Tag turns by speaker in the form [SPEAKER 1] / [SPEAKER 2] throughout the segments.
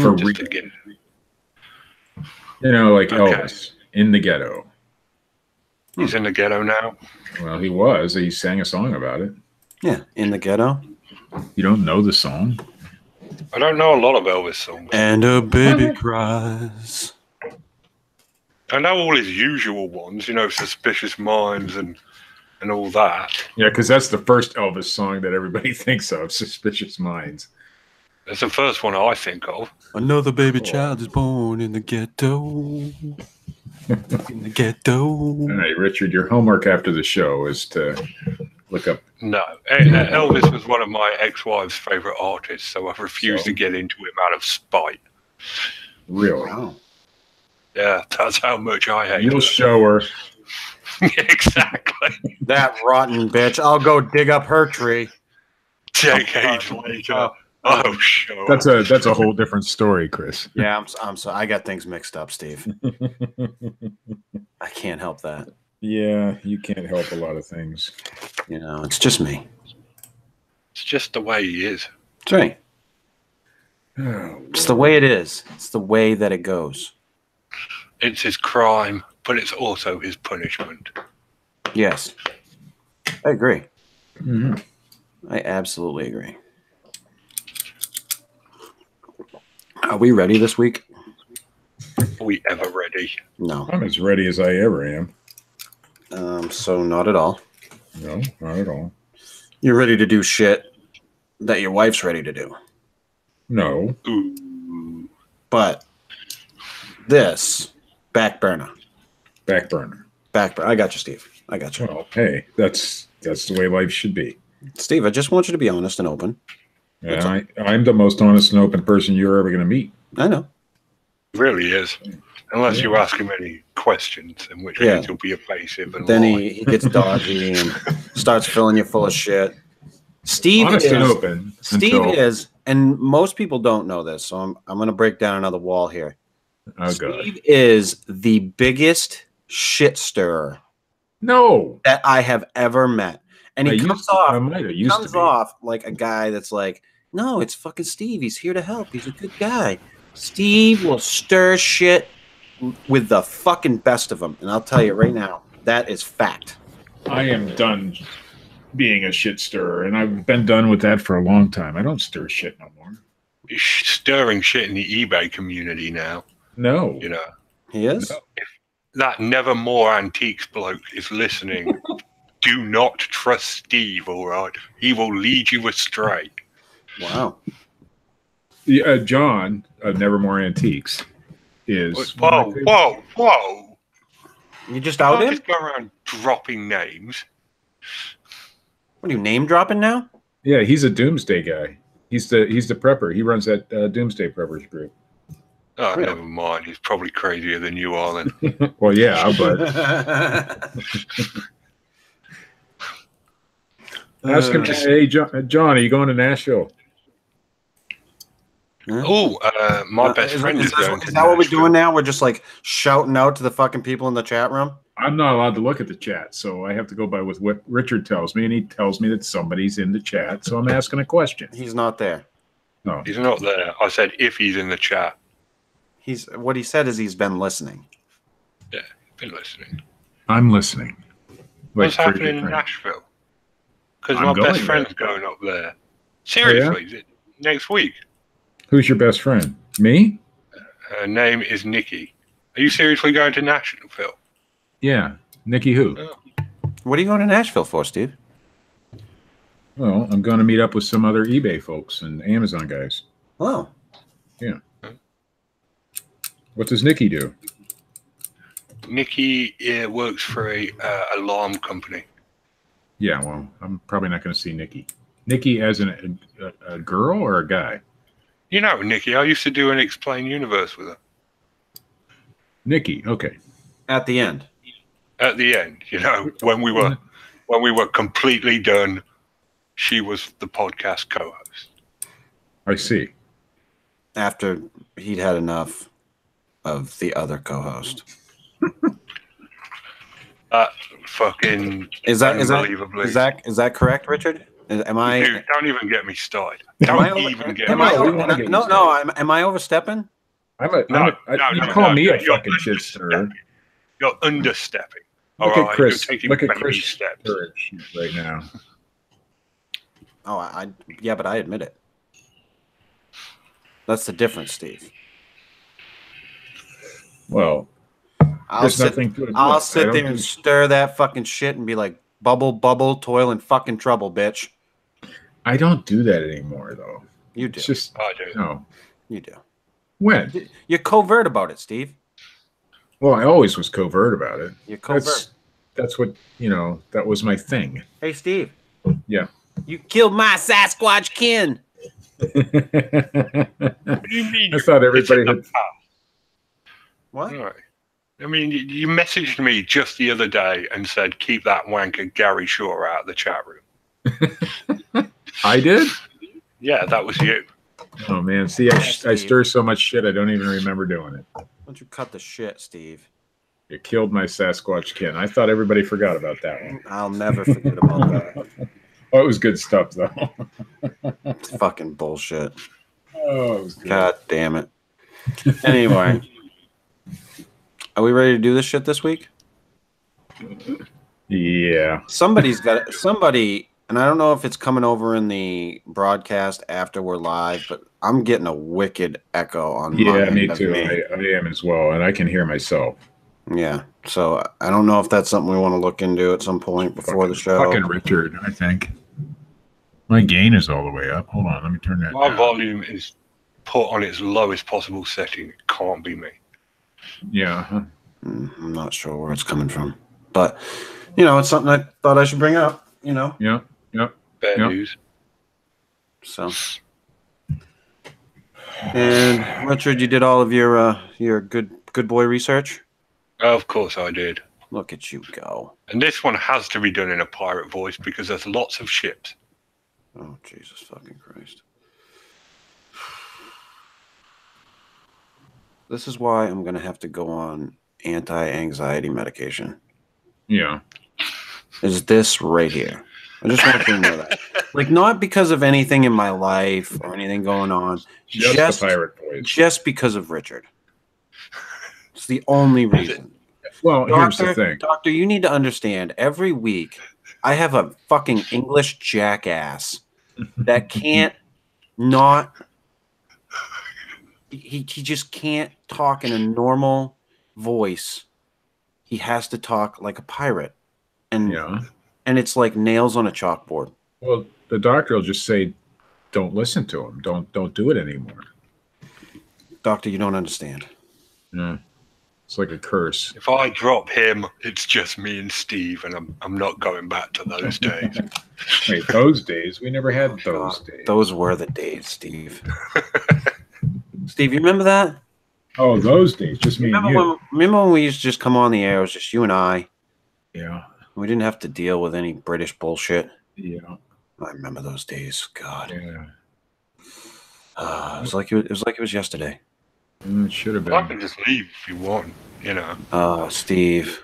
[SPEAKER 1] For
[SPEAKER 2] Just
[SPEAKER 1] real.
[SPEAKER 2] to get,
[SPEAKER 1] You know, like
[SPEAKER 2] Okay.
[SPEAKER 1] Elvis in the ghetto.
[SPEAKER 2] he's in the ghetto now.
[SPEAKER 1] Well, he was. He sang a song about it.
[SPEAKER 3] Yeah, in the ghetto.
[SPEAKER 1] You don't know the song?
[SPEAKER 2] I don't know a lot of Elvis songs.
[SPEAKER 3] And a baby cries.
[SPEAKER 2] I know all his usual ones, you know, Suspicious Minds and all that.
[SPEAKER 1] Yeah, because that's the first Elvis song that everybody thinks of, Suspicious Minds.
[SPEAKER 2] That's the first one I think of.
[SPEAKER 3] Another baby child is born in the ghetto. In the ghetto.
[SPEAKER 1] All right, Richard, your homework after the show is to look up.
[SPEAKER 2] No, Elvis was one of my ex-wife's favorite artists, so I refused to get into him out of spite.
[SPEAKER 1] Really?
[SPEAKER 3] Wow.
[SPEAKER 2] Yeah, that's how much I hate
[SPEAKER 1] You'll
[SPEAKER 2] him.
[SPEAKER 1] show her.
[SPEAKER 2] Exactly.
[SPEAKER 3] That rotten bitch. I'll go dig up her tree.
[SPEAKER 2] Decades later. Oh, sure.
[SPEAKER 1] That's a whole different story, Chris.
[SPEAKER 3] Yeah, I'm sorry. I got things mixed up, Steve. I can't help that.
[SPEAKER 1] Yeah, you can't help a lot of things.
[SPEAKER 3] You know, it's just me.
[SPEAKER 2] It's just the way he is.
[SPEAKER 3] That's right.
[SPEAKER 1] Oh,
[SPEAKER 3] It's the way it is. It's the way that it goes.
[SPEAKER 2] It's his crime, but it's also his punishment.
[SPEAKER 3] Yes. I agree.
[SPEAKER 1] Mhm.
[SPEAKER 3] I absolutely agree. Are we ready this week?
[SPEAKER 2] Are we ever ready?
[SPEAKER 3] No.
[SPEAKER 1] I'm as ready as I ever am.
[SPEAKER 3] So not at all.
[SPEAKER 1] No, not at all.
[SPEAKER 3] You're ready to do shit that your wife's ready to do.
[SPEAKER 1] No.
[SPEAKER 2] Ooh.
[SPEAKER 3] But this, back burner.
[SPEAKER 1] Back burner.
[SPEAKER 3] Back burner. I got you, Steve. I got you.
[SPEAKER 1] Well, hey, that's the way life should be.
[SPEAKER 3] Steve, I just want you to be honest and open.
[SPEAKER 1] And I'm the most honest and open person you're ever going to meet.
[SPEAKER 3] I know.
[SPEAKER 2] It really is. Unless you ask him any questions, in which case he'll be evasive and
[SPEAKER 3] Then
[SPEAKER 2] lie.
[SPEAKER 3] he gets dodgy and starts filling you full of shit. Steve
[SPEAKER 1] Honest
[SPEAKER 3] is,
[SPEAKER 1] and open.
[SPEAKER 3] Steve is, and most people don't know this, so I'm going to break down another wall here.
[SPEAKER 1] Oh, God.
[SPEAKER 3] Steve is the biggest shit stirrer
[SPEAKER 1] No.
[SPEAKER 3] that I have ever met. And he comes off
[SPEAKER 1] be.
[SPEAKER 3] like a guy that's like, no, it's fucking Steve. He's here to help. He's a good guy. Steve will stir shit with the fucking best of them. And I'll tell you right now, that is fact.
[SPEAKER 1] I am done being a shit stirrer, and I've been done with that for a long time. I don't stir shit no more.
[SPEAKER 2] He's stirring shit in the eBay community now.
[SPEAKER 1] No.
[SPEAKER 2] You know,
[SPEAKER 3] He is?
[SPEAKER 2] if that Nevermore Antiques bloke is listening, do not trust Steve, all right? He will lead you astray.
[SPEAKER 3] Wow.
[SPEAKER 1] Yeah, John of Nevermore Antiques is.
[SPEAKER 2] Whoa.
[SPEAKER 3] You just
[SPEAKER 2] Don't
[SPEAKER 3] out him?
[SPEAKER 2] just go around dropping names.
[SPEAKER 3] What are you, name dropping now?
[SPEAKER 1] Yeah, he's a doomsday guy. He's the prepper. He runs that doomsday preppers group.
[SPEAKER 2] Oh, never mind. He's probably crazier than you are then.
[SPEAKER 1] Well, yeah, but ask him. Hey, John, are you going to Nashville?
[SPEAKER 2] Oh, my best friend is going to
[SPEAKER 3] Is that what we're
[SPEAKER 2] Nashville.
[SPEAKER 3] doing now? We're just like shouting out to the fucking people in the chat room?
[SPEAKER 1] I'm not allowed to look at the chat, so I have to go by with what Richard tells me, and he tells me that somebody's in the chat, so I'm asking a question.
[SPEAKER 3] He's not there.
[SPEAKER 1] No,
[SPEAKER 2] He's not there. I said if he's in the chat.
[SPEAKER 3] What he said is he's been listening.
[SPEAKER 2] Yeah, been listening.
[SPEAKER 1] I'm listening.
[SPEAKER 2] What's
[SPEAKER 1] Like,
[SPEAKER 2] happening in
[SPEAKER 1] Richard,
[SPEAKER 2] Nashville? Because
[SPEAKER 1] I'm
[SPEAKER 2] my
[SPEAKER 1] going
[SPEAKER 2] best friend's
[SPEAKER 1] there.
[SPEAKER 2] going up there. Seriously, is it next week?
[SPEAKER 1] Who's your best friend? Me?
[SPEAKER 2] Her name is Nikki. Are you seriously going to Nashville?
[SPEAKER 1] Yeah. Nikki who?
[SPEAKER 3] What are you going to Nashville for, Steve?
[SPEAKER 1] Well, I'm going to meet up with some other eBay folks and Amazon guys.
[SPEAKER 3] Oh.
[SPEAKER 1] Yeah. What does Nikki do?
[SPEAKER 2] Nikki works for a alarm company.
[SPEAKER 1] Yeah, well, I'm probably not going to see Nikki. Nikki as a girl or a guy?
[SPEAKER 2] You know, Nikki, I used to do an Explain Universe with her.
[SPEAKER 1] Nikki, okay.
[SPEAKER 3] At the end.
[SPEAKER 2] At the end, you know, when we were completely done, she was the podcast co-host.
[SPEAKER 1] I see.
[SPEAKER 3] After he'd had enough of the other co-host.
[SPEAKER 2] Fucking
[SPEAKER 3] Is that
[SPEAKER 2] unbelievably.
[SPEAKER 3] correct, Richard? Am I?
[SPEAKER 2] Dude, don't even get me started.
[SPEAKER 3] Am I
[SPEAKER 2] Don't
[SPEAKER 3] over-
[SPEAKER 2] even get
[SPEAKER 3] am
[SPEAKER 2] me
[SPEAKER 3] I
[SPEAKER 1] we
[SPEAKER 3] over-
[SPEAKER 1] wanna get you
[SPEAKER 3] no,
[SPEAKER 1] started.
[SPEAKER 3] am I overstepping?
[SPEAKER 1] You call me a fucking shit stirrer.
[SPEAKER 2] You're understepping.
[SPEAKER 1] Look
[SPEAKER 2] All
[SPEAKER 1] at
[SPEAKER 2] right,
[SPEAKER 1] Chris.
[SPEAKER 2] you're taking
[SPEAKER 1] Look at
[SPEAKER 2] baby
[SPEAKER 1] Chris
[SPEAKER 2] steps.
[SPEAKER 1] Sturridge right now.
[SPEAKER 3] Oh, yeah, but I admit it. That's the difference, Steve.
[SPEAKER 1] Well,
[SPEAKER 3] I'll
[SPEAKER 1] there's
[SPEAKER 3] sit,
[SPEAKER 1] nothing to admit.
[SPEAKER 3] I'll
[SPEAKER 1] I
[SPEAKER 3] sit
[SPEAKER 1] don't
[SPEAKER 3] there and
[SPEAKER 1] do-
[SPEAKER 3] stir that fucking shit and be like, bubble, bubble, toil and fucking trouble, bitch.
[SPEAKER 1] I don't do that anymore, though.
[SPEAKER 3] You do.
[SPEAKER 1] It's just
[SPEAKER 2] I do.
[SPEAKER 1] no.
[SPEAKER 3] You do.
[SPEAKER 1] When?
[SPEAKER 3] You're covert about it, Steve.
[SPEAKER 1] Well, I always was covert about it.
[SPEAKER 3] You're covert.
[SPEAKER 1] That's what that was my thing.
[SPEAKER 3] Hey, Steve.
[SPEAKER 1] Yeah.
[SPEAKER 3] You killed my Sasquatch kin.
[SPEAKER 2] What do you mean?
[SPEAKER 1] I thought
[SPEAKER 2] It's in
[SPEAKER 1] everybody
[SPEAKER 2] the
[SPEAKER 1] had.
[SPEAKER 2] past?
[SPEAKER 3] What?
[SPEAKER 2] All right. I mean, you messaged me just the other day and said, keep that wanker Gary Shaw out of the chat room.
[SPEAKER 1] I did?
[SPEAKER 2] Yeah, that was you.
[SPEAKER 1] Oh man, see, I stir so much shit I don't even remember doing it.
[SPEAKER 3] Why don't you cut the shit, Steve?
[SPEAKER 1] You killed my Sasquatch kin. I thought everybody forgot about that one.
[SPEAKER 3] I'll never forget about that.
[SPEAKER 1] Oh, it was good stuff though.
[SPEAKER 3] It's fucking bullshit.
[SPEAKER 1] Oh, it was good.
[SPEAKER 3] God damn it. Anyway, are we ready to do this shit this week?
[SPEAKER 1] Yeah.
[SPEAKER 3] Somebody's got somebody, and I don't know if it's coming over in the broadcast after we're live, but I'm getting a wicked echo on.
[SPEAKER 1] Yeah,
[SPEAKER 3] my
[SPEAKER 1] me
[SPEAKER 3] end of
[SPEAKER 1] too.
[SPEAKER 3] me.
[SPEAKER 1] I am as well, and I can hear myself.
[SPEAKER 3] Yeah, so I don't know if that's something we want to look into at some point before the show.
[SPEAKER 1] Fucking Richard, I think. My gain is all the way up. Hold on, let me turn that
[SPEAKER 2] My
[SPEAKER 1] down.
[SPEAKER 2] volume is put on its lowest possible setting. It can't be me.
[SPEAKER 1] Yeah. Huh?
[SPEAKER 3] I'm not sure where it's coming from, but it's something I thought I should bring up.
[SPEAKER 1] Yeah. Yep.
[SPEAKER 2] Bad
[SPEAKER 1] Yep.
[SPEAKER 2] news.
[SPEAKER 3] So, and Richard, you did all of your good boy research.
[SPEAKER 2] Of course I did.
[SPEAKER 3] Look at you go.
[SPEAKER 2] And this one has to be done in a pirate voice because there's lots of ships.
[SPEAKER 3] Oh, Jesus fucking Christ. This is why I'm going to have to go on anti-anxiety medication.
[SPEAKER 1] Yeah.
[SPEAKER 3] Is this right here. I just want you to know that. Like, not because of anything in my life or anything going on.
[SPEAKER 1] Just the pirate voice.
[SPEAKER 3] Just because of Richard. It's the only reason.
[SPEAKER 1] Well, here's the thing.
[SPEAKER 3] Doctor, you need to understand, every week I have a fucking English jackass that can't not he just can't talk in a normal voice. He has to talk like a pirate. And and it's like nails on a chalkboard.
[SPEAKER 1] Well, the doctor will just say, don't listen to him. Don't do it anymore.
[SPEAKER 3] Doctor, you don't understand.
[SPEAKER 1] Yeah. It's like a curse.
[SPEAKER 2] If I drop him, it's just me and Steve, and I'm not going back to those days.
[SPEAKER 1] Wait, those days? We never had those
[SPEAKER 3] God,
[SPEAKER 1] days.
[SPEAKER 3] those were the days, Steve. Steve, you remember that?
[SPEAKER 1] Oh, those days. Just me and you.
[SPEAKER 3] Remember when we used to just come on the air? It was just you and I.
[SPEAKER 1] Yeah.
[SPEAKER 3] We didn't have to deal with any British bullshit.
[SPEAKER 1] Yeah.
[SPEAKER 3] I remember those days. God.
[SPEAKER 1] Yeah.
[SPEAKER 3] It was like it was yesterday.
[SPEAKER 1] It should have
[SPEAKER 2] I
[SPEAKER 1] been.
[SPEAKER 2] can just leave if you want,
[SPEAKER 3] Steve.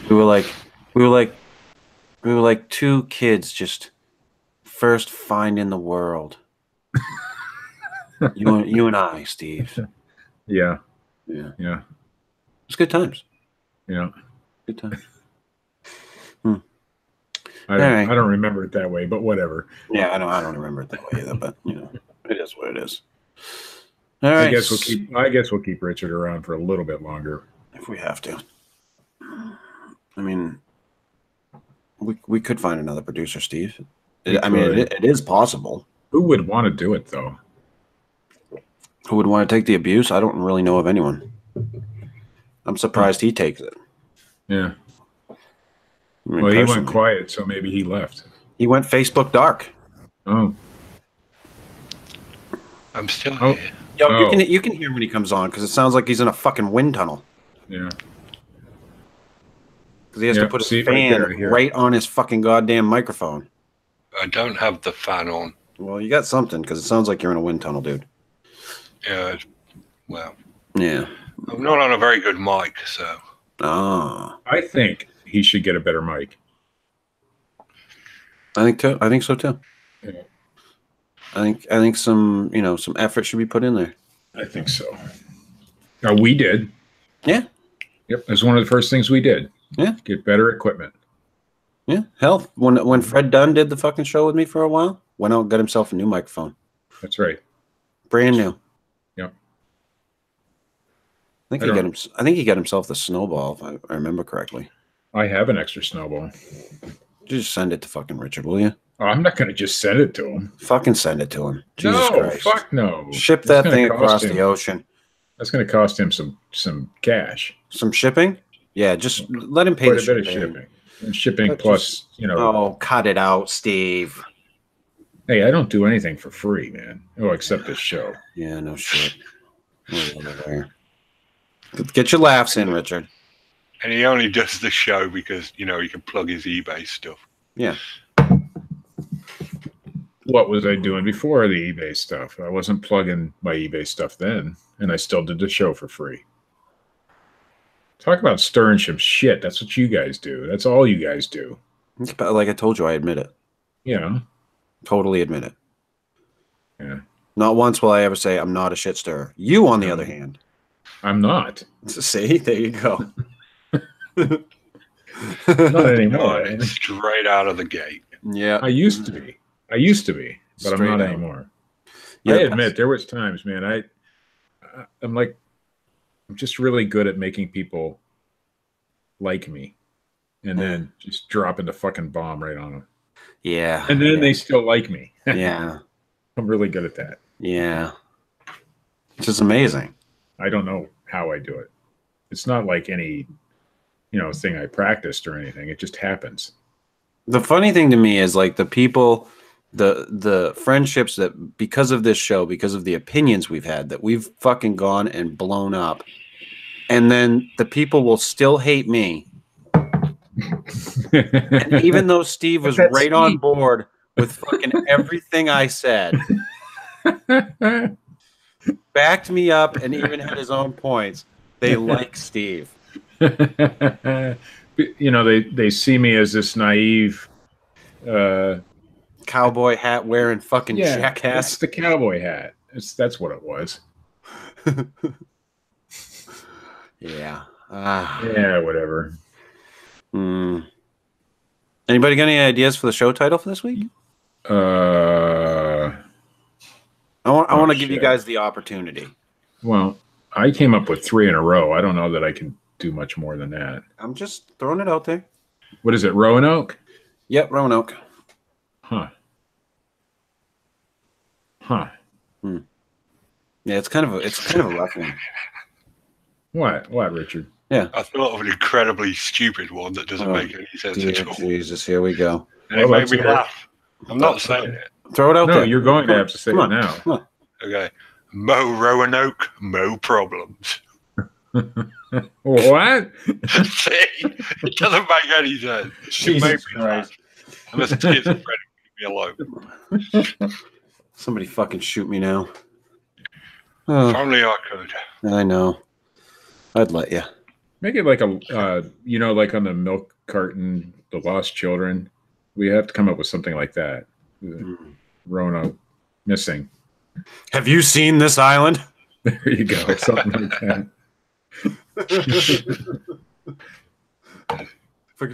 [SPEAKER 3] We were like two kids just first finding the world. you and I, Steve.
[SPEAKER 1] Yeah.
[SPEAKER 3] Yeah.
[SPEAKER 1] Yeah.
[SPEAKER 3] It's good times.
[SPEAKER 1] Yeah.
[SPEAKER 3] Good times.
[SPEAKER 1] I don't remember it that way, but whatever.
[SPEAKER 3] Yeah, I don't remember it that way either, but it is what it is. All right.
[SPEAKER 1] I guess we'll keep Richard around for a little bit longer.
[SPEAKER 3] If we have to. I mean, we could find another producer, Steve. It is possible.
[SPEAKER 1] Who would want to do it though?
[SPEAKER 3] Who would want to take the abuse? I don't really know of anyone. I'm surprised he takes it.
[SPEAKER 1] Yeah.
[SPEAKER 3] I mean,
[SPEAKER 1] Well, he went
[SPEAKER 3] personally.
[SPEAKER 1] quiet, so maybe he left.
[SPEAKER 3] He went Facebook dark.
[SPEAKER 1] Oh.
[SPEAKER 2] I'm still
[SPEAKER 1] Oh.
[SPEAKER 2] here.
[SPEAKER 3] Yo,
[SPEAKER 1] Oh.
[SPEAKER 3] you can hear when he comes on because it sounds like he's in a fucking wind tunnel.
[SPEAKER 1] Yeah.
[SPEAKER 3] Because he has to put
[SPEAKER 1] see,
[SPEAKER 3] his
[SPEAKER 1] right
[SPEAKER 3] fan
[SPEAKER 1] there, here.
[SPEAKER 3] right on his fucking goddamn microphone.
[SPEAKER 2] I don't have the fan on.
[SPEAKER 3] Well, you got something because it sounds like you're in a wind tunnel, dude.
[SPEAKER 2] Well,
[SPEAKER 3] Yeah.
[SPEAKER 2] I'm not on a very good mic, so
[SPEAKER 3] Ah.
[SPEAKER 1] I think he should get a better mic.
[SPEAKER 3] I think so too.
[SPEAKER 1] Yeah.
[SPEAKER 3] I think some some effort should be put in there.
[SPEAKER 1] I think so. We did.
[SPEAKER 3] Yeah.
[SPEAKER 1] Yep. That's one of the first things we did.
[SPEAKER 3] Yeah.
[SPEAKER 1] Get better equipment.
[SPEAKER 3] Yeah. Hell, when Fred Dunn did the fucking show with me for a while, went out and got himself a new microphone.
[SPEAKER 1] That's right.
[SPEAKER 3] Brand new.
[SPEAKER 1] Yep.
[SPEAKER 3] I think he got himself the snowball, if I remember correctly.
[SPEAKER 1] I have an extra snowball.
[SPEAKER 3] Just send it to fucking Richard, will you?
[SPEAKER 1] Oh, I'm not going to just send it to him.
[SPEAKER 3] Fucking send it to him. Jesus
[SPEAKER 1] No,
[SPEAKER 3] Christ.
[SPEAKER 1] fuck no.
[SPEAKER 3] Ship that thing across the ocean.
[SPEAKER 1] That's going to cost him some cash.
[SPEAKER 3] Some shipping? Yeah, just let him pay
[SPEAKER 1] Quite
[SPEAKER 3] the
[SPEAKER 1] a bit of shipping. And shipping
[SPEAKER 3] But
[SPEAKER 1] plus,
[SPEAKER 3] Oh, cut it out, Steve.
[SPEAKER 1] Hey, I don't do anything for free, man. Oh, except this show.
[SPEAKER 3] Yeah, no shit. Get your laughs in, Richard.
[SPEAKER 2] And he only does the show because, he can plug his eBay stuff.
[SPEAKER 3] Yeah.
[SPEAKER 1] What was I doing before the eBay stuff? I wasn't plugging my eBay stuff then, and I still did the show for free. Talk about stirring some shit. That's what you guys do. That's all you guys do.
[SPEAKER 3] Like I told you, I admit it.
[SPEAKER 1] Yeah.
[SPEAKER 3] Totally admit it.
[SPEAKER 1] Yeah.
[SPEAKER 3] Not once will I ever say I'm not a shit stirrer. You, on the other hand.
[SPEAKER 1] I'm not.
[SPEAKER 3] See? There you go.
[SPEAKER 1] Not anymore.
[SPEAKER 2] Straight out of the gate.
[SPEAKER 3] Yeah.
[SPEAKER 1] I used to be, but I'm not anymore.
[SPEAKER 3] Yeah,
[SPEAKER 1] I admit there was times, man. I'm just really good at making people like me, and then just dropping the fucking bomb right on them.
[SPEAKER 3] Yeah.
[SPEAKER 1] And then they still like me.
[SPEAKER 3] Yeah.
[SPEAKER 1] I'm really good at that.
[SPEAKER 3] Yeah. It's just amazing.
[SPEAKER 1] I don't know how I do it. It's not like any, thing I practiced or anything. It just happens.
[SPEAKER 3] The funny thing to me is like the people, the friendships that because of this show, because of the opinions we've had, that we've fucking gone and blown up. And then the people will still hate me. And even though Steve was right on board with fucking everything I said, backed me up and even had his own points, they like Steve.
[SPEAKER 1] They see me as this naive
[SPEAKER 3] cowboy hat wearing fucking jackass.
[SPEAKER 1] It's the cowboy hat. That's what it was.
[SPEAKER 3] Yeah.
[SPEAKER 1] Yeah, whatever.
[SPEAKER 3] Anybody got any ideas for the show title for this week?
[SPEAKER 1] I
[SPEAKER 3] want to give you guys the opportunity.
[SPEAKER 1] Well, I came up with 3 in a row. I don't know that I can do much more than that.
[SPEAKER 3] I'm just throwing it out there.
[SPEAKER 1] What is it, Roanoke?
[SPEAKER 3] Yep, Roanoke.
[SPEAKER 1] Huh.
[SPEAKER 3] Yeah, it's kind of a rough one.
[SPEAKER 1] What, Richard?
[SPEAKER 3] Yeah.
[SPEAKER 2] I thought of an incredibly stupid one that doesn't make any sense at all.
[SPEAKER 3] Jesus, here we go.
[SPEAKER 2] And it made me laugh. I'm not saying it.
[SPEAKER 3] Throw it out there.
[SPEAKER 1] No, you're going to have to say it now.
[SPEAKER 3] Come on.
[SPEAKER 2] Okay. Mo Roanoke, mo problems.
[SPEAKER 1] What?
[SPEAKER 2] See? It doesn't make any sense.
[SPEAKER 1] Jesus Christ.
[SPEAKER 2] Unless it's schizophrenic, leave me alone.
[SPEAKER 3] Somebody fucking shoot me now.
[SPEAKER 2] If only I could.
[SPEAKER 3] I know. I'd let you.
[SPEAKER 1] Make it like like on the milk carton, the lost children. We have to come up with something like that. Roanoke missing.
[SPEAKER 3] Have you seen this island?
[SPEAKER 1] There you go. Something like that.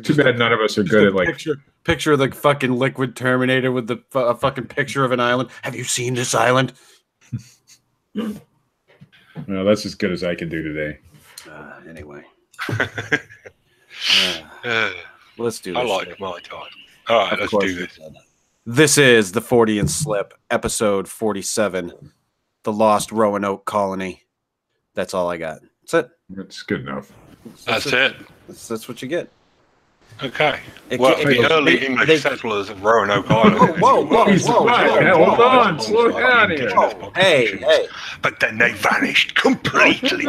[SPEAKER 1] Too bad none of us are good at like
[SPEAKER 3] picture of the fucking liquid Terminator with the fucking picture of an island. Have you seen this island?
[SPEAKER 1] Well, that's as good as I can do today.
[SPEAKER 3] Anyway, let's do this.
[SPEAKER 2] I like my time. All right, let's do this.
[SPEAKER 3] This is the Fortean Slip, episode 47, The Lost Roanoke Colony. That's all I got. That's it.
[SPEAKER 1] That's good enough.
[SPEAKER 2] That's it.
[SPEAKER 3] That's what you get.
[SPEAKER 2] Okay. The early English settlers of Roanoke Island.
[SPEAKER 3] Whoa.
[SPEAKER 1] Hold on. Slow down here.
[SPEAKER 3] Hey.
[SPEAKER 2] But then they vanished completely,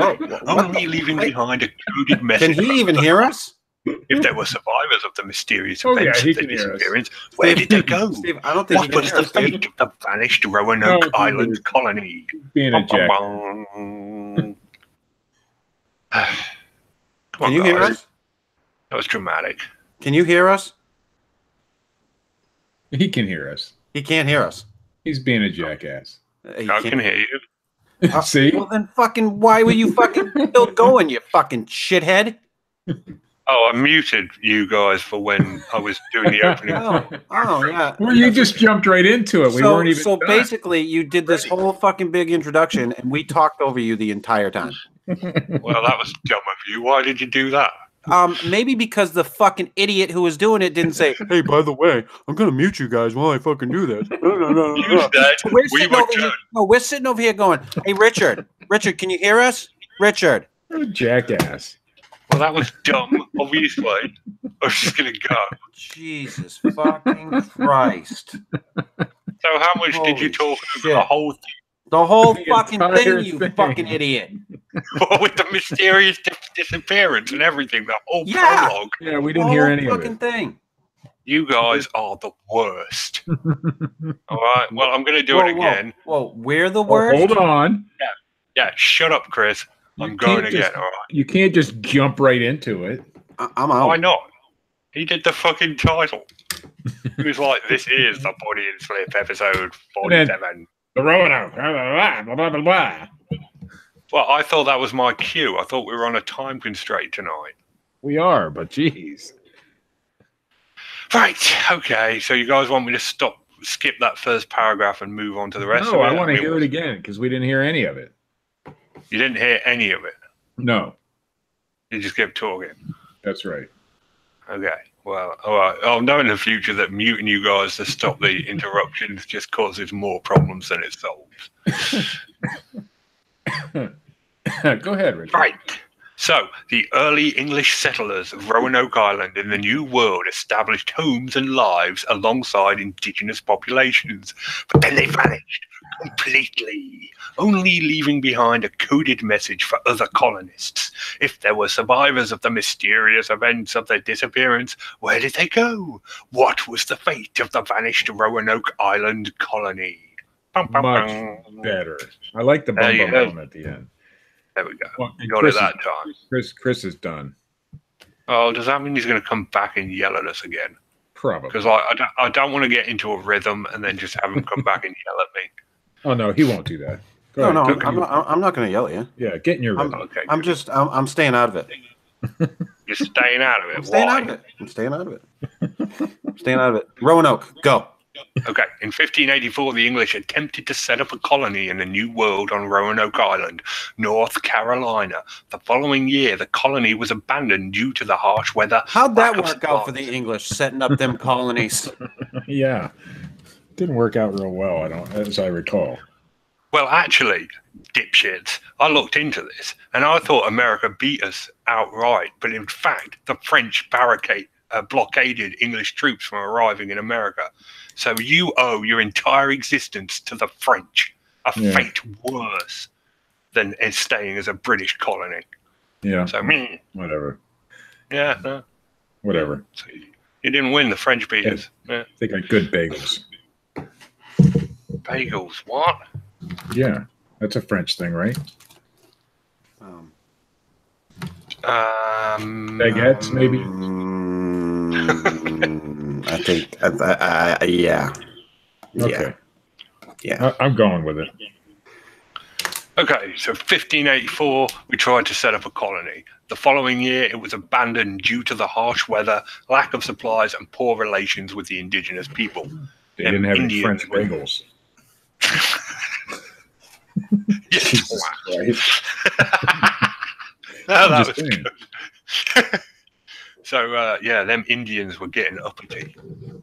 [SPEAKER 2] only leaving behind a coded message.
[SPEAKER 3] Can he even hear us?
[SPEAKER 2] If there were survivors of the mysterious
[SPEAKER 1] Oh,
[SPEAKER 2] events
[SPEAKER 1] yeah, he
[SPEAKER 2] of the
[SPEAKER 1] can hear us.
[SPEAKER 2] disappearance, where did they go?
[SPEAKER 3] Steve, I don't think
[SPEAKER 2] What was the fate of the vanished Roanoke Island colony?
[SPEAKER 1] Being a jack.
[SPEAKER 3] Can you hear us?
[SPEAKER 2] That was dramatic.
[SPEAKER 3] Can you hear us?
[SPEAKER 1] He can hear us.
[SPEAKER 3] He can't hear us.
[SPEAKER 1] He's being a jackass.
[SPEAKER 3] He
[SPEAKER 2] I
[SPEAKER 3] can't.
[SPEAKER 2] can hear you.
[SPEAKER 1] See?
[SPEAKER 3] Well, then fucking why were you fucking still going, you fucking shithead?
[SPEAKER 2] Oh, I muted you guys for when I was doing the opening.
[SPEAKER 3] Oh, yeah.
[SPEAKER 1] Well, you just jumped right into it. We weren't even
[SPEAKER 3] So
[SPEAKER 1] done.
[SPEAKER 3] basically, you did this whole fucking big introduction, and we talked over you the entire time.
[SPEAKER 2] Well, that was dumb of you. Why did you do that?
[SPEAKER 3] Maybe because the fucking idiot who was doing it didn't say, "Hey, by the way, I'm gonna mute you guys while I fucking do this."
[SPEAKER 2] You said
[SPEAKER 3] We're
[SPEAKER 2] we
[SPEAKER 3] sitting
[SPEAKER 2] were
[SPEAKER 3] over here.
[SPEAKER 2] done.
[SPEAKER 3] No, we're sitting over here going, "Hey, Richard, can you hear us, Richard?"
[SPEAKER 1] What a jackass.
[SPEAKER 2] Well, that was dumb, obviously. I was just going to go.
[SPEAKER 3] Jesus fucking Christ!
[SPEAKER 2] So how much did you
[SPEAKER 3] Holy
[SPEAKER 2] talk
[SPEAKER 3] shit.
[SPEAKER 2] over the whole thing?
[SPEAKER 3] The whole
[SPEAKER 1] The
[SPEAKER 3] fucking
[SPEAKER 1] entire
[SPEAKER 3] thing, you
[SPEAKER 1] thing.
[SPEAKER 3] fucking idiot!
[SPEAKER 2] With the mysterious disappearance and everything, the whole
[SPEAKER 3] Yeah.
[SPEAKER 2] prologue.
[SPEAKER 1] Yeah, we
[SPEAKER 3] The
[SPEAKER 1] didn't hear
[SPEAKER 3] whole
[SPEAKER 1] any of
[SPEAKER 3] fucking
[SPEAKER 1] it.
[SPEAKER 3] thing.
[SPEAKER 2] You guys are the worst. All right. Well, I'm going to do it again.
[SPEAKER 3] Whoa, we're the
[SPEAKER 1] Oh,
[SPEAKER 3] worst.
[SPEAKER 1] hold on.
[SPEAKER 2] Yeah, shut up, Chris. I'm
[SPEAKER 1] You
[SPEAKER 2] going
[SPEAKER 1] can't
[SPEAKER 2] again.
[SPEAKER 1] just-
[SPEAKER 2] All right.
[SPEAKER 1] You can't just jump right into it.
[SPEAKER 3] I'm out.
[SPEAKER 2] Why not? He did the fucking title. He was like, "This is the Body and Slip episode 47."
[SPEAKER 1] The Roanoke. Blah, blah, blah, blah.
[SPEAKER 2] Well, I thought that was my cue. I thought we were on a time constraint tonight.
[SPEAKER 1] We are, but geez.
[SPEAKER 2] Right. Okay. So you guys want me to skip that first paragraph and move on to the rest of it?
[SPEAKER 1] No, I want to
[SPEAKER 2] mean,
[SPEAKER 1] hear it again because we didn't hear any of it.
[SPEAKER 2] You didn't hear any of it.
[SPEAKER 1] No,
[SPEAKER 2] You just kept talking.
[SPEAKER 1] that's right.
[SPEAKER 2] Okay. Well, all right. I'll know in the future that muting you guys to stop the interruptions just causes more problems than it solves.
[SPEAKER 1] Go ahead, Richard.
[SPEAKER 2] Right. So, the early English settlers of Roanoke Island in the New World established homes and lives alongside indigenous populations, but then they vanished completely, only leaving behind a coded message for other colonists. If there were survivors of the mysterious events of their disappearance, where did they go? What was the fate of the vanished Roanoke Island colony? Bum, bum,
[SPEAKER 1] Much
[SPEAKER 2] bum.
[SPEAKER 1] better. I like the bum
[SPEAKER 2] you
[SPEAKER 1] bum
[SPEAKER 2] go.
[SPEAKER 1] bum at the end.
[SPEAKER 2] There we go.
[SPEAKER 1] Well,
[SPEAKER 2] Got
[SPEAKER 1] Chris
[SPEAKER 2] it that time.
[SPEAKER 1] Chris is done.
[SPEAKER 2] Oh, does that mean he's going to come back and yell at us again?
[SPEAKER 1] Probably.
[SPEAKER 2] Because I don't want to get into a rhythm and then just have him come back and yell at me.
[SPEAKER 1] Oh no, he won't do that. Go
[SPEAKER 3] No,
[SPEAKER 1] ahead.
[SPEAKER 3] I'm not going to yell at you.
[SPEAKER 1] Yeah, get in your
[SPEAKER 3] I'm,
[SPEAKER 1] rhythm.
[SPEAKER 2] Okay,
[SPEAKER 3] I'm just, I'm staying out of it.
[SPEAKER 2] You're staying out of it.
[SPEAKER 3] I'm staying
[SPEAKER 2] Why?
[SPEAKER 3] out of it. I'm staying out of it. I'm staying out of it. Roanoke, go.
[SPEAKER 2] Okay, in 1584, the English attempted to set up a colony in the New World on Roanoke Island, North Carolina. The following year, the colony was abandoned due to the harsh weather.
[SPEAKER 3] How'd that
[SPEAKER 2] lack of
[SPEAKER 3] work out for
[SPEAKER 2] supplies.
[SPEAKER 3] the English setting up them colonies?
[SPEAKER 1] Yeah, didn't work out real well. As I recall.
[SPEAKER 2] Well, actually, dipshits, I looked into this and I thought America beat us outright, but in fact, the French blockaded English troops from arriving in America. So you owe your entire existence to the French, a
[SPEAKER 1] Yeah.
[SPEAKER 2] fate worse than staying as a British colony.
[SPEAKER 1] Yeah.
[SPEAKER 2] So,
[SPEAKER 1] Whatever.
[SPEAKER 2] yeah, no,
[SPEAKER 1] Whatever.
[SPEAKER 2] so you didn't win, the French beat us. Yeah.
[SPEAKER 1] They got good bagels.
[SPEAKER 2] Bagels, what?
[SPEAKER 1] Yeah, that's a French thing, right? Baguettes, maybe.
[SPEAKER 3] I think, yeah.
[SPEAKER 1] Okay.
[SPEAKER 3] Yeah.
[SPEAKER 1] I'm going with it.
[SPEAKER 2] Okay, so 1584, we tried to set up a colony. The following year, it was abandoned due to the harsh weather, lack of supplies, and poor relations with the indigenous people.
[SPEAKER 1] They didn't have any
[SPEAKER 2] Indians
[SPEAKER 1] French
[SPEAKER 2] were-
[SPEAKER 1] bagels.
[SPEAKER 2] Yes,
[SPEAKER 1] Jesus
[SPEAKER 2] wow.
[SPEAKER 1] Christ.
[SPEAKER 2] Oh, that
[SPEAKER 1] I'm
[SPEAKER 2] was
[SPEAKER 1] just saying.
[SPEAKER 2] good. So, yeah, them Indians were getting uppity.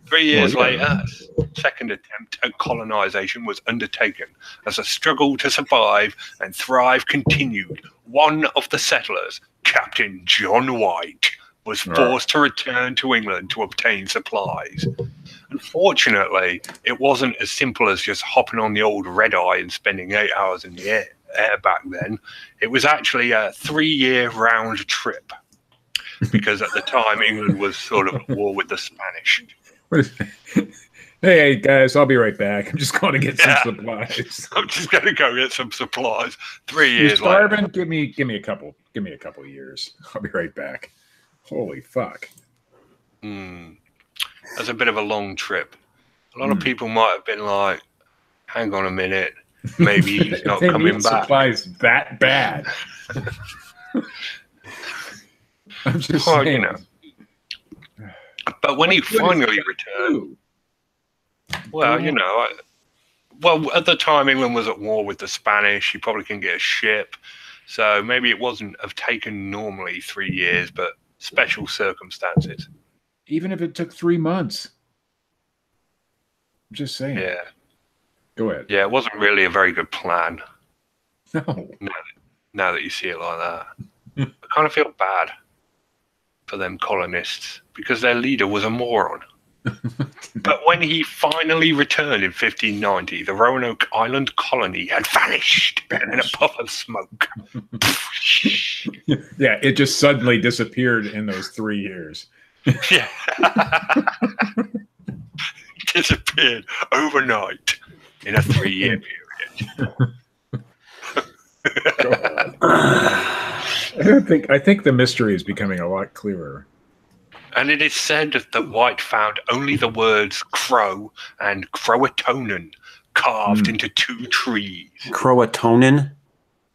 [SPEAKER 2] 3 years
[SPEAKER 1] Well, yeah.
[SPEAKER 2] later, second attempt at colonization was undertaken. As a struggle to survive and thrive continued, one of the settlers, Captain John White, was forced to return to England to obtain supplies. Unfortunately, it wasn't as simple as just hopping on the old red eye and spending 8 hours in the air back then. It was actually a 3-year round trip, because at the time England was sort of at war with the Spanish.
[SPEAKER 1] What is Hey guys, I'll be right back. I'm just going to get some
[SPEAKER 2] Yeah.
[SPEAKER 1] supplies.
[SPEAKER 2] I'm just going to go get some supplies. 3
[SPEAKER 1] You're
[SPEAKER 2] years later.
[SPEAKER 1] starving? Give me a couple years. I'll be right back. Holy fuck.
[SPEAKER 2] That's a bit of a long trip. A lot of people might have been like, hang on a minute, maybe he's not
[SPEAKER 1] they
[SPEAKER 2] coming
[SPEAKER 1] need
[SPEAKER 2] back.
[SPEAKER 1] supplies that bad. I'm just
[SPEAKER 2] Well,
[SPEAKER 1] saying.
[SPEAKER 2] you know. But when he finally returned, well, you know, at the time England was at war with the Spanish. You probably couldn't get a ship, so maybe it wouldn't have taken normally 3 years, but special circumstances.
[SPEAKER 1] Even if it took 3 months. I'm just saying.
[SPEAKER 2] Yeah.
[SPEAKER 1] Go ahead.
[SPEAKER 2] Yeah, it wasn't really a very good plan.
[SPEAKER 1] No.
[SPEAKER 2] Now that you see it like that. I kind of feel bad for them colonists because their leader was a moron. But when he finally returned in 1590, the Roanoke Island colony had vanished in a puff of smoke.
[SPEAKER 1] Yeah, it just suddenly disappeared in those 3 years.
[SPEAKER 2] Yeah. Disappeared overnight in a 3-year period.
[SPEAKER 1] I think the mystery is becoming a lot clearer.
[SPEAKER 2] And it is said that White found only the words crow and Croatoan carved into 2 trees.
[SPEAKER 3] Croatoan?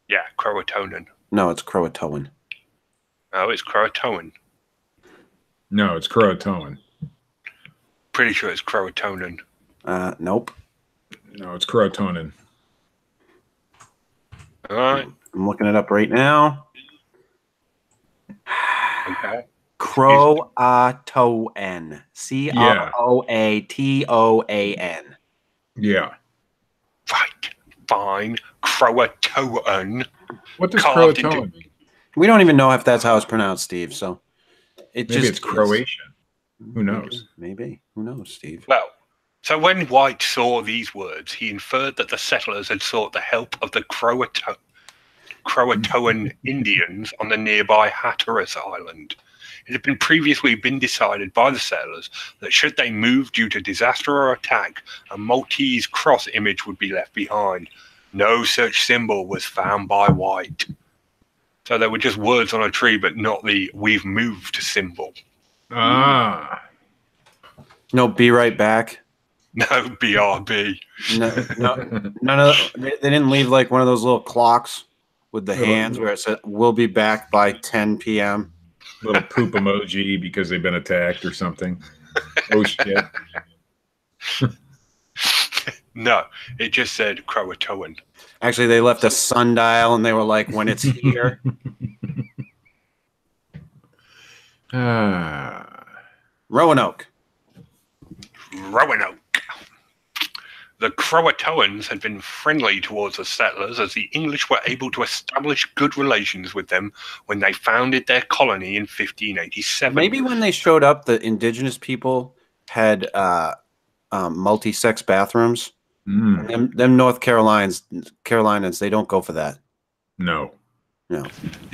[SPEAKER 2] Yeah, Croatoan.
[SPEAKER 3] No, it's Croatoan.
[SPEAKER 2] Oh, it's Croatoan.
[SPEAKER 1] No, it's Croatoan.
[SPEAKER 2] Pretty sure it's Croatoan.
[SPEAKER 3] Nope.
[SPEAKER 1] No, it's Croatoan.
[SPEAKER 2] All right.
[SPEAKER 3] I'm looking it up right now.
[SPEAKER 2] Okay.
[SPEAKER 3] Croatoan. Croatoan.
[SPEAKER 1] Yeah.
[SPEAKER 2] Right. Fine. Croatoan.
[SPEAKER 1] What does
[SPEAKER 2] Carved
[SPEAKER 1] Croatoan mean?
[SPEAKER 3] We don't even know if that's how it's pronounced, Steve. So
[SPEAKER 1] Maybe it's Croatian. Who knows?
[SPEAKER 3] Maybe. Who knows, Steve?
[SPEAKER 2] Well, so when White saw these words, he inferred that the settlers had sought the help of the Croatoan Indians on the nearby Hatteras Island. It had previously been decided by the settlers that should they move due to disaster or attack, a Maltese cross image would be left behind. No such symbol was found by White. So there were just words on a tree, but not the "we've moved" symbol.
[SPEAKER 1] Ah.
[SPEAKER 3] No, be right back.
[SPEAKER 2] No BRB.
[SPEAKER 3] No, none of they didn't leave like one of those little clocks with the hands where it said "We'll be back by 10 p.m."
[SPEAKER 1] Little poop emoji because they've been attacked or something. Oh shit.
[SPEAKER 2] No, it just said Croatoan.
[SPEAKER 3] Actually, they left a sundial and they were like, "When it's here." Roanoke.
[SPEAKER 2] Roanoke. The Croatoans had been friendly towards the settlers as the English were able to establish good relations with them when they founded their colony in 1587.
[SPEAKER 3] Maybe when they showed up, the indigenous people had multi-sex bathrooms. Them North Carolinians, they don't go for that.
[SPEAKER 1] No.
[SPEAKER 2] You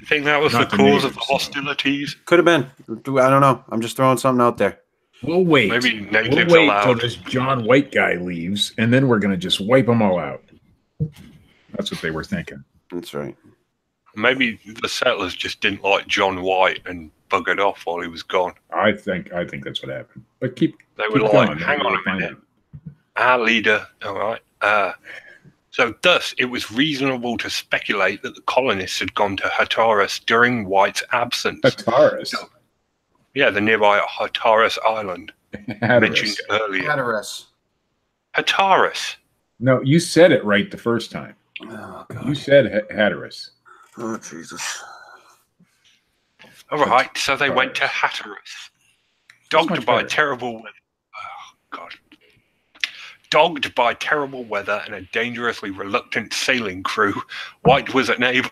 [SPEAKER 2] think that was
[SPEAKER 1] Not
[SPEAKER 2] the
[SPEAKER 1] the
[SPEAKER 2] cause of
[SPEAKER 1] natives,
[SPEAKER 2] the hostilities?
[SPEAKER 3] Could have been. I don't know. I'm just throwing something out there.
[SPEAKER 1] We'll wait.
[SPEAKER 2] Maybe natives
[SPEAKER 1] We'll wait
[SPEAKER 2] allowed.
[SPEAKER 1] till this John White guy leaves, and then we're going to just wipe them all out. That's what they were thinking.
[SPEAKER 3] That's right.
[SPEAKER 2] Maybe the settlers just didn't like John White and buggered off while he was gone.
[SPEAKER 1] I think that's what happened. But
[SPEAKER 2] They were
[SPEAKER 1] keep
[SPEAKER 2] like,
[SPEAKER 1] going.
[SPEAKER 2] hang
[SPEAKER 1] Maybe
[SPEAKER 2] on
[SPEAKER 1] we'll
[SPEAKER 2] a
[SPEAKER 1] find
[SPEAKER 2] minute.
[SPEAKER 1] out.
[SPEAKER 2] Our leader, all right. So thus, it was reasonable to speculate that the colonists had gone to Hatteras during White's absence.
[SPEAKER 1] Hatteras.
[SPEAKER 2] Yeah, the nearby Hatteras Island mentioned earlier. Hatteras.
[SPEAKER 1] No, you said it right the first time.
[SPEAKER 3] Oh, God.
[SPEAKER 1] You said Hatteras.
[SPEAKER 3] Oh, Jesus.
[SPEAKER 2] All right, so they went to Hatteras. Dogged by terrible weather. Oh, God. Dogged by terrible weather and a dangerously reluctant sailing crew, White was unable.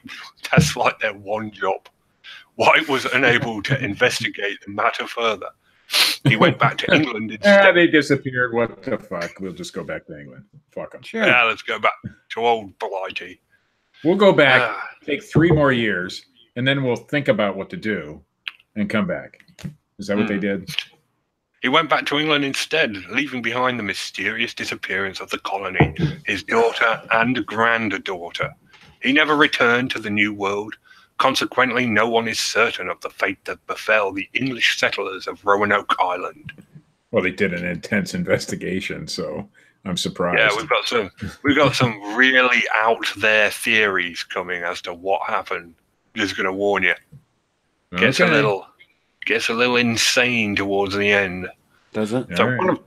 [SPEAKER 2] That's like their one job. White was unable to investigate the matter further. He went back to England instead.
[SPEAKER 1] They disappeared. What the fuck? We'll just go back to England. Fuck them.
[SPEAKER 3] Sure.
[SPEAKER 2] Yeah, let's go back to old Blighty.
[SPEAKER 1] We'll go back, take 3 more years, and then we'll think about what to do and come back. Is that what they did?
[SPEAKER 2] He went back to England instead, leaving behind the mysterious disappearance of the colony, his daughter and granddaughter. He never returned to the New World. Consequently, no one is certain of the fate that befell the English settlers of Roanoke Island.
[SPEAKER 1] Well, they did an intense investigation, so I'm surprised.
[SPEAKER 2] Yeah, we've got some really out there theories coming as to what happened. Just going to warn you. Gets a little insane towards the end.
[SPEAKER 3] Does it?
[SPEAKER 2] So
[SPEAKER 1] right.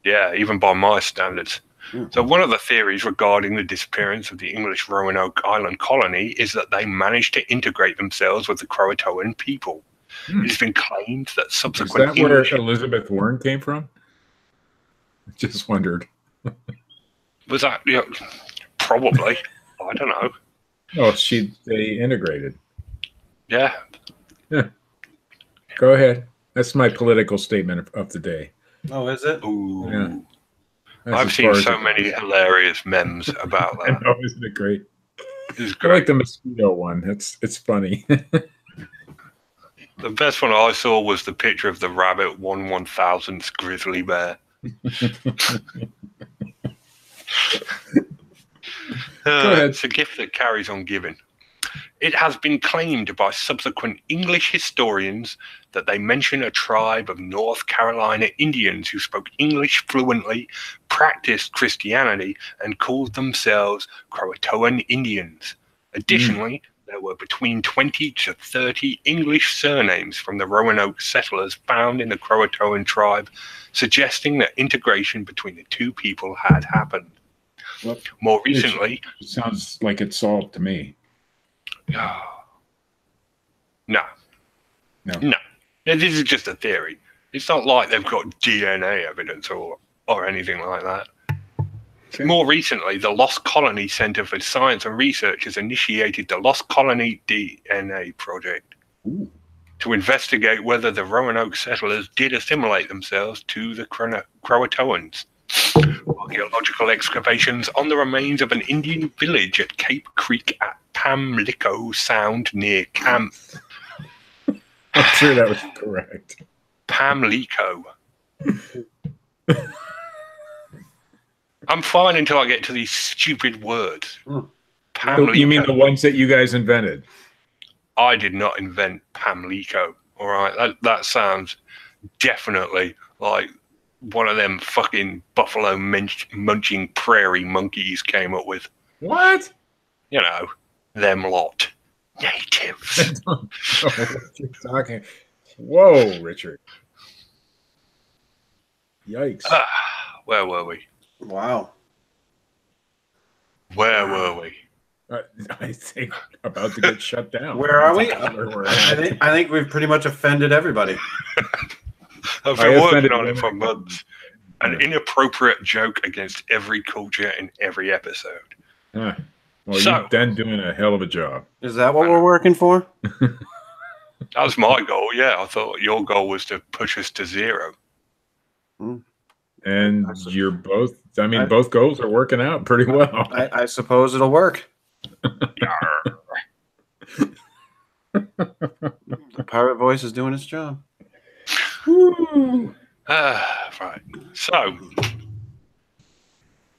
[SPEAKER 2] yeah, even by my standards.
[SPEAKER 3] Yeah.
[SPEAKER 2] So one of the theories regarding the disappearance of the English Roanoke Island colony is that they managed to integrate themselves with the Croatoan people. It has been claimed that subsequent
[SPEAKER 1] Is that where Elizabeth Warren came from? Just wondered.
[SPEAKER 2] Was that probably? I don't know.
[SPEAKER 1] Oh, they integrated.
[SPEAKER 2] Yeah.
[SPEAKER 1] Go ahead. That's my political statement of the day.
[SPEAKER 3] Oh, is it?
[SPEAKER 2] Ooh.
[SPEAKER 1] Yeah.
[SPEAKER 2] I've seen so many hilarious memes about that.
[SPEAKER 1] I know, isn't it great?
[SPEAKER 2] It's
[SPEAKER 1] I
[SPEAKER 2] great.
[SPEAKER 1] like the mosquito one. It's funny.
[SPEAKER 2] The best one I saw was the picture of the rabbit 1/1000th grizzly bear. It's a gift that carries on giving. It has been claimed by subsequent English historians that they mention a tribe of North Carolina Indians who spoke English fluently, practiced Christianity, and called themselves Croatoan Indians. Additionally, there were between 20 to 30 English surnames from the Roanoke settlers found in the Croatoan tribe, suggesting that integration between the two people had happened.
[SPEAKER 1] Well,
[SPEAKER 2] more recently...
[SPEAKER 1] It sounds like it's solved to me.
[SPEAKER 2] No. This is just a theory. It's not like they've got DNA evidence or anything like that. Okay. More recently, the Lost Colony Center for Science and Research has initiated the Lost Colony DNA project to investigate whether the Roanoke settlers did assimilate themselves to the Croatoans. Archaeological excavations on the remains of an Indian village at Cape Creek at Pamlico Sound near Camp.
[SPEAKER 1] I'm sure that was correct.
[SPEAKER 2] Pamlico. I'm fine until I get to these stupid words.
[SPEAKER 1] Pamlico. You mean the ones that you guys invented?
[SPEAKER 2] I did not invent Pamlico. All right, that sounds definitely like one of them fucking buffalo munching prairie monkeys came up with.
[SPEAKER 1] What?
[SPEAKER 2] You know, them lot. Natives.
[SPEAKER 1] What you're talking. Whoa, Richard. Yikes.
[SPEAKER 2] Where were we?
[SPEAKER 3] Wow.
[SPEAKER 2] Where were we?
[SPEAKER 1] I think about to get shut down.
[SPEAKER 3] Where are we?
[SPEAKER 1] I
[SPEAKER 3] think we've pretty much offended everybody.
[SPEAKER 2] I've been working on it for months. An inappropriate joke against every culture in every episode.
[SPEAKER 1] Well, you've been doing a hell of a job.
[SPEAKER 3] Is that what we're working for?
[SPEAKER 2] That was my goal, yeah. I thought your goal was to push us to 0.
[SPEAKER 1] And you're both, both goals are working out pretty well.
[SPEAKER 3] I suppose it'll work. The pirate voice is doing its job.
[SPEAKER 2] Right. So,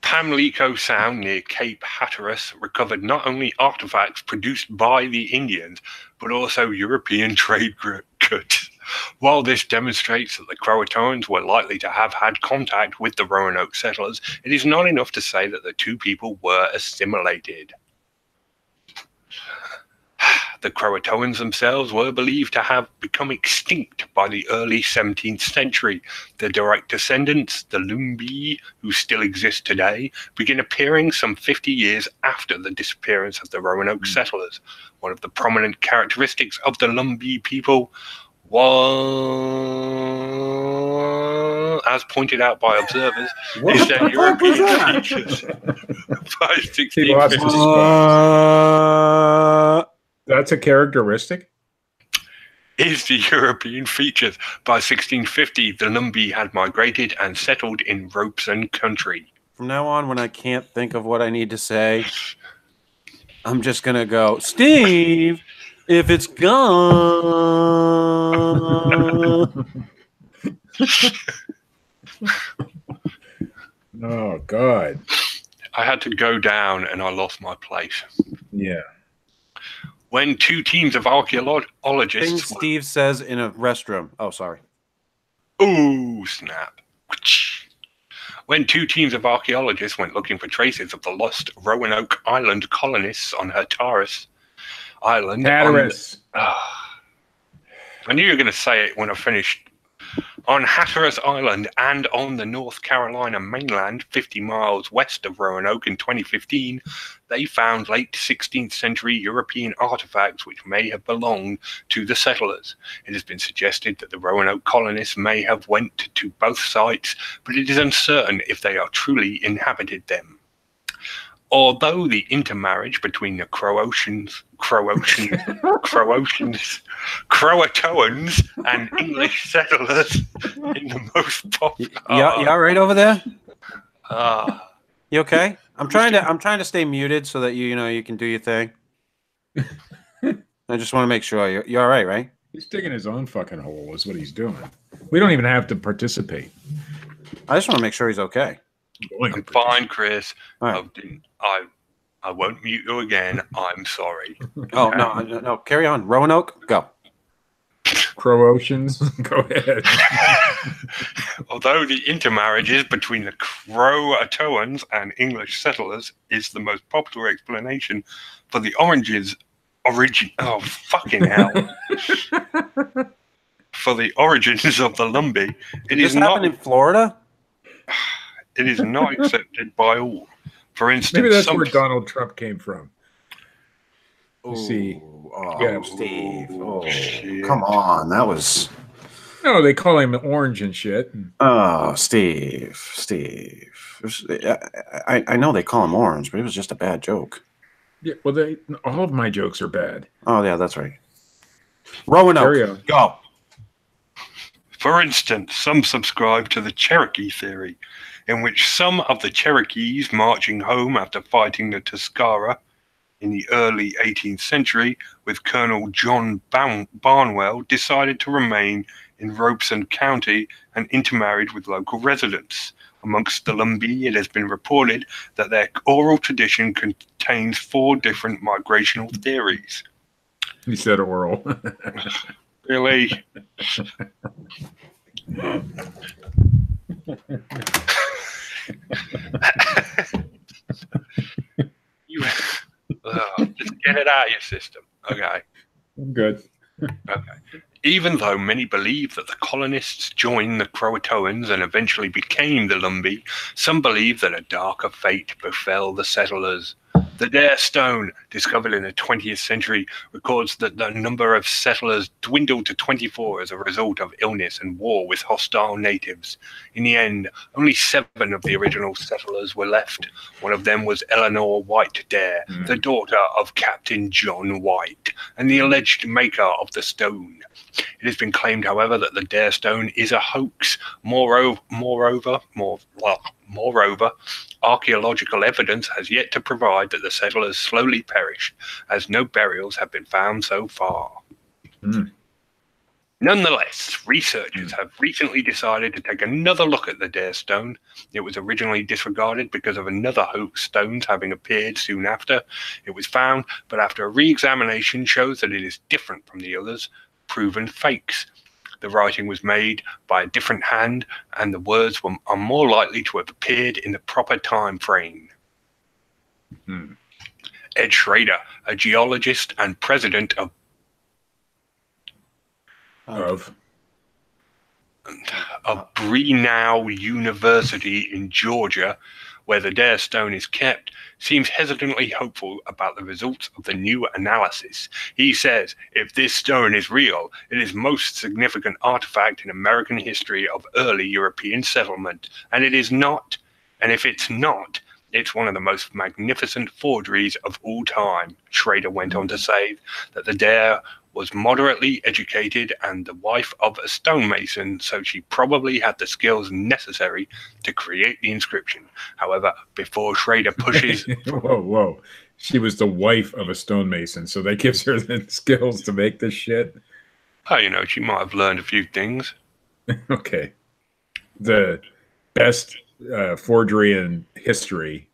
[SPEAKER 2] Pamlico Sound near Cape Hatteras recovered not only artifacts produced by the Indians, but also European trade goods. While this demonstrates that the Croatoans were likely to have had contact with the Roanoke settlers, it is not enough to say that the two people were assimilated. The Croatoans themselves were believed to have become extinct by the early 17th century. Their direct descendants, the Lumbee, who still exist today, begin appearing some 50 years after the disappearance of the Roanoke settlers. One of the prominent characteristics of the Lumbee people was, as pointed out by observers, is their European features. By 1650.
[SPEAKER 1] That's a characteristic?
[SPEAKER 2] Is the European features. By 1650, the Lumbee had migrated and settled in Robeson country.
[SPEAKER 3] From now on, when I can't think of what I need to say, I'm just going to go, Steve, if it's gone.
[SPEAKER 1] Oh, God.
[SPEAKER 2] I had to go down and I lost my place.
[SPEAKER 1] Yeah.
[SPEAKER 2] When two teams of archaeologists...
[SPEAKER 3] Things Steve says in a restroom. Oh, sorry.
[SPEAKER 2] Ooh, snap. When two teams of archaeologists went looking for traces of the lost Roanoke Island colonists on Hatteras Island.
[SPEAKER 1] Hatteras.
[SPEAKER 2] I knew you were going to say it when I finished. On Hatteras Island and on the North Carolina mainland, 50 miles west of Roanoke in 2015, they found late 16th century European artifacts which may have belonged to the settlers. It has been suggested that the Roanoke colonists may have went to both sites, but it is uncertain if they are truly inhabited them. Although the intermarriage between the Croatoans and English settlers in the most popular.
[SPEAKER 3] You all right over there? You okay? I'm trying to stay muted so that you can do your thing. I just want to make sure you're all right?
[SPEAKER 1] He's digging his own fucking hole is what he's doing. We don't even have to participate.
[SPEAKER 3] I just want to make sure he's okay.
[SPEAKER 2] I'm fine, Chris.
[SPEAKER 3] Right.
[SPEAKER 2] I won't mute you again. I'm sorry.
[SPEAKER 3] Oh, no. Carry on. Roanoke, go.
[SPEAKER 1] Croatians, go ahead.
[SPEAKER 2] Although the intermarriages between the Croatoans and English settlers is the most popular explanation for the origins of the Lumbee, it is not
[SPEAKER 3] in Florida.
[SPEAKER 2] It is not accepted by all. For instance,
[SPEAKER 1] maybe that's where Donald Trump came from.
[SPEAKER 3] Steve.
[SPEAKER 2] Shit.
[SPEAKER 3] Come on. That was...
[SPEAKER 1] No, they call him orange and shit.
[SPEAKER 3] Oh, Steve. I know they call him orange, but it was just a bad joke.
[SPEAKER 1] Yeah, well, all of my jokes are bad.
[SPEAKER 3] Oh, yeah, that's right. Roanoke, go.
[SPEAKER 2] For instance, some subscribe to the Cherokee theory, in which some of the Cherokees marching home after fighting the Tuscarora in the early 18th century with Colonel John Barnwell decided to remain in Robeson County and intermarried with local residents. Amongst the Lumbee, it has been reported that their oral tradition contains 4 different migrational theories.
[SPEAKER 1] He said oral.
[SPEAKER 2] Really? Just get it out of your system. Okay.
[SPEAKER 1] I'm good.
[SPEAKER 2] Okay. Even though many believe that the colonists joined the Croatoans and eventually became the Lumbee, some believe that a darker fate befell the settlers. The Dare Stone, discovered in the 20th century, records that the number of settlers dwindled to 24 as a result of illness and war with hostile natives. In the end, only 7 of the original settlers were left. One of them was Eleanor White Dare, the daughter of Captain John White, and the alleged maker of the stone. It has been claimed, however, that the Dare Stone is a hoax. Moreover, archaeological evidence has yet to provide that the settlers slowly perished, as no burials have been found so far. Nonetheless, researchers have recently decided to take another look at the Dare Stone. It was originally disregarded because of another hoax stones having appeared soon after it was found, but after a re-examination shows that it is different from the others, proven fakes. The writing was made by a different hand, and the words are more likely to have appeared in the proper time frame. Ed Schrader, a geologist and president of Brenow University in Georgia, where the Dare Stone is kept, seems hesitantly hopeful about the results of the new analysis. He says, if this stone is real, it is the most significant artifact in American history of early European settlement. And it is not, and if it's not, it's one of the most magnificent forgeries of all time. Schrader went on to say that the Dare was moderately educated and the wife of a stonemason, so she probably had the skills necessary to create the inscription. However, before Schrader pushes...
[SPEAKER 1] Whoa. She was the wife of a stonemason, so that gives her the skills to make this shit?
[SPEAKER 2] Oh, she might have learned a few things.
[SPEAKER 1] Okay. The best forgery in history,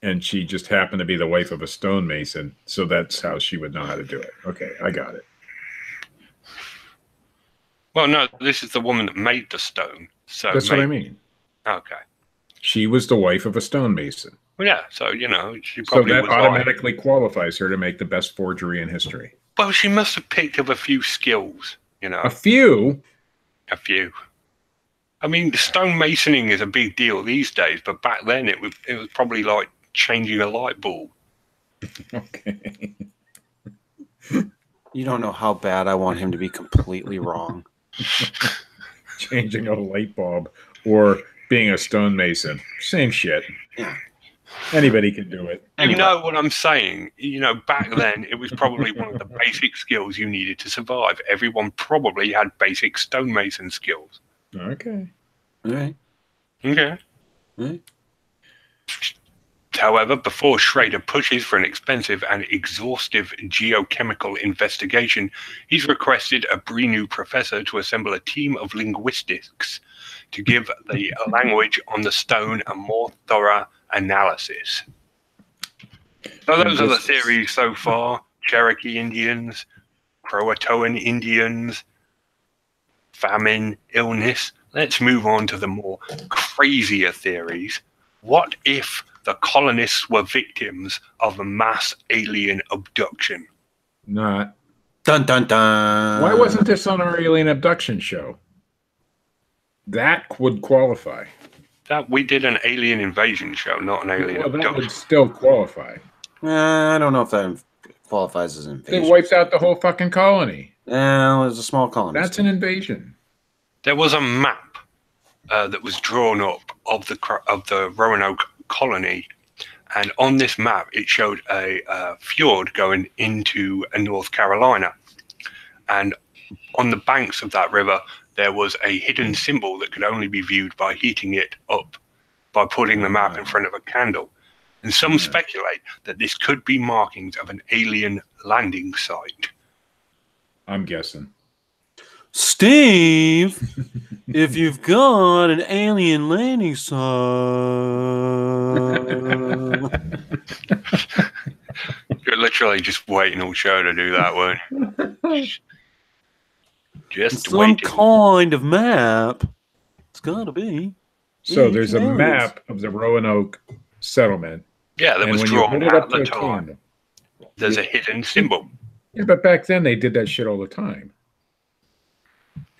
[SPEAKER 1] and she just happened to be the wife of a stonemason, so that's how she would know how to do it. Okay, I got it.
[SPEAKER 2] Well, no, this is the woman that made the stone. So
[SPEAKER 1] That's what I mean.
[SPEAKER 2] Okay.
[SPEAKER 1] She was the wife of a stonemason.
[SPEAKER 2] Well, yeah. So she
[SPEAKER 1] So
[SPEAKER 2] probably
[SPEAKER 1] that
[SPEAKER 2] was
[SPEAKER 1] automatically qualifies her to make the best forgery in history.
[SPEAKER 2] Well, she must have picked up a few skills.
[SPEAKER 1] A few.
[SPEAKER 2] A few. I mean, stonemasoning is a big deal these days, but back then it was probably like changing a light bulb.
[SPEAKER 1] Okay.
[SPEAKER 3] You don't know how bad I want him to be completely wrong.
[SPEAKER 1] Changing a light bulb or being a stonemason. Same shit.
[SPEAKER 3] Yeah.
[SPEAKER 1] Anybody can do it.
[SPEAKER 2] You know what I'm saying? Back then it was probably one of the basic skills you needed to survive. Everyone probably had basic stonemason skills.
[SPEAKER 1] Okay.
[SPEAKER 3] All right.
[SPEAKER 2] Okay.
[SPEAKER 3] All right.
[SPEAKER 2] However, before Schrader pushes for an expensive and exhaustive geochemical investigation, he's requested a Brinu professor to assemble a team of linguistics to give the language on the stone a more thorough analysis. So those are the theories so far. Cherokee Indians, Croatoan Indians, famine, illness. Let's move on to the more crazier theories. What if the colonists were victims of a mass alien abduction?
[SPEAKER 1] Not.
[SPEAKER 3] Dun dun dun.
[SPEAKER 1] Why wasn't this on our alien abduction show? That would qualify.
[SPEAKER 2] That we did an alien invasion show, not an alien
[SPEAKER 1] Well, that
[SPEAKER 2] abduction.
[SPEAKER 1] would still qualify.
[SPEAKER 3] I don't know if that qualifies as invasion.
[SPEAKER 1] They wiped out the whole fucking colony.
[SPEAKER 3] Well, it was a small colony.
[SPEAKER 1] That's an invasion.
[SPEAKER 2] There was a map that was drawn up of the Roanoke colony, and on this map it showed a fjord going into North Carolina, and on the banks of that river there was a hidden symbol that could only be viewed by heating it up by putting the map in front of a candle, and some speculate that this could be markings of an alien landing site.
[SPEAKER 1] I'm guessing.
[SPEAKER 3] Steve, if you've got an alien landing site,
[SPEAKER 2] You're literally just waiting all show to do that, weren't you? Just
[SPEAKER 3] some
[SPEAKER 2] waiting.
[SPEAKER 3] kind of map, it's gotta be.
[SPEAKER 1] So there's a map of the Roanoke settlement.
[SPEAKER 2] Yeah, that was
[SPEAKER 1] when you
[SPEAKER 2] drawn
[SPEAKER 1] hold it
[SPEAKER 2] at
[SPEAKER 1] up to
[SPEAKER 2] the
[SPEAKER 1] a
[SPEAKER 2] time.
[SPEAKER 1] candle-
[SPEAKER 2] There's a hidden symbol.
[SPEAKER 1] Yeah, but back then they did that shit all the time.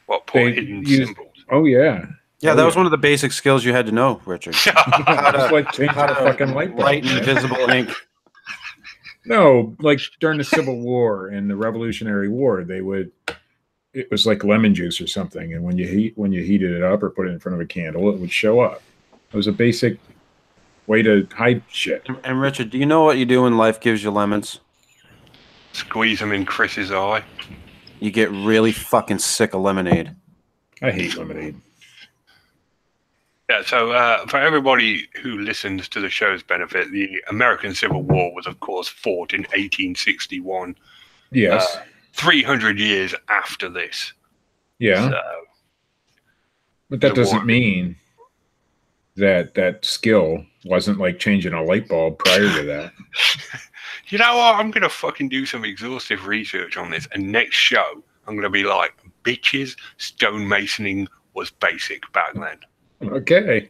[SPEAKER 2] What,
[SPEAKER 1] They
[SPEAKER 2] hidden
[SPEAKER 1] used-
[SPEAKER 2] symbols?
[SPEAKER 1] Oh yeah.
[SPEAKER 3] Yeah, that was one of the basic skills you had to know, Richard.
[SPEAKER 1] It's like changing a fucking light bulb.
[SPEAKER 3] Light
[SPEAKER 1] man.
[SPEAKER 3] invisible ink.
[SPEAKER 1] No, like during the Civil War and the Revolutionary War, it was like lemon juice or something, and when you heated it up or put it in front of a candle, it would show up. It was a basic way to hide shit.
[SPEAKER 3] And Richard, do you know what you do when life gives you lemons?
[SPEAKER 2] Squeeze them in Chris's eye.
[SPEAKER 3] You get really fucking sick of lemonade.
[SPEAKER 1] I hate lemonade.
[SPEAKER 2] Yeah, so for everybody who listens to the show's benefit, the American Civil War was, of course, fought in 1861.
[SPEAKER 1] Yes.
[SPEAKER 2] 300 years after this.
[SPEAKER 1] Yeah.
[SPEAKER 2] So,
[SPEAKER 1] But that
[SPEAKER 2] the
[SPEAKER 1] doesn't
[SPEAKER 2] war.
[SPEAKER 1] mean that skill wasn't like changing a light bulb prior to that.
[SPEAKER 2] You know what? I'm going to fucking do some exhaustive research on this. And next show, I'm going to be like, bitches, stonemasoning was basic back then.
[SPEAKER 1] Okay.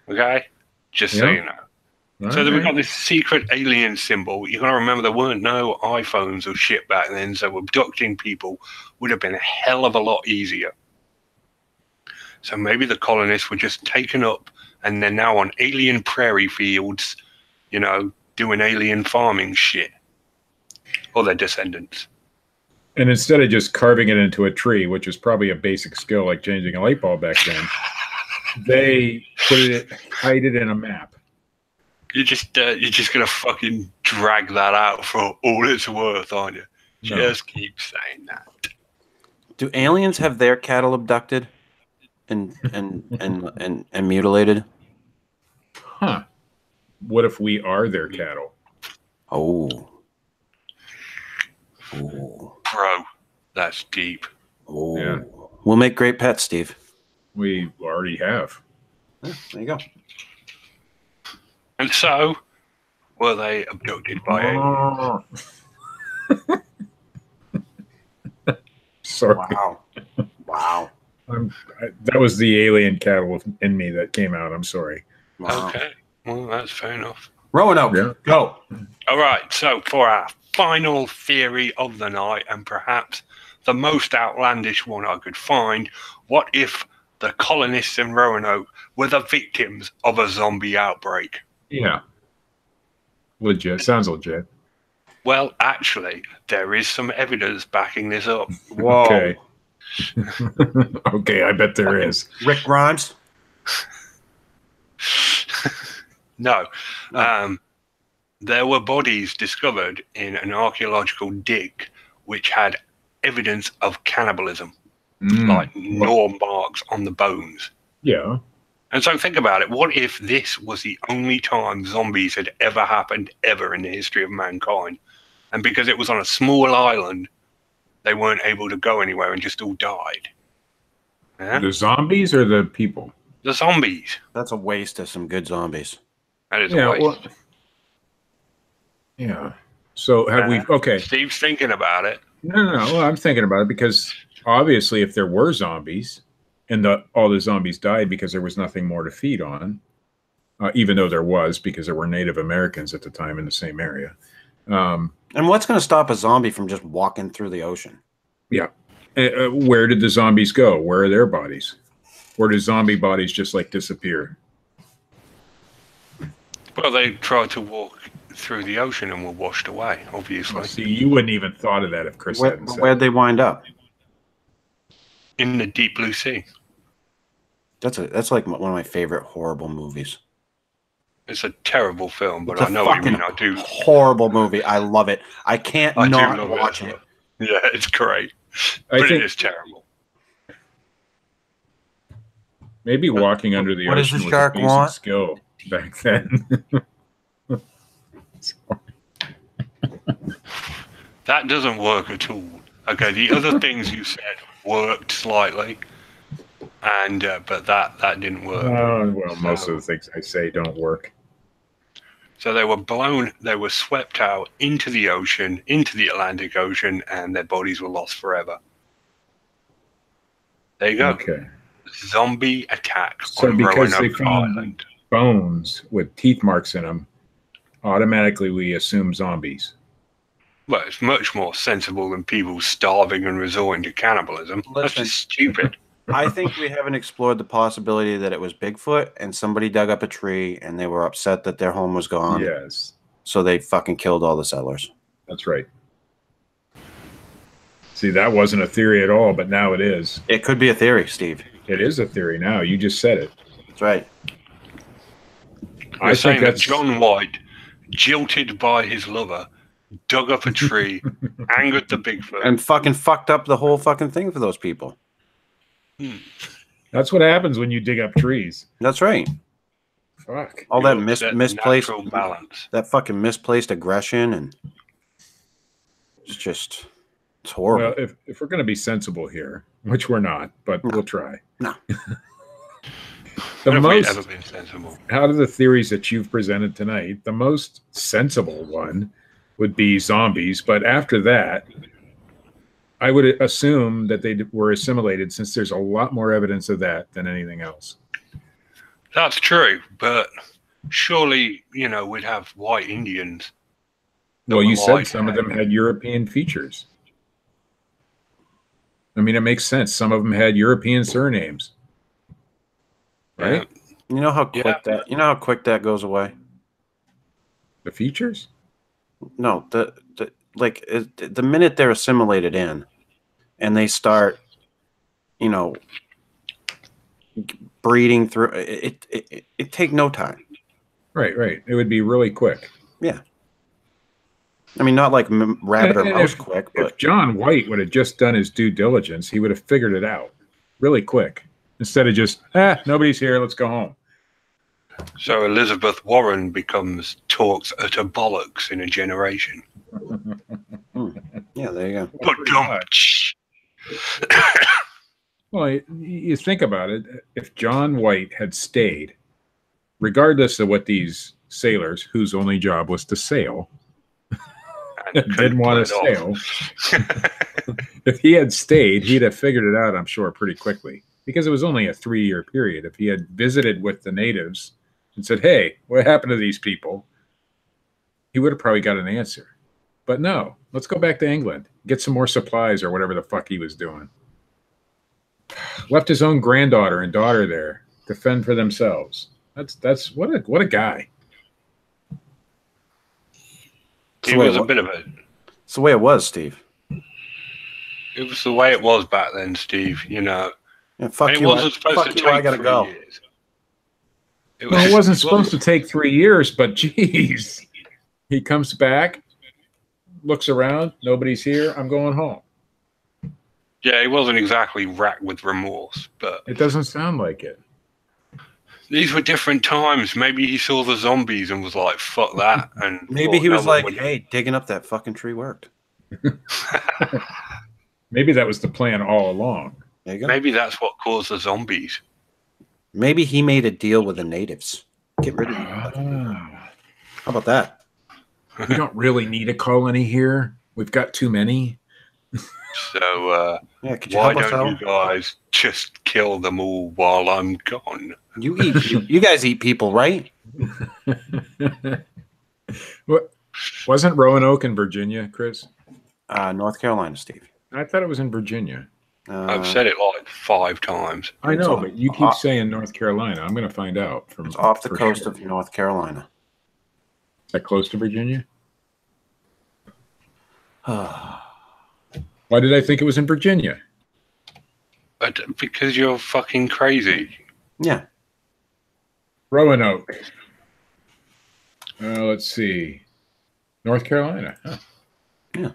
[SPEAKER 2] Okay? Just so
[SPEAKER 1] Yeah.
[SPEAKER 2] you know. So then we've got this secret alien symbol. You got to remember there weren't no iPhones or shit back then, so abducting people would have been a hell of a lot easier. So maybe the colonists were just taken up and they're now on alien prairie fields, doing alien farming shit. Or their descendants.
[SPEAKER 1] And instead of just carving it into a tree, which is probably a basic skill like changing a light bulb back then, they hide it in a map.
[SPEAKER 2] You're just gonna fucking drag that out for all it's worth, aren't you?
[SPEAKER 1] No.
[SPEAKER 2] Just keep saying that.
[SPEAKER 3] Do aliens have their cattle abducted and mutilated?
[SPEAKER 1] Huh. What if we are their cattle?
[SPEAKER 3] Oh.
[SPEAKER 2] Bro, that's deep.
[SPEAKER 3] Oh.
[SPEAKER 1] Yeah.
[SPEAKER 3] We'll make great pets, Steve.
[SPEAKER 1] We already have.
[SPEAKER 3] Yeah, there you go.
[SPEAKER 2] And so, were they abducted by aliens?
[SPEAKER 1] Sorry.
[SPEAKER 3] Wow. Wow.
[SPEAKER 1] That was the alien cattle in me that came out. I'm sorry.
[SPEAKER 3] Wow.
[SPEAKER 2] Okay, well, that's fair enough.
[SPEAKER 3] Roanoke,
[SPEAKER 1] Yeah.
[SPEAKER 3] go.
[SPEAKER 2] All right, so for our final theory of the night, and perhaps the most outlandish one I could find, what if the colonists in Roanoke were the victims of a zombie outbreak?
[SPEAKER 1] Yeah. Legit. Sounds legit.
[SPEAKER 2] Well, actually, there is some evidence backing this up.
[SPEAKER 3] Whoa.
[SPEAKER 1] Okay. Okay, I bet there is.
[SPEAKER 3] Rick Grimes.
[SPEAKER 2] No.
[SPEAKER 3] Oh.
[SPEAKER 2] There were bodies discovered in an archaeological dig which had evidence of cannibalism, like gnaw marks on the bones.
[SPEAKER 1] Yeah.
[SPEAKER 2] And so think about it. What if this was the only time zombies had ever happened ever in the history of mankind? And because it was on a small island, they weren't able to go anywhere and just all died. Yeah?
[SPEAKER 1] The zombies or the people?
[SPEAKER 2] The zombies.
[SPEAKER 3] That's a waste of some good zombies.
[SPEAKER 2] That is a waste.
[SPEAKER 1] Well, yeah. So have we? Okay.
[SPEAKER 2] Steve's thinking about it.
[SPEAKER 1] No. Well, I'm thinking about it because obviously, if there were zombies and all the zombies died because there was nothing more to feed on, even though there was, because there were Native Americans at the time in the same area.
[SPEAKER 3] And what's going to stop a zombie from just walking through the ocean?
[SPEAKER 1] Yeah. Where did the zombies go? Where are their bodies? Or do zombie bodies just like disappear?
[SPEAKER 2] Well, they tried to walk through the ocean and were washed away, obviously.
[SPEAKER 1] Well, see, you wouldn't even thought of that if Chris hadn't said
[SPEAKER 3] Where'd they wind up?
[SPEAKER 2] In the deep blue sea.
[SPEAKER 3] That's like one of my favorite horrible movies.
[SPEAKER 2] It's a terrible film, but
[SPEAKER 3] It's
[SPEAKER 2] I know what you mean. I
[SPEAKER 3] fucking
[SPEAKER 2] do.
[SPEAKER 3] horrible movie. I love it. I can't
[SPEAKER 2] I do
[SPEAKER 3] not
[SPEAKER 2] love
[SPEAKER 3] watch
[SPEAKER 2] it.
[SPEAKER 3] it.
[SPEAKER 2] Yeah, it's great.
[SPEAKER 1] I
[SPEAKER 2] But
[SPEAKER 1] think
[SPEAKER 2] it is terrible.
[SPEAKER 1] maybe walking under the
[SPEAKER 3] What does
[SPEAKER 1] ocean
[SPEAKER 3] the
[SPEAKER 1] was
[SPEAKER 3] shark
[SPEAKER 1] a basic
[SPEAKER 3] want?
[SPEAKER 1] skill back then.
[SPEAKER 2] That doesn't work at all. Okay, the other things you said worked slightly, and but that didn't work.
[SPEAKER 1] Well, most of the things I say don't work.
[SPEAKER 2] So they were swept out into the ocean, into the Atlantic Ocean, and their bodies were lost forever. There you go.
[SPEAKER 1] Okay.
[SPEAKER 2] Zombie attack
[SPEAKER 1] So
[SPEAKER 2] on
[SPEAKER 1] because they
[SPEAKER 2] Roanoke
[SPEAKER 1] found
[SPEAKER 2] Island.
[SPEAKER 1] bones with teeth marks in them, automatically we assume zombies.
[SPEAKER 2] Well, it's much more sensible than people starving and resorting to cannibalism. That's
[SPEAKER 3] Listen.
[SPEAKER 2] just stupid.
[SPEAKER 3] I think we haven't explored the possibility that it was Bigfoot and somebody dug up a tree and they were upset that their home was gone.
[SPEAKER 1] Yes,
[SPEAKER 3] So they fucking killed all the settlers.
[SPEAKER 1] that's right. See, that wasn't a theory at all, but now it is.
[SPEAKER 3] It could be a theory, Steve.
[SPEAKER 1] It is a theory now. You just said it.
[SPEAKER 3] That's right.
[SPEAKER 2] You're saying that
[SPEAKER 1] that's
[SPEAKER 2] John White, jilted by his lover, dug up a tree, angered the Bigfoot.
[SPEAKER 3] And fucking fucked up the whole fucking thing for those people.
[SPEAKER 1] That's what happens when you dig up trees.
[SPEAKER 3] That's right.
[SPEAKER 1] Fuck.
[SPEAKER 3] All that
[SPEAKER 2] Upset
[SPEAKER 3] misplaced
[SPEAKER 2] natural balance.
[SPEAKER 3] that fucking misplaced aggression, and it's horrible.
[SPEAKER 1] Well, if we're going to be sensible here, which we're not, but we'll try.
[SPEAKER 3] No.
[SPEAKER 2] When have we ever been sensible?
[SPEAKER 1] Out of the theories that you've presented tonight, the most sensible one would be zombies. But after that, I would assume that they were assimilated, since there's a lot more evidence of that than anything else.
[SPEAKER 2] That's true, but surely, we'd have white Indians.
[SPEAKER 1] Well, you
[SPEAKER 2] were
[SPEAKER 1] said
[SPEAKER 2] like,
[SPEAKER 1] some of them had European features. I mean, it makes sense. Some of them had European surnames. Right?
[SPEAKER 3] You know how quick that goes away?
[SPEAKER 1] The features?
[SPEAKER 3] No, the minute they're assimilated in and they start, breeding through it take no time.
[SPEAKER 1] Right. It would be really quick.
[SPEAKER 3] Yeah. I mean, not like rabbit or mouse quick, but
[SPEAKER 1] if John White would have just done his due diligence, he would have figured it out really quick, instead of just, nobody's here, let's go home.
[SPEAKER 2] So Elizabeth Warren talks utter bollocks in a generation.
[SPEAKER 3] yeah, there you go.
[SPEAKER 2] But don't.
[SPEAKER 1] Well, you think about it. If John White had stayed, regardless of what these sailors, whose only job was to sail, didn't want to sail, if he had stayed, he'd have figured it out, I'm sure, pretty quickly. because it was only a 3-year period. If he had visited with the natives and said, "Hey, what happened to these people?" he would have probably got an answer. But no, let's go back to England, get some more supplies or whatever the fuck he was doing. Left his own granddaughter and daughter there to fend for themselves. That's what a guy.
[SPEAKER 2] He was a bit of a.
[SPEAKER 3] It's the way it was, Steve.
[SPEAKER 2] It was the way it was back then, Steve. You know.
[SPEAKER 3] Yeah, fuck
[SPEAKER 2] and it
[SPEAKER 3] you.
[SPEAKER 2] wasn't supposed
[SPEAKER 3] fuck
[SPEAKER 2] to
[SPEAKER 3] you,
[SPEAKER 2] take
[SPEAKER 3] I gotta
[SPEAKER 2] 3
[SPEAKER 3] go.
[SPEAKER 2] years.
[SPEAKER 1] It wasn't supposed to take 3 years, but geez. He comes back, looks around, nobody's here, I'm going home.
[SPEAKER 2] Yeah, he wasn't exactly racked with remorse, but
[SPEAKER 1] it doesn't sound like it.
[SPEAKER 2] These were different times. Maybe he saw the zombies and was like, fuck that. And
[SPEAKER 3] maybe he was like, hey, digging up that fucking tree worked.
[SPEAKER 1] Maybe that was the plan all along.
[SPEAKER 3] There you go.
[SPEAKER 2] Maybe that's what caused the zombies.
[SPEAKER 3] Maybe he made a deal with the natives. Get rid of them. How about that?
[SPEAKER 1] We don't really need a colony here. We've got too many.
[SPEAKER 2] So
[SPEAKER 3] yeah, could you
[SPEAKER 2] why
[SPEAKER 3] help us
[SPEAKER 2] don't
[SPEAKER 3] out?
[SPEAKER 2] you guys just kill them all while I'm gone?
[SPEAKER 3] You guys eat people, right?
[SPEAKER 1] What wasn't Roanoke in Virginia, Chris?
[SPEAKER 3] North Carolina, Steve.
[SPEAKER 1] I thought it was in Virginia.
[SPEAKER 2] I've said it like 5 times.
[SPEAKER 1] I know, but you keep saying North Carolina. I'm going to find out.
[SPEAKER 3] It's off the coast of North Carolina.
[SPEAKER 1] Is that close to Virginia? Why did I think it was in Virginia?
[SPEAKER 2] Because you're fucking crazy.
[SPEAKER 3] Yeah.
[SPEAKER 1] Roanoke. Let's see. North Carolina. Huh.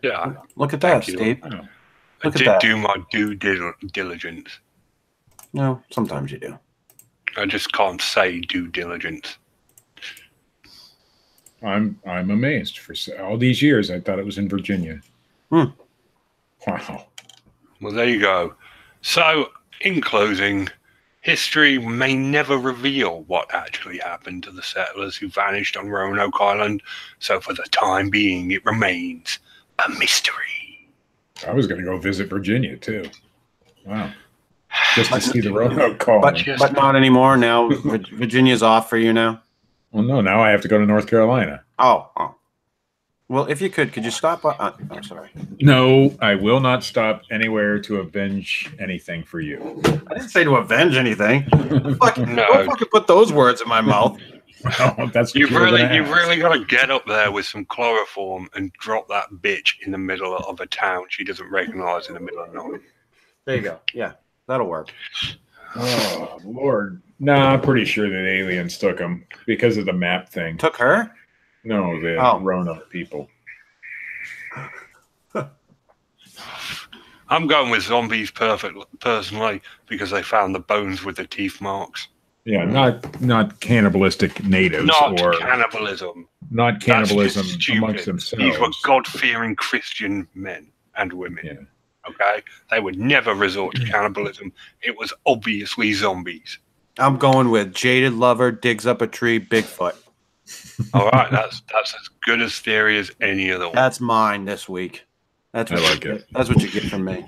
[SPEAKER 2] Yeah.
[SPEAKER 3] Look at that, Steve. I
[SPEAKER 2] did do my due diligence.
[SPEAKER 3] No, sometimes you do.
[SPEAKER 2] I just can't say due diligence.
[SPEAKER 1] I'm amazed. For all these years, I thought it was in Virginia. Wow.
[SPEAKER 2] Well, there you go. So, in closing, history may never reveal what actually happened to the settlers who vanished on Roanoke Island. So, for the time being, it remains a mystery.
[SPEAKER 1] I was going to go visit Virginia too. Wow. Just to see the Roanoke colony.
[SPEAKER 3] But not anymore. Now Virginia's off for you now.
[SPEAKER 1] Well, no, now I have to go to North Carolina.
[SPEAKER 3] Oh. Well, if you could you stop? I'm sorry.
[SPEAKER 1] No, I will not stop anywhere to avenge anything for you.
[SPEAKER 3] I didn't say to avenge anything. Don't fucking put those words in my mouth.
[SPEAKER 1] Well, that's
[SPEAKER 2] you've really got to get up there with some chloroform and drop that bitch in the middle of a town she doesn't recognize in the middle of the night.
[SPEAKER 3] There you go. Yeah, that'll work.
[SPEAKER 1] Oh Lord, nah, I'm pretty sure that aliens took him because of the map thing.
[SPEAKER 3] Took her?
[SPEAKER 1] No, the Roanoke people.
[SPEAKER 2] I'm going with zombies personally because they found the bones with the teeth marks.
[SPEAKER 1] Yeah, not cannibalistic natives
[SPEAKER 2] not
[SPEAKER 1] or
[SPEAKER 2] cannibalism.
[SPEAKER 1] Not cannibalism amongst themselves.
[SPEAKER 2] These were God-fearing Christian men and women.
[SPEAKER 1] Yeah.
[SPEAKER 2] Okay? They would never resort to cannibalism. It was obviously zombies.
[SPEAKER 3] I'm going with jaded lover digs up a tree, Bigfoot.
[SPEAKER 2] All right, that's as good a theory as any other one.
[SPEAKER 3] That's mine this week. That's what
[SPEAKER 1] I like it.
[SPEAKER 3] That's what you get from me.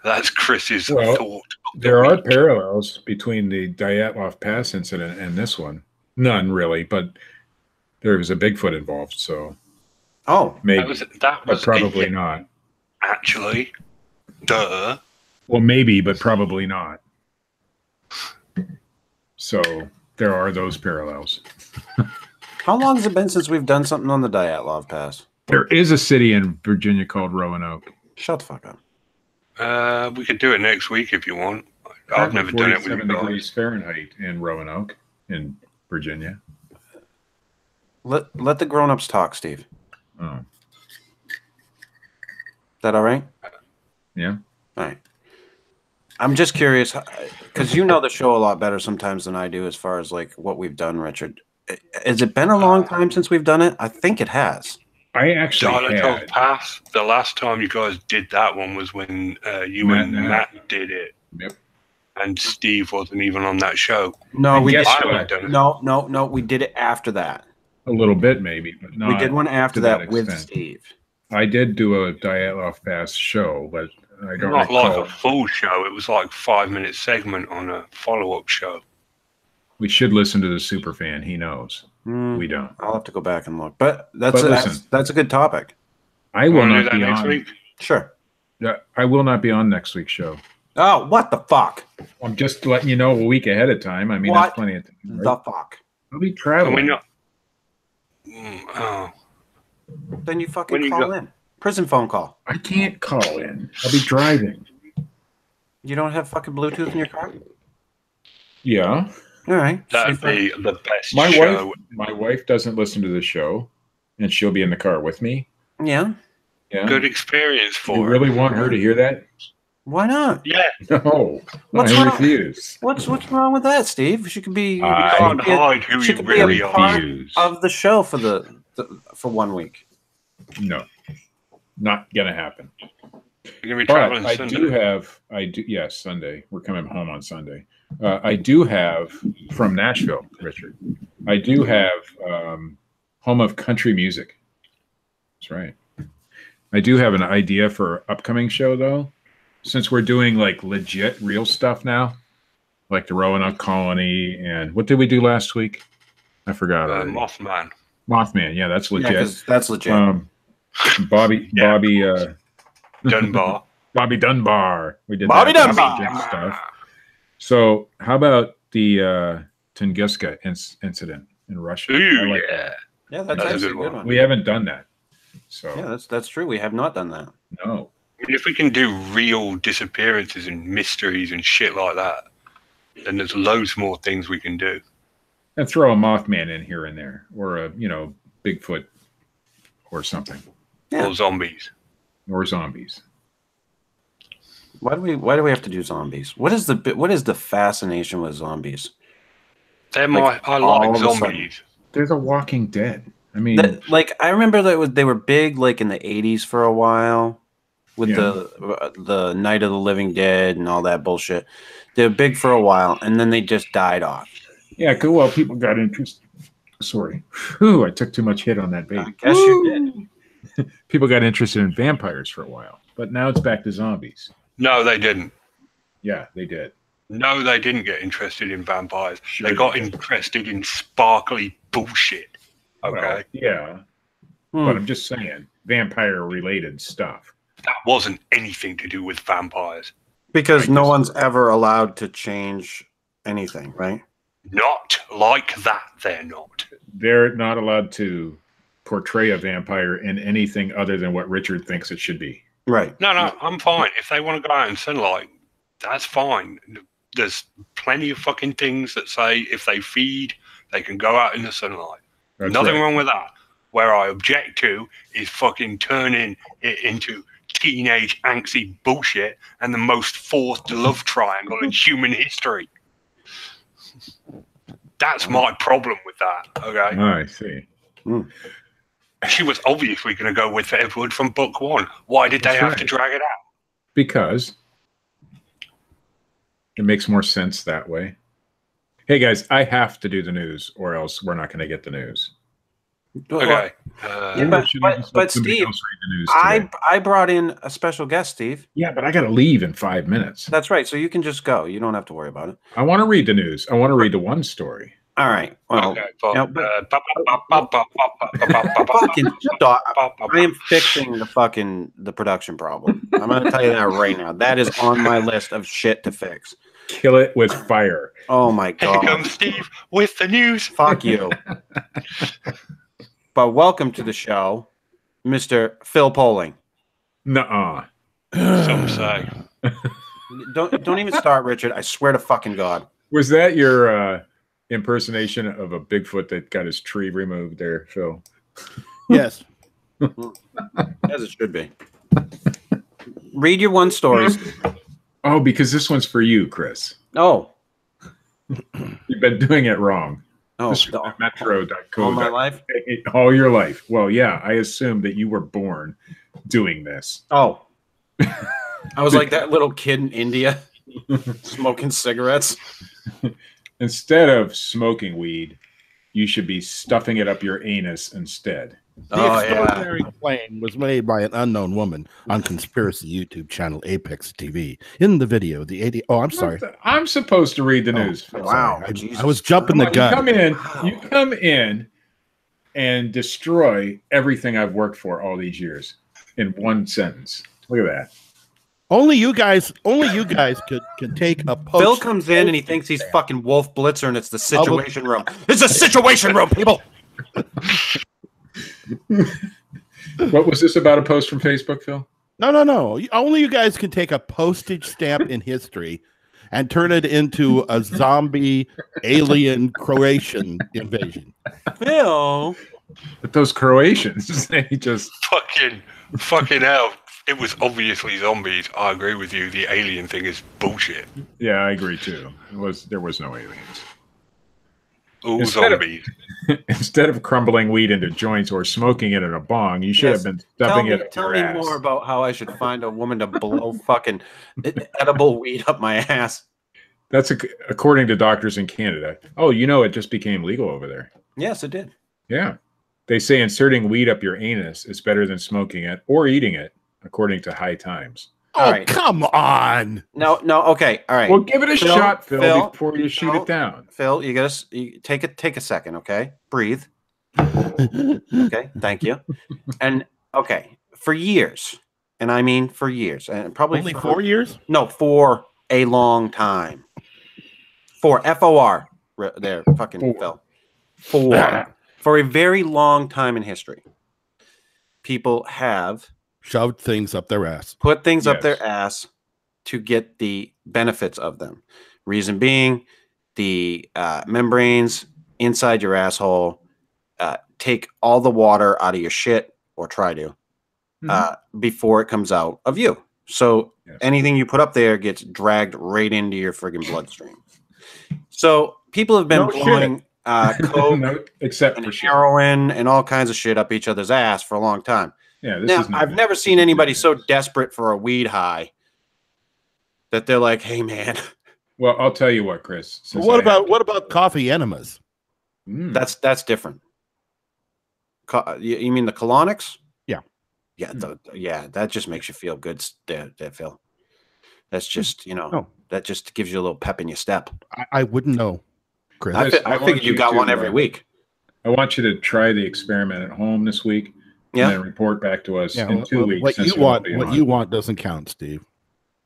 [SPEAKER 2] That's Chris's thought.
[SPEAKER 1] There are parallels between the Dyatlov Pass incident and this one. None really, but there was a Bigfoot involved, so maybe that was probably not.
[SPEAKER 2] Actually, duh.
[SPEAKER 1] Well, maybe, but probably not. So there are those parallels.
[SPEAKER 3] How long has it been since we've done something on the Dyatlov Pass?
[SPEAKER 1] There is a city in Virginia called Roanoke.
[SPEAKER 3] Shut the fuck up.
[SPEAKER 2] We could do it next week if you want. I've never done it with
[SPEAKER 1] 47 degrees Fahrenheit in Roanoke, in Virginia.
[SPEAKER 3] Let the grown-ups talk, Steve.
[SPEAKER 1] Oh.
[SPEAKER 3] Is that all right?
[SPEAKER 1] Yeah.
[SPEAKER 3] All right. I'm just curious, because you know the show a lot better sometimes than I do as far as like what we've done, Richard. Has it been a long time since we've done it? I think it has.
[SPEAKER 1] I actually had.
[SPEAKER 2] Pass. The last time you guys did that one was when you and Matt did it.
[SPEAKER 1] Yep.
[SPEAKER 2] And Steve wasn't even on that show.
[SPEAKER 3] No, we
[SPEAKER 1] did.
[SPEAKER 3] No, we did it after that.
[SPEAKER 1] A little bit, maybe, but not.
[SPEAKER 3] We did one after that with Steve.
[SPEAKER 1] I did do a Dyatlov Pass show, but I don't
[SPEAKER 2] Not
[SPEAKER 1] recall.
[SPEAKER 2] like a full show. It was like 5-minute segment on a follow-up show.
[SPEAKER 1] We should listen to the super fan. He knows. We don't.
[SPEAKER 3] I'll have to go back and look. But
[SPEAKER 1] listen.
[SPEAKER 3] that's a good topic.
[SPEAKER 1] I will
[SPEAKER 2] Wanna do
[SPEAKER 1] not
[SPEAKER 2] that
[SPEAKER 1] be
[SPEAKER 2] next
[SPEAKER 1] on.
[SPEAKER 2] week?
[SPEAKER 3] Sure.
[SPEAKER 1] I will not be on next week's show.
[SPEAKER 3] Oh, what the fuck?
[SPEAKER 1] I'm just letting you know a week ahead of time. I mean,
[SPEAKER 3] What
[SPEAKER 1] that's plenty of time. Right?
[SPEAKER 3] The fuck?
[SPEAKER 1] I'll be
[SPEAKER 2] Can
[SPEAKER 1] traveling.
[SPEAKER 2] we not? Oh,
[SPEAKER 3] Then you fucking
[SPEAKER 2] When you
[SPEAKER 3] call
[SPEAKER 2] go-
[SPEAKER 3] in. Prison phone call.
[SPEAKER 1] I can't call in. I'll be driving.
[SPEAKER 3] You don't have fucking Bluetooth in your car?
[SPEAKER 1] Yeah.
[SPEAKER 3] All right.
[SPEAKER 2] that'd be the best
[SPEAKER 1] My
[SPEAKER 2] show.
[SPEAKER 1] wife doesn't listen to the show, and she'll be in the car with me.
[SPEAKER 3] Yeah.
[SPEAKER 1] Yeah.
[SPEAKER 2] Good experience for
[SPEAKER 1] You
[SPEAKER 2] her.
[SPEAKER 1] really want her to hear that?
[SPEAKER 3] Why not?
[SPEAKER 2] Yeah,
[SPEAKER 1] No.
[SPEAKER 3] What's
[SPEAKER 1] I
[SPEAKER 3] wrong?
[SPEAKER 1] refuse.
[SPEAKER 3] What's wrong with that, Steve? She could be.
[SPEAKER 1] I
[SPEAKER 2] can't hide who
[SPEAKER 3] she
[SPEAKER 2] you
[SPEAKER 3] could
[SPEAKER 2] really
[SPEAKER 3] be a
[SPEAKER 2] are.
[SPEAKER 3] part
[SPEAKER 1] refuse.
[SPEAKER 3] of the show for for 1 week.
[SPEAKER 1] No. Not gonna happen.
[SPEAKER 2] you're gonna be
[SPEAKER 1] But
[SPEAKER 2] traveling
[SPEAKER 1] I
[SPEAKER 2] Sunday.
[SPEAKER 1] yes, Sunday. We're coming home on Sunday. I do have from Nashville, Richard. I do have Home of Country Music. That's right. I do have an idea for upcoming show though, since we're doing like legit real stuff now, like the Roanoke Colony and what did we do last week? I forgot already.
[SPEAKER 2] Mothman.
[SPEAKER 1] Mothman. Yeah, that's
[SPEAKER 3] Yeah,
[SPEAKER 1] legit.
[SPEAKER 3] 'cause that's legit.
[SPEAKER 1] Bobby
[SPEAKER 2] Dunbar.
[SPEAKER 1] Bobby Dunbar. We did
[SPEAKER 3] Bobby
[SPEAKER 1] that.
[SPEAKER 3] Dunbar.
[SPEAKER 1] Legit stuff. So how about the Tunguska incident in Russia?
[SPEAKER 2] Ooh,
[SPEAKER 1] I like
[SPEAKER 2] yeah.
[SPEAKER 1] that.
[SPEAKER 3] Yeah,
[SPEAKER 2] That's
[SPEAKER 3] that's
[SPEAKER 2] a
[SPEAKER 3] actually a
[SPEAKER 2] good
[SPEAKER 3] good
[SPEAKER 2] one.
[SPEAKER 3] one.
[SPEAKER 1] We haven't done that. So
[SPEAKER 3] Yeah, that's true. We have not done that.
[SPEAKER 1] no.
[SPEAKER 2] I mean, if we can do real disappearances and mysteries and shit like that, then there's loads more things we can do.
[SPEAKER 1] And throw a Mothman in here and there, or a Bigfoot, or something,
[SPEAKER 3] Yeah.
[SPEAKER 2] Or zombies.
[SPEAKER 1] or zombies.
[SPEAKER 3] Why do we have to do zombies? What is the fascination with zombies?
[SPEAKER 2] I
[SPEAKER 3] all
[SPEAKER 2] like
[SPEAKER 3] of a sudden.
[SPEAKER 2] zombies.
[SPEAKER 1] There's a Walking Dead. I mean,
[SPEAKER 3] I remember that they were big like in the 80s for a while with the Night of the Living Dead and all that bullshit. They were big for a while and then they just died off.
[SPEAKER 1] yeah, cool. Well, people got interested. Sorry, whew, I took too much hit on that
[SPEAKER 3] I
[SPEAKER 1] bait.
[SPEAKER 3] guess you did.
[SPEAKER 1] People got interested in vampires for a while, but now it's back to zombies.
[SPEAKER 2] No, they didn't.
[SPEAKER 1] Yeah, they did.
[SPEAKER 2] No, they didn't get interested in vampires.
[SPEAKER 1] Sure
[SPEAKER 2] They got
[SPEAKER 1] they did.
[SPEAKER 2] interested in sparkly bullshit. Okay.
[SPEAKER 1] Well, yeah, but I'm just saying, vampire-related stuff.
[SPEAKER 2] That wasn't anything to do with vampires.
[SPEAKER 3] Because
[SPEAKER 1] I
[SPEAKER 3] no
[SPEAKER 1] guess-
[SPEAKER 3] one's ever allowed to change anything, right?
[SPEAKER 2] Not like that, they're not.
[SPEAKER 1] They're not allowed to portray a vampire in anything other than what Richard thinks it should be.
[SPEAKER 3] Right.
[SPEAKER 2] No, I'm fine. If they want to go out in sunlight, that's fine. There's plenty of fucking things that say if they feed, they can go out in the sunlight.
[SPEAKER 1] That's
[SPEAKER 2] Nothing
[SPEAKER 1] right.
[SPEAKER 2] wrong with that. Where I object to is fucking turning it into teenage angsty bullshit and the most forced love triangle in human history. That's my problem with that, okay?
[SPEAKER 1] Oh, I see.
[SPEAKER 2] She was obviously going to go with Edward from book one. Why did they
[SPEAKER 1] That's
[SPEAKER 2] have
[SPEAKER 1] right.
[SPEAKER 2] to drag it out?
[SPEAKER 1] Because it makes more sense that way. Hey, guys, I have to do the news, or else we're not going to get the news.
[SPEAKER 2] Okay.
[SPEAKER 3] Yeah,
[SPEAKER 1] Or should I just let
[SPEAKER 3] but
[SPEAKER 1] somebody
[SPEAKER 3] Steve,
[SPEAKER 1] else read the news today?
[SPEAKER 3] I brought in a special guest, Steve.
[SPEAKER 1] Yeah, but I got to leave in 5 minutes.
[SPEAKER 3] That's right. So you can just go. You don't have to worry about it.
[SPEAKER 1] I want to read the news. I want to read the one story.
[SPEAKER 3] All right. Well,
[SPEAKER 2] Okay.
[SPEAKER 3] fucking stop. I am fixing the production problem. I'm going to tell you that right now. That is on my list of shit to fix.
[SPEAKER 1] Kill it with fire.
[SPEAKER 3] Oh my
[SPEAKER 2] Here
[SPEAKER 3] god.
[SPEAKER 2] comes Steve with the news.
[SPEAKER 3] Fuck you. But welcome to the show, Mr. Phil Poling.
[SPEAKER 1] Nuh-uh.
[SPEAKER 2] Some say.
[SPEAKER 3] Don't even start, Richard. I swear to fucking God.
[SPEAKER 1] Was that your impersonation of a Bigfoot that got his tree removed there, Phil?
[SPEAKER 4] Yes.
[SPEAKER 3] As it should be. Read your one stories.
[SPEAKER 1] Oh, because this one's for you, Chris.
[SPEAKER 3] Oh.
[SPEAKER 1] You've been doing it wrong.
[SPEAKER 3] Oh,
[SPEAKER 1] This is metro.co.
[SPEAKER 3] all my life?
[SPEAKER 1] All your life. Well, yeah, I assume that you were born doing this.
[SPEAKER 3] Oh. I was like that little kid in India smoking cigarettes.
[SPEAKER 1] Instead of smoking weed, you should be stuffing it up your anus instead.
[SPEAKER 4] The extraordinary claim was made by an unknown woman on conspiracy YouTube channel Apex TV. In the video, the 80. Oh, I'm sorry.
[SPEAKER 1] I'm supposed to read the news.
[SPEAKER 3] Wow.
[SPEAKER 4] I was jumping the gun.
[SPEAKER 1] You come in and destroy everything I've worked for all these years in one sentence. Look at that.
[SPEAKER 4] Only you guys could take a post.
[SPEAKER 3] Phil comes in and he thinks he's fucking Wolf Blitzer, and it's the Situation Room. It's a Situation Room, people.
[SPEAKER 1] What was this about, a post from Facebook, Phil?
[SPEAKER 4] No. Only you guys can take a postage stamp in history and turn it into a zombie alien Croatian invasion.
[SPEAKER 3] Phil.
[SPEAKER 1] But those Croatians, they just
[SPEAKER 2] fucking hell. It was obviously zombies. I agree with you. The alien thing is bullshit.
[SPEAKER 1] Yeah, I agree too. There was no aliens.
[SPEAKER 2] All zombies.
[SPEAKER 3] Instead
[SPEAKER 1] of crumbling weed into joints or smoking it in a bong, you should have been stuffing it up
[SPEAKER 3] Tell
[SPEAKER 1] your
[SPEAKER 3] me
[SPEAKER 1] ass.
[SPEAKER 3] more about how I should find a woman to blow fucking edible weed up my ass.
[SPEAKER 1] That's according to doctors in Canada. Oh, it just became legal over there.
[SPEAKER 3] Yes, it did.
[SPEAKER 1] Yeah. They say inserting weed up your anus is better than smoking it or eating it, according to High Times.
[SPEAKER 4] Oh, right. Come on.
[SPEAKER 3] No, okay. All right.
[SPEAKER 1] Well, give it a shot, Phil, before you shoot it down.
[SPEAKER 3] Phil, you take a second, okay? Breathe. Okay, thank you. And okay, for years, and I mean for years, and probably
[SPEAKER 4] only 4 years?
[SPEAKER 3] No, for a long time. For F-O-R. There, fucking Phil. For a very long time in history, people have
[SPEAKER 4] shoved things up their ass.
[SPEAKER 3] Put things up their ass to get the benefits of them. Reason being, the membranes inside your asshole take all the water out of your shit, or try to, before it comes out of you. So anything you put up there gets dragged right into your friggin' bloodstream. So people have been blowing coke
[SPEAKER 1] except
[SPEAKER 3] and
[SPEAKER 1] for
[SPEAKER 3] heroin and all kinds of shit up each other's ass for a long time.
[SPEAKER 1] Yeah,
[SPEAKER 3] now, I've never seen anybody so desperate for a weed high that they're like, "Hey, man."
[SPEAKER 1] Well, I'll tell you what, Chris.
[SPEAKER 4] What about coffee enemas?
[SPEAKER 3] That's different. You mean the colonics?
[SPEAKER 4] Yeah.
[SPEAKER 3] Yeah, that just makes you feel good, there, Phil. That's just that just gives you a little pep in your step.
[SPEAKER 4] I wouldn't know, Chris.
[SPEAKER 3] I figured you got one every week.
[SPEAKER 1] I want you to try the experiment at home this week.
[SPEAKER 3] Yeah.
[SPEAKER 1] And then report back to us in 2 weeks.
[SPEAKER 4] What you want doesn't count, Steve.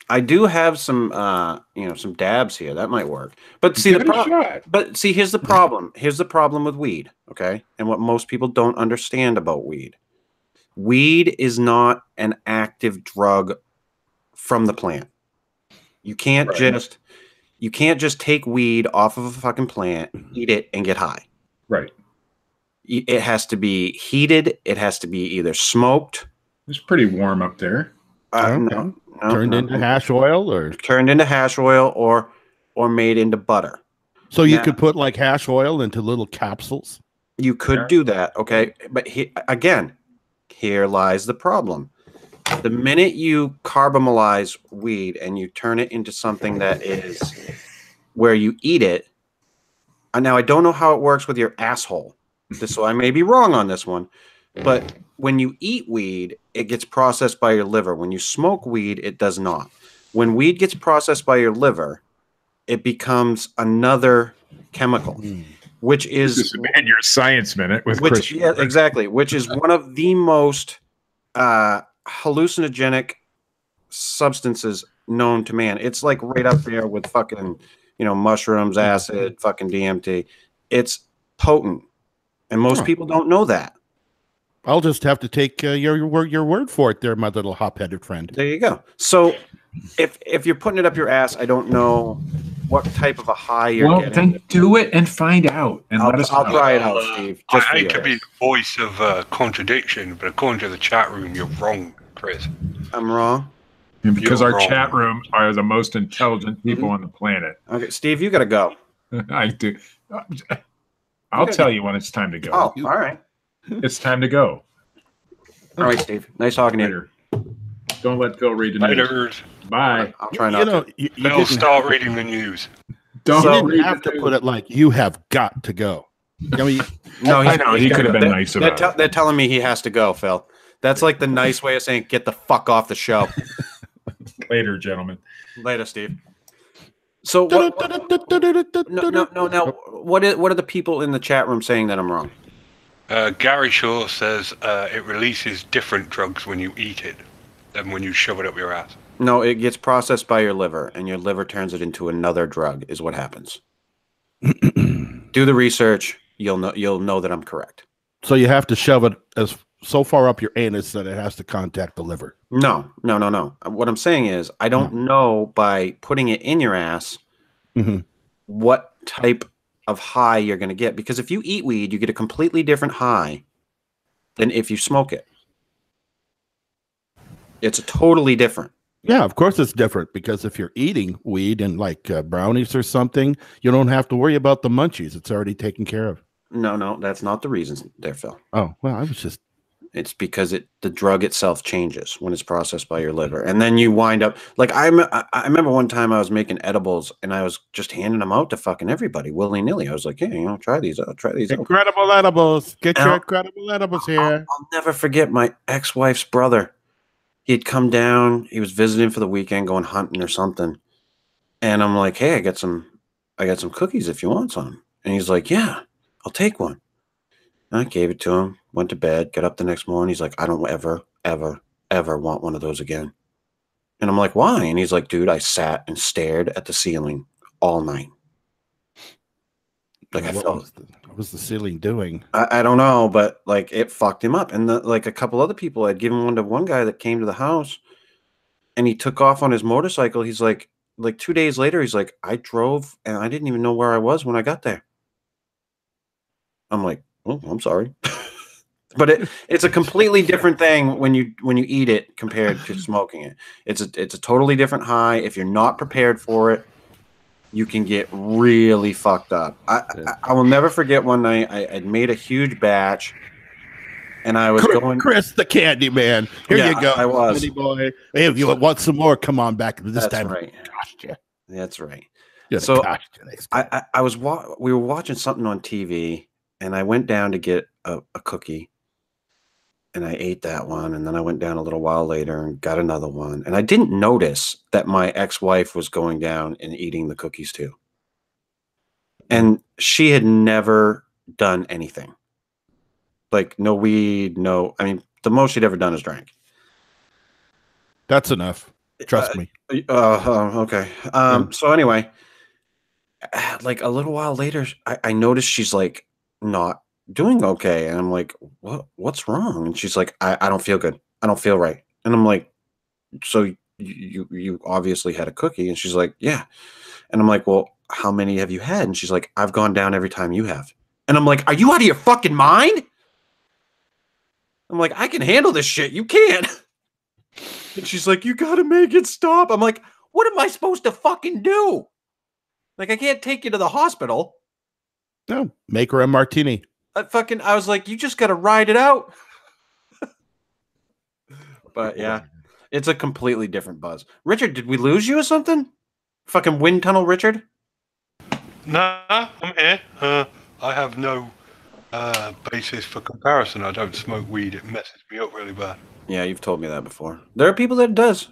[SPEAKER 3] I do have some some dabs here. That might work. But see here's the problem. Here's the problem with weed, okay? And what most people don't understand about weed. Weed is not an active drug from the plant. You can't just take weed off of a fucking plant, eat it, and get high.
[SPEAKER 1] Right.
[SPEAKER 3] It has to be heated. It has to be either smoked.
[SPEAKER 1] It's pretty warm up there.
[SPEAKER 4] No, turned into hash oil,
[SPEAKER 3] or made into butter.
[SPEAKER 4] So you could put like hash oil into little capsules.
[SPEAKER 3] You could do that, okay? But here lies the problem. The minute you carbamelize weed and you turn it into something that is where you eat it. Now I don't know how it works with your asshole. So I may be wrong on this one, but when you eat weed, it gets processed by your liver. When you smoke weed, it does not. When weed gets processed by your liver, it becomes another chemical, which is...
[SPEAKER 1] This is your Science Minute with Chris.
[SPEAKER 3] Yeah, exactly. Which is one of the most hallucinogenic substances known to man. It's like right up there with fucking, mushrooms, acid, fucking DMT. It's potent. And most people don't know that.
[SPEAKER 4] I'll just have to take your word for it there, my little hop-headed friend.
[SPEAKER 3] There you go. So if you're putting it up your ass, I don't know what type of a high you're getting.
[SPEAKER 1] Well, then do it and find out. And let us know.
[SPEAKER 3] I'll try it out, Steve.
[SPEAKER 2] I hate to be the voice of contradiction, but according to the chat room, you're wrong, Chris.
[SPEAKER 3] I'm wrong?
[SPEAKER 1] And because our chat room are the most intelligent people on the planet.
[SPEAKER 3] Okay, Steve, you got to go.
[SPEAKER 1] I do. I'll tell you when it's time to go.
[SPEAKER 3] Oh, all right.
[SPEAKER 1] It's time to go.
[SPEAKER 3] All right, Steve. Nice talking to you.
[SPEAKER 1] Don't let Phil read the news. Bye.
[SPEAKER 3] I'll try not to.
[SPEAKER 2] Phil, start reading the news.
[SPEAKER 4] You didn't have to put it like, you have got to go. I mean,
[SPEAKER 3] No,
[SPEAKER 1] I know, he could have been nice about it.
[SPEAKER 3] They're telling me he has to go, Phil. That's like the nice way of saying, get the fuck off the show.
[SPEAKER 1] Later, gentlemen.
[SPEAKER 3] Later, Steve. So what? No. What are the people in the chat room saying that I'm wrong?
[SPEAKER 2] Gary Shaw says it releases different drugs when you eat it than when you shove it up your ass.
[SPEAKER 3] No, it gets processed by your liver, and your liver turns it into another drug. Is what happens. Do the research. You'll know that I'm correct.
[SPEAKER 4] So you have to shove it as so far up your anus that it has to contact the liver.
[SPEAKER 3] No. What I'm saying is, I don't know by putting it in your ass what type of high you're going to get. Because if you eat weed, you get a completely different high than if you smoke it. It's totally different.
[SPEAKER 4] Yeah, of course it's different, because if you're eating weed and like brownies or something, you don't have to worry about the munchies. It's already taken care of.
[SPEAKER 3] No, that's not the reason there, Phil.
[SPEAKER 4] Oh, well, I was just...
[SPEAKER 3] It's because the drug itself changes when it's processed by your liver. And then you wind up... Like, I remember one time I was making edibles, and I was just handing them out to fucking everybody, willy-nilly. I was like, hey, try these out. Try these out.
[SPEAKER 4] Incredible edibles. Get your incredible edibles here.
[SPEAKER 3] I'll never forget my ex-wife's brother. He'd come down. He was visiting for the weekend, going hunting or something. And I'm like, hey, I got some cookies if you want some. And he's like, yeah, I'll take one. And I gave it to him, went to bed, got up the next morning. He's like, I don't ever want one of those again. And I'm like, why? And he's like, dude, I sat and stared at the ceiling all night. Like,
[SPEAKER 4] what was the ceiling doing?
[SPEAKER 3] I don't know, but like it fucked him up. And like a couple other people, I'd given one to one guy that came to the house, and he took off on his motorcycle. He's like 2 days later, he's like, I drove and I didn't even know where I was when I got there. I'm like, oh, I'm sorry. But it's a completely different thing when you eat it compared to smoking it. It's a totally different high. If you're not prepared for it, you can get really fucked up. I will never forget one night I'd made a huge batch, and I was going...
[SPEAKER 4] Chris the Candy Man. Here you go.
[SPEAKER 3] I was.
[SPEAKER 4] Boy. Hey, if you want some more, come on back. This
[SPEAKER 3] That's
[SPEAKER 4] time,
[SPEAKER 3] right.
[SPEAKER 4] You.
[SPEAKER 3] That's right.
[SPEAKER 4] So
[SPEAKER 3] we were watching something on TV, and I went down to get a cookie, and I ate that one, and then I went down a little while later and got another one. And I didn't notice that my ex-wife was going down and eating the cookies too. And she had never done anything. Like, no weed, I mean, the most she'd ever done is drank.
[SPEAKER 4] That's enough. Trust me.
[SPEAKER 3] Okay. So anyway, like a little while later, I noticed she's like not doing okay, and I'm like, what's wrong? And she's like, I don't feel good. I don't feel right. And I'm like, so you obviously had a cookie? And she's like, yeah. And I'm like, well, how many have you had? And she's like, I've gone down every time you have. And I'm like, are you out of your fucking mind? I'm like, I can handle this shit. You can't. And she's like, you gotta make it stop. I'm like, what am I supposed to fucking do? Like, I can't take you to the hospital.
[SPEAKER 4] No, make her a martini.
[SPEAKER 3] I was like, you just got to ride it out. But yeah, it's a completely different buzz. Richard, did we lose you or something? Fucking wind tunnel, Richard?
[SPEAKER 2] Nah, I'm here. I have no basis for comparison. I don't smoke weed. It messes me up really bad.
[SPEAKER 3] Yeah, you've told me that before. There are people that it does.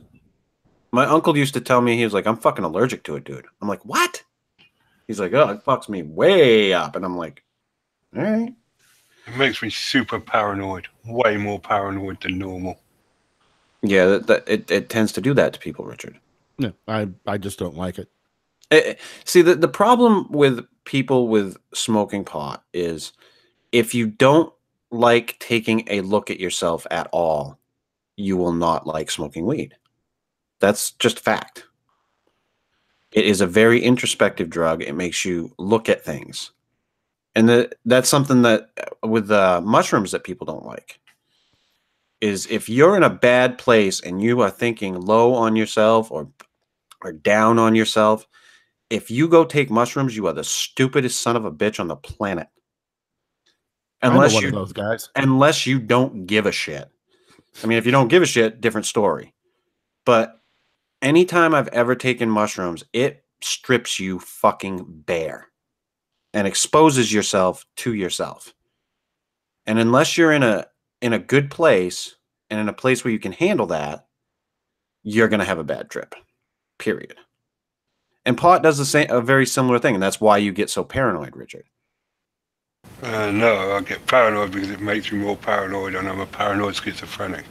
[SPEAKER 3] My uncle used to tell me, he was like, I'm fucking allergic to it, dude. I'm like, what? He's like, oh, it fucks me way up. And I'm like, all right.
[SPEAKER 2] It makes me super paranoid. Way more paranoid than normal.
[SPEAKER 3] Yeah, it tends to do that to people, Richard.
[SPEAKER 4] Yeah, I just don't like it.
[SPEAKER 3] See, the problem with people with smoking pot is if you don't like taking a look at yourself at all, you will not like smoking weed. That's just fact. It is a very introspective drug. It makes you look at things. And that's something that with mushrooms that people don't like is if you're in a bad place and you are thinking low on yourself or down on yourself, if you go take mushrooms, you are the stupidest son of a bitch on the planet. Unless
[SPEAKER 4] I'm one of those guys.
[SPEAKER 3] Unless you don't give a shit. I mean, if you don't give a shit, different story. But anytime I've ever taken mushrooms, it strips you fucking bare. and exposes yourself to yourself. And unless you're in a good place and in a place where you can handle that, you're going to have a bad trip. Period. And pot does a very similar thing, and that's why you get so paranoid, Richard.
[SPEAKER 2] No, I get paranoid because it makes me more paranoid, and I'm a paranoid schizophrenic.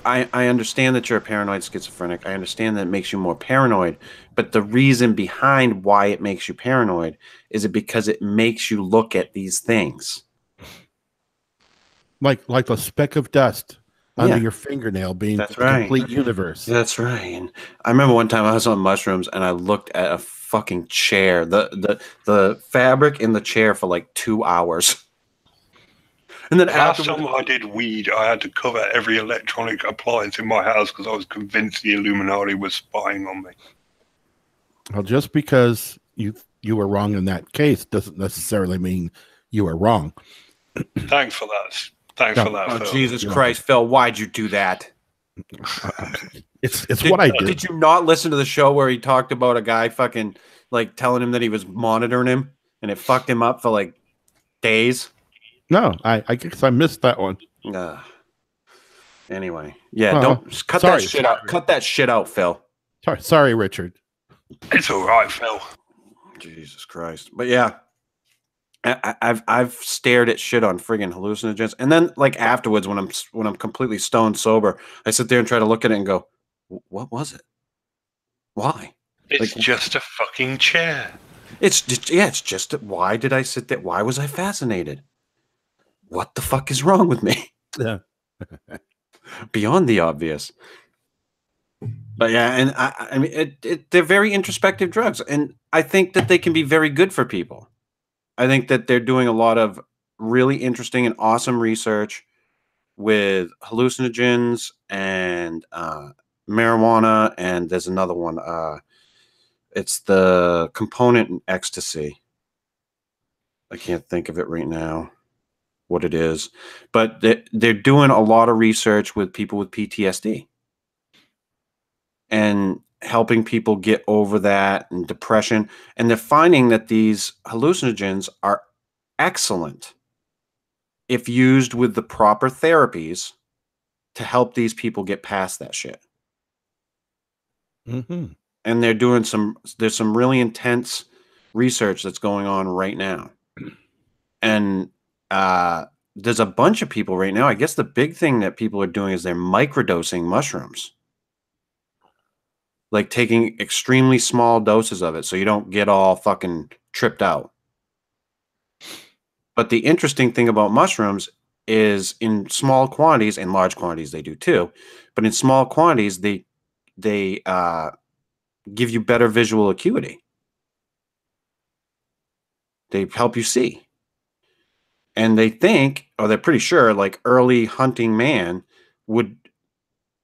[SPEAKER 3] I understand that you're a paranoid schizophrenic. I understand that it makes you more paranoid, but the reason behind why it makes you paranoid is it because it makes you look at these things.
[SPEAKER 4] Like a speck of dust under your fingernail being
[SPEAKER 3] That's
[SPEAKER 4] the complete universe.
[SPEAKER 3] That's right. And I remember one time I was on mushrooms and I looked at a fucking chair, the fabric in the chair for like 2 hours. And then
[SPEAKER 2] last time I did weed, I had to cover every electronic appliance in my house because I was convinced the Illuminati was spying on me.
[SPEAKER 4] Well, just because you were wrong in that case doesn't necessarily mean you were wrong.
[SPEAKER 2] Thanks for that. Thanks for that, Phil.
[SPEAKER 3] Jesus Christ, Phil, why'd you do that?
[SPEAKER 4] It's what I did.
[SPEAKER 3] Did you not listen to the show where he talked about a guy fucking like telling him that he was monitoring him and it fucked him up for like days?
[SPEAKER 4] No, I guess I missed that one.
[SPEAKER 3] Anyway, yeah, don't cut that shit out. Cut that shit out, Phil.
[SPEAKER 4] Sorry, Richard.
[SPEAKER 2] It's all right, Phil.
[SPEAKER 3] Jesus Christ, but yeah, I've stared at shit on friggin' hallucinogens, and then like afterwards, when I'm completely stone sober, I sit there and try to look at it and go, "What was it? Why?"
[SPEAKER 2] It's just a fucking chair.
[SPEAKER 3] It's just why did I sit there? Why was I fascinated? What the fuck is wrong with me?
[SPEAKER 4] Yeah.
[SPEAKER 3] Beyond the obvious. But yeah, and I mean, they're very introspective drugs, and I think that they can be very good for people. I think that they're doing a lot of really interesting and awesome research with hallucinogens and marijuana, and there's another one. It's the component in ecstasy. I can't think of it right now, what it is, but they're doing a lot of research with people with PTSD and helping people get over that and depression. And they're finding that these hallucinogens are excellent if used with the proper therapies to help these people get past that shit.
[SPEAKER 4] Mm-hmm.
[SPEAKER 3] And they're doing there's some really intense research that's going on right now. And there's a bunch of people right now. I guess the big thing that people are doing is they're microdosing mushrooms. Like taking extremely small doses of it so you don't get all fucking tripped out. But the interesting thing about mushrooms is in small quantities, and large quantities they do too, but in small quantities they give you better visual acuity. They help you see. And they think, or they're pretty sure, like early hunting man would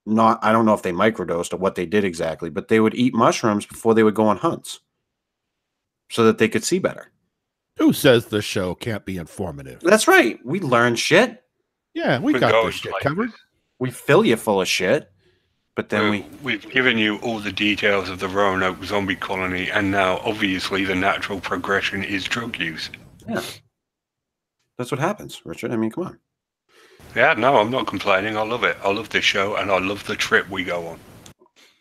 [SPEAKER 3] not, I don't know if they microdosed or what they did exactly, but they would eat mushrooms before they would go on hunts so that they could see better.
[SPEAKER 4] Who says the show can't be informative?
[SPEAKER 3] That's right. We learn shit.
[SPEAKER 4] Yeah, we got this shit covered.
[SPEAKER 3] We fill you full of shit, but then
[SPEAKER 2] we've given you all the details of the Roanoke zombie colony, and now obviously the natural progression is drug use.
[SPEAKER 3] Yeah. That's what happens, Richard. I mean, come on.
[SPEAKER 2] Yeah, no, I'm not complaining. I love it. I love this show, and I love the trip we go on.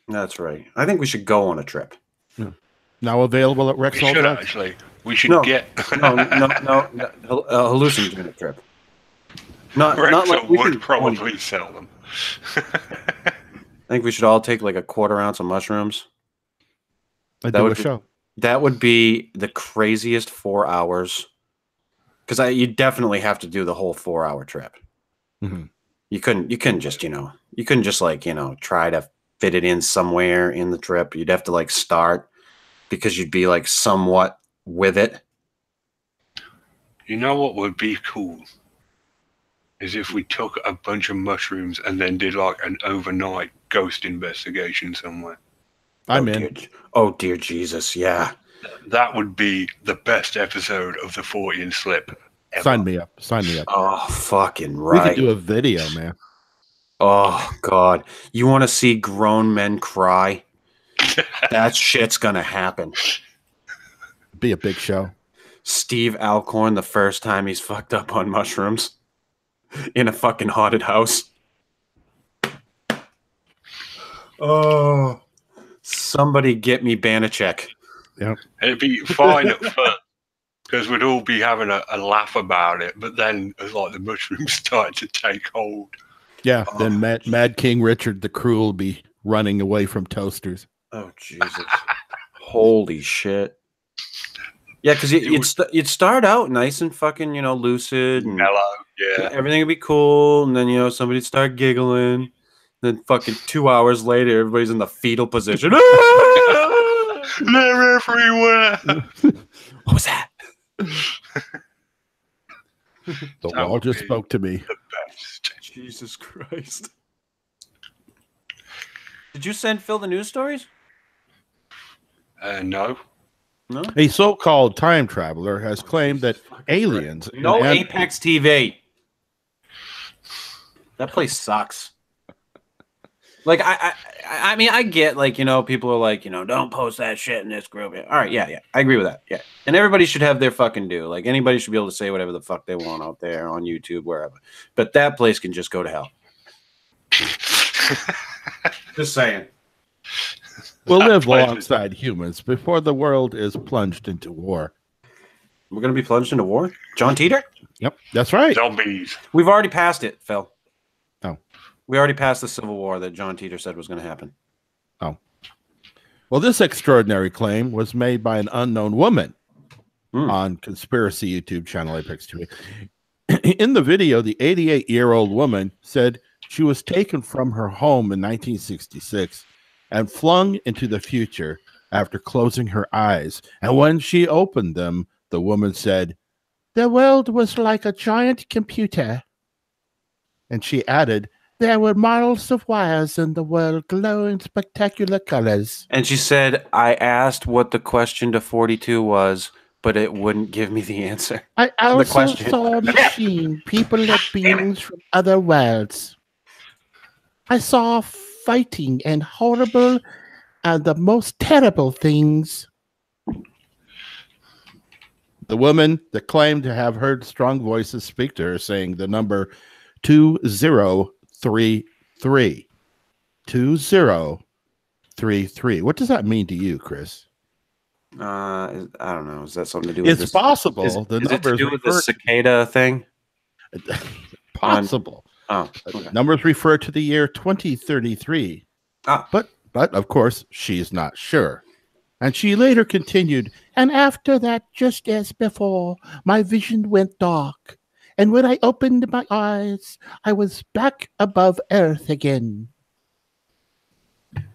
[SPEAKER 3] That's right. I think we should go on a trip.
[SPEAKER 4] Yeah. Now available at Rex.
[SPEAKER 2] We should actually. We should get
[SPEAKER 3] no hallucinogen trip. Not like
[SPEAKER 2] we would probably sell them.
[SPEAKER 3] I think we should all take like a 1/4 ounce of mushrooms. That would be the craziest 4 hours. Because you definitely have to do the whole 4-hour trip.
[SPEAKER 4] Mm-hmm.
[SPEAKER 3] You couldn't just like, try to fit it in somewhere in the trip. You'd have to like start because you'd be like somewhat with it.
[SPEAKER 2] You know what would be cool? Is if we took a bunch of mushrooms and then did like an overnight ghost investigation somewhere.
[SPEAKER 4] I'm in.
[SPEAKER 3] Oh dear Jesus, yeah.
[SPEAKER 2] That would be the best episode of the Fortean Slip ever.
[SPEAKER 4] Sign me up. Sign me up.
[SPEAKER 3] Oh, fucking right.
[SPEAKER 4] We could do a video, man.
[SPEAKER 3] Oh, God. You want to see grown men cry? That shit's going to happen.
[SPEAKER 4] Be a big show.
[SPEAKER 3] Steve Alcorn the first time he's fucked up on mushrooms in a fucking haunted house. Oh, somebody get me Banachek.
[SPEAKER 4] Yeah.
[SPEAKER 2] It'd be fine at first because we'd all be having a laugh about it, but then as like the mushrooms started to take hold.
[SPEAKER 4] Yeah. Then Mad King Richard the Cruel will be running away from toasters.
[SPEAKER 3] Oh Jesus! Holy shit! Yeah, because you'd start out nice and fucking lucid and
[SPEAKER 2] Mellow, yeah.
[SPEAKER 3] everything would be cool, and then somebody'd start giggling. Then fucking 2 hours later, everybody's in the fetal position.
[SPEAKER 2] They're everywhere.
[SPEAKER 3] What was that?
[SPEAKER 4] The wall just spoke to me.
[SPEAKER 2] The best.
[SPEAKER 3] Jesus Christ! Did you send Phil the news stories?
[SPEAKER 2] No.
[SPEAKER 3] No.
[SPEAKER 4] A so-called time traveler has claimed that aliens.
[SPEAKER 3] No Apex TV. That place sucks. Like I mean, I get people are like don't post that shit in this group. All right, yeah, I agree with that. Yeah, and everybody should have their fucking due. Like anybody should be able to say whatever the fuck they want out there on YouTube, wherever. But that place can just go to hell. Just saying.
[SPEAKER 4] We'll live alongside humans before the world is plunged into war.
[SPEAKER 3] We're gonna be plunged into war, John Teeter.
[SPEAKER 4] Yep, that's right.
[SPEAKER 2] Zombies.
[SPEAKER 3] We've already passed it, Phil.
[SPEAKER 4] Oh.
[SPEAKER 3] We already passed the Civil War that John Teeter said was going to happen.
[SPEAKER 4] Oh. Well, this extraordinary claim was made by an unknown woman on conspiracy YouTube channel Apex TV. In the video, the 88-year-old woman said she was taken from her home in 1966 and flung into the future after closing her eyes. And when she opened them, the woman said, "The world was like a giant computer." And she added, "There were miles of wires in the world glowing spectacular colors."
[SPEAKER 3] And she said, "I asked what the question to 42 was, but it wouldn't give me the answer."
[SPEAKER 4] "I also saw a machine, people and beings from other worlds. I saw fighting and horrible and the most terrible things." The woman that claimed to have heard strong voices speak to her saying the number 2033. 2033. What does that mean to you, Chris?
[SPEAKER 3] I don't know. Is that something to do with
[SPEAKER 4] It's
[SPEAKER 3] this?
[SPEAKER 4] possible.
[SPEAKER 3] Is it to do with the cicada thing?
[SPEAKER 4] Possible.
[SPEAKER 3] Okay.
[SPEAKER 4] Numbers refer to the year 2033. But of course, she's not sure. And she later continued, "And after that, just as before, my vision went dark. And when I opened my eyes, I was back above Earth again."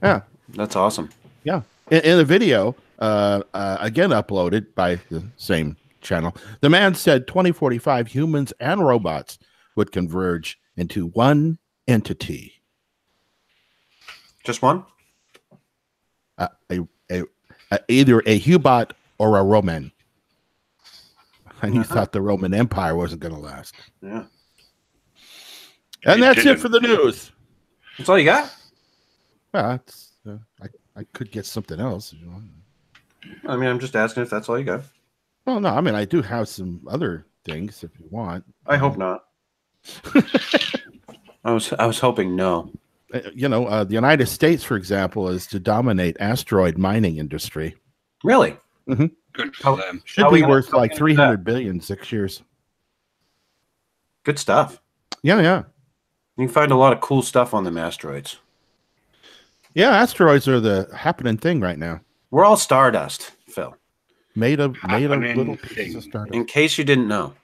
[SPEAKER 4] Yeah.
[SPEAKER 3] That's awesome.
[SPEAKER 4] Yeah. In a video, again uploaded by the same channel, the man said 2045 humans and robots would converge into one entity.
[SPEAKER 3] Just one?
[SPEAKER 4] Either a Hubot or a Roman. And you thought the Roman Empire wasn't going to last.
[SPEAKER 3] Yeah.
[SPEAKER 4] And that's it for the news.
[SPEAKER 3] That's all you got?
[SPEAKER 4] Well, I could get something else. If you want.
[SPEAKER 3] I mean, I'm just asking if that's all you got.
[SPEAKER 4] Well, no, I mean, I do have some other things if you want.
[SPEAKER 3] I hope not. I was hoping no.
[SPEAKER 4] The United States, for example, is to dominate asteroid mining industry.
[SPEAKER 3] Really?
[SPEAKER 4] Mm-hmm.
[SPEAKER 2] Good for them.
[SPEAKER 4] Should be worth like 300 billion 6 years.
[SPEAKER 3] Good stuff.
[SPEAKER 4] Yeah.
[SPEAKER 3] You can find a lot of cool stuff on them asteroids.
[SPEAKER 4] Yeah, asteroids are the happening thing right now.
[SPEAKER 3] We're all stardust, Phil.
[SPEAKER 4] Made of little pieces of stardust.
[SPEAKER 3] In case you didn't know.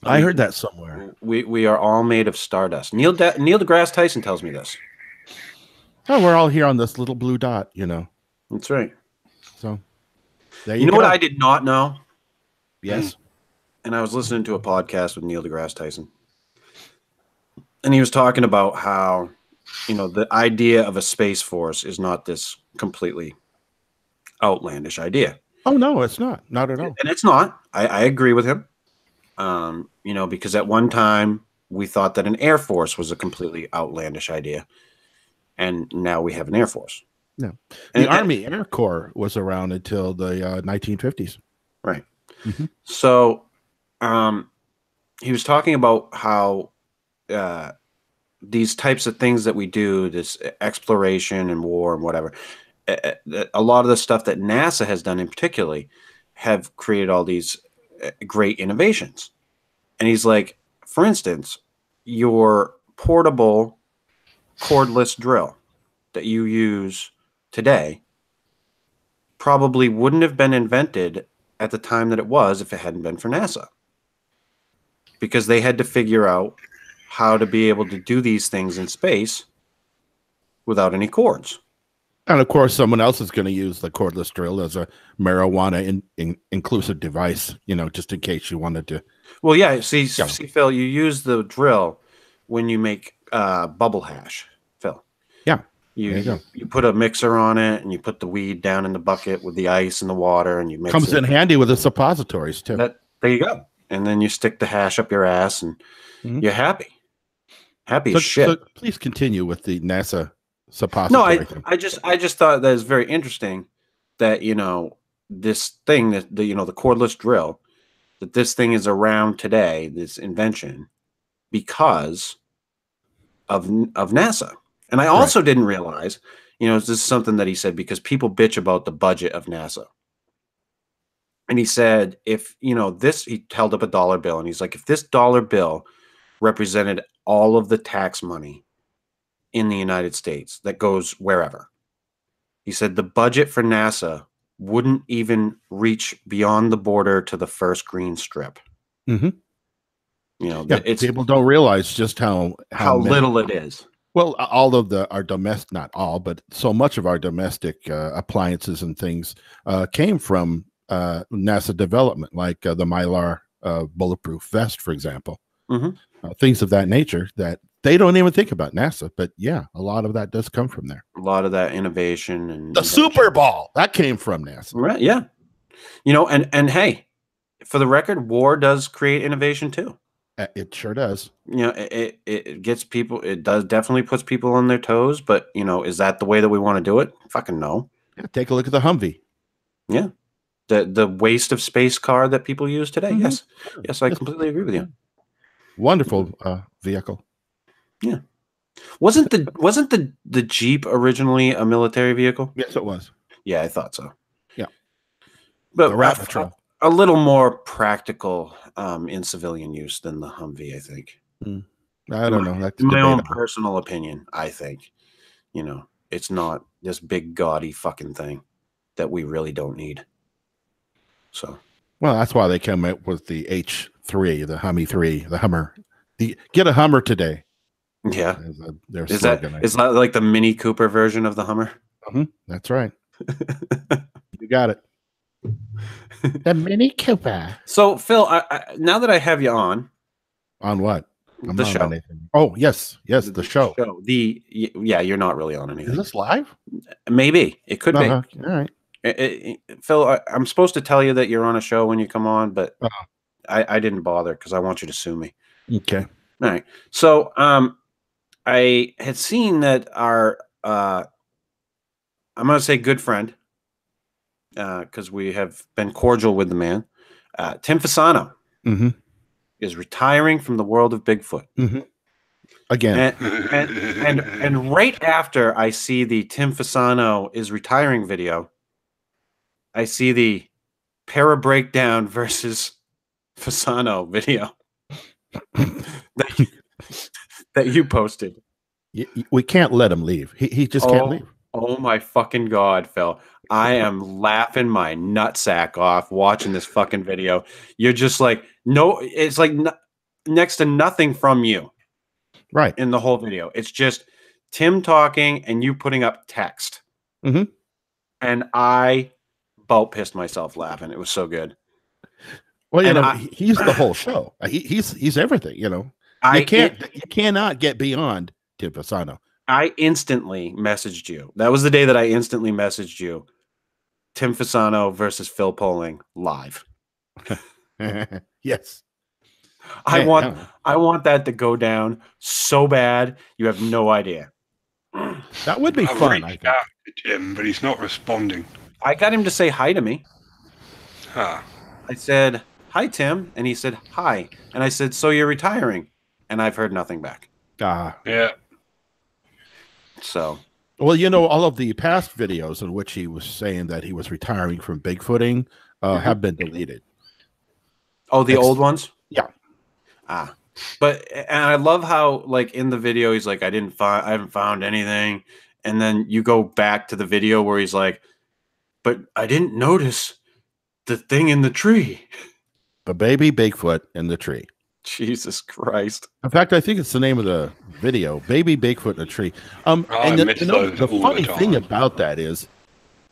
[SPEAKER 4] I heard that somewhere.
[SPEAKER 3] We are all made of stardust. Neil deGrasse Tyson tells me this.
[SPEAKER 4] Oh, we're all here on this little blue dot,
[SPEAKER 3] That's right.
[SPEAKER 4] So, there
[SPEAKER 3] you know what I did not know?
[SPEAKER 4] Yes.
[SPEAKER 3] And I was listening to a podcast with Neil deGrasse Tyson. And he was talking about how, the idea of a space force is not this completely outlandish idea.
[SPEAKER 4] Oh, no, it's not. Not at all.
[SPEAKER 3] And it's not. I agree with him. Because at one time we thought that an air force was a completely outlandish idea. And now we have an air force.
[SPEAKER 4] No. The Army Air Corps was around until the 1950s.
[SPEAKER 3] Right.
[SPEAKER 4] Mhm.
[SPEAKER 3] So, he was talking about how these types of things that we do, this exploration and war and whatever, a lot of the stuff that NASA has done in particularly have created all these great innovations. And he's like, for instance, your portable cordless drill that you use today probably wouldn't have been invented at the time that it was if it hadn't been for NASA. Because they had to figure out how to be able to do these things in space without any cords.
[SPEAKER 4] And of course, someone else is going to use the cordless drill as a marijuana inclusive device, just in case you wanted to.
[SPEAKER 3] Well, yeah. See, Phil, you use the drill when you make bubble hash, Phil.
[SPEAKER 4] Yeah.
[SPEAKER 3] You put a mixer on it, and you put the weed down in the bucket with the ice and the water, and you mix
[SPEAKER 4] Comes
[SPEAKER 3] it.
[SPEAKER 4] in handy with the suppositories too.
[SPEAKER 3] There you go. And then you stick the hash up your ass, and you're happy. Happy as shit.
[SPEAKER 4] So please continue with the NASA suppository.
[SPEAKER 3] No, I just thought that was very interesting that this thing that the cordless drill, that this thing is around today, this invention, because of NASA. And I also didn't realize, this is something that he said, because people bitch about the budget of NASA. And he said, if, he held up a dollar bill, and he's like, if this dollar bill represented all of the tax money in the United States that goes wherever, he said the budget for NASA wouldn't even reach beyond the border to the first green strip.
[SPEAKER 4] Mm-hmm. People don't realize just how
[SPEAKER 3] little it is.
[SPEAKER 4] Well, all of our domestic, not all, but so much of our domestic appliances and things came from NASA development, like the Mylar bulletproof vest, for example. Things of that nature that they don't even think about NASA, but yeah, a lot of that does come from there.
[SPEAKER 3] A lot of that innovation and
[SPEAKER 4] the Super Bowl that came from NASA,
[SPEAKER 3] right? Yeah, and hey, for the record, war does create innovation too.
[SPEAKER 4] It sure does.
[SPEAKER 3] It gets people. It does definitely puts people on their toes. But is that the way that we want to do it? Fucking no.
[SPEAKER 4] Yeah, take a look at the Humvee.
[SPEAKER 3] Yeah, the waste of space car that people use today. Yes, I completely agree with you.
[SPEAKER 4] Wonderful vehicle.
[SPEAKER 3] Yeah. Wasn't the Jeep originally a military vehicle?
[SPEAKER 4] Yes, it was.
[SPEAKER 3] Yeah, I thought so.
[SPEAKER 4] Yeah.
[SPEAKER 3] But
[SPEAKER 4] the Rat Patrol.
[SPEAKER 3] A little more practical in civilian use than the Humvee, I think.
[SPEAKER 4] I don't know. That's
[SPEAKER 3] my own personal opinion. I think, it's not this big gaudy fucking thing that we really don't need. So,
[SPEAKER 4] well, that's why they come up with the H3, the Humvee 3, the Hummer. Get a Hummer today.
[SPEAKER 3] Yeah, is that like the Mini Cooper version of the Hummer?
[SPEAKER 4] That's right. You got it. The Mini Cooper.
[SPEAKER 3] So, Phil, now that I have you on
[SPEAKER 4] what?
[SPEAKER 3] The show.
[SPEAKER 4] Oh, yes, the show.
[SPEAKER 3] You're not really on anything.
[SPEAKER 4] Is this live?
[SPEAKER 3] Maybe it could be.
[SPEAKER 4] All right,
[SPEAKER 3] Phil. I'm supposed to tell you that you're on a show when you come on, but I didn't bother because I want you to sue me.
[SPEAKER 4] Okay.
[SPEAKER 3] All right. So, I had seen that our, I'm going to say good friend, because we have been cordial with the man, Tim Fasano, is retiring from the world of Bigfoot.
[SPEAKER 4] Again.
[SPEAKER 3] And right after I see the Tim Fasano is retiring video, I see the Para Breakdown versus Fasano video that you posted.
[SPEAKER 4] We can't let him leave. He just can't leave.
[SPEAKER 3] Oh my fucking God, Phil. I am laughing my nutsack off watching this fucking video. You're just like, no, it's like next to nothing from you.
[SPEAKER 4] Right.
[SPEAKER 3] In the whole video. It's just Tim talking and you putting up text. And I about pissed myself laughing. It was so good.
[SPEAKER 4] Well, he's the whole show. He's everything, You cannot get beyond Tim Fasano.
[SPEAKER 3] I instantly messaged you. That was the day that I instantly messaged you. Tim Fasano versus Phil Poling live.
[SPEAKER 4] Yes.
[SPEAKER 3] I want that to go down so bad. You have no idea.
[SPEAKER 4] That would be fun.
[SPEAKER 2] Reached out to Tim, but he's not responding.
[SPEAKER 3] I got him to say hi to me.
[SPEAKER 2] Huh.
[SPEAKER 3] I said, "Hi, Tim," and he said, "Hi," and I said, "So you're retiring?" And I've heard nothing back.
[SPEAKER 2] Yeah.
[SPEAKER 3] So,
[SPEAKER 4] well, you know, all of the past videos in which he was saying that he was retiring from Bigfooting have been deleted.
[SPEAKER 3] Oh, the old ones?
[SPEAKER 4] Yeah.
[SPEAKER 3] But and I love how, like, in the video he's like, I haven't found anything, and then you go back to the video where he's like, but I didn't notice the thing in the tree.
[SPEAKER 4] A baby Bigfoot in the tree.
[SPEAKER 3] Jesus Christ.
[SPEAKER 4] In fact, I think it's the name of the video, Baby Bigfoot in a Tree. And the funny thing about that is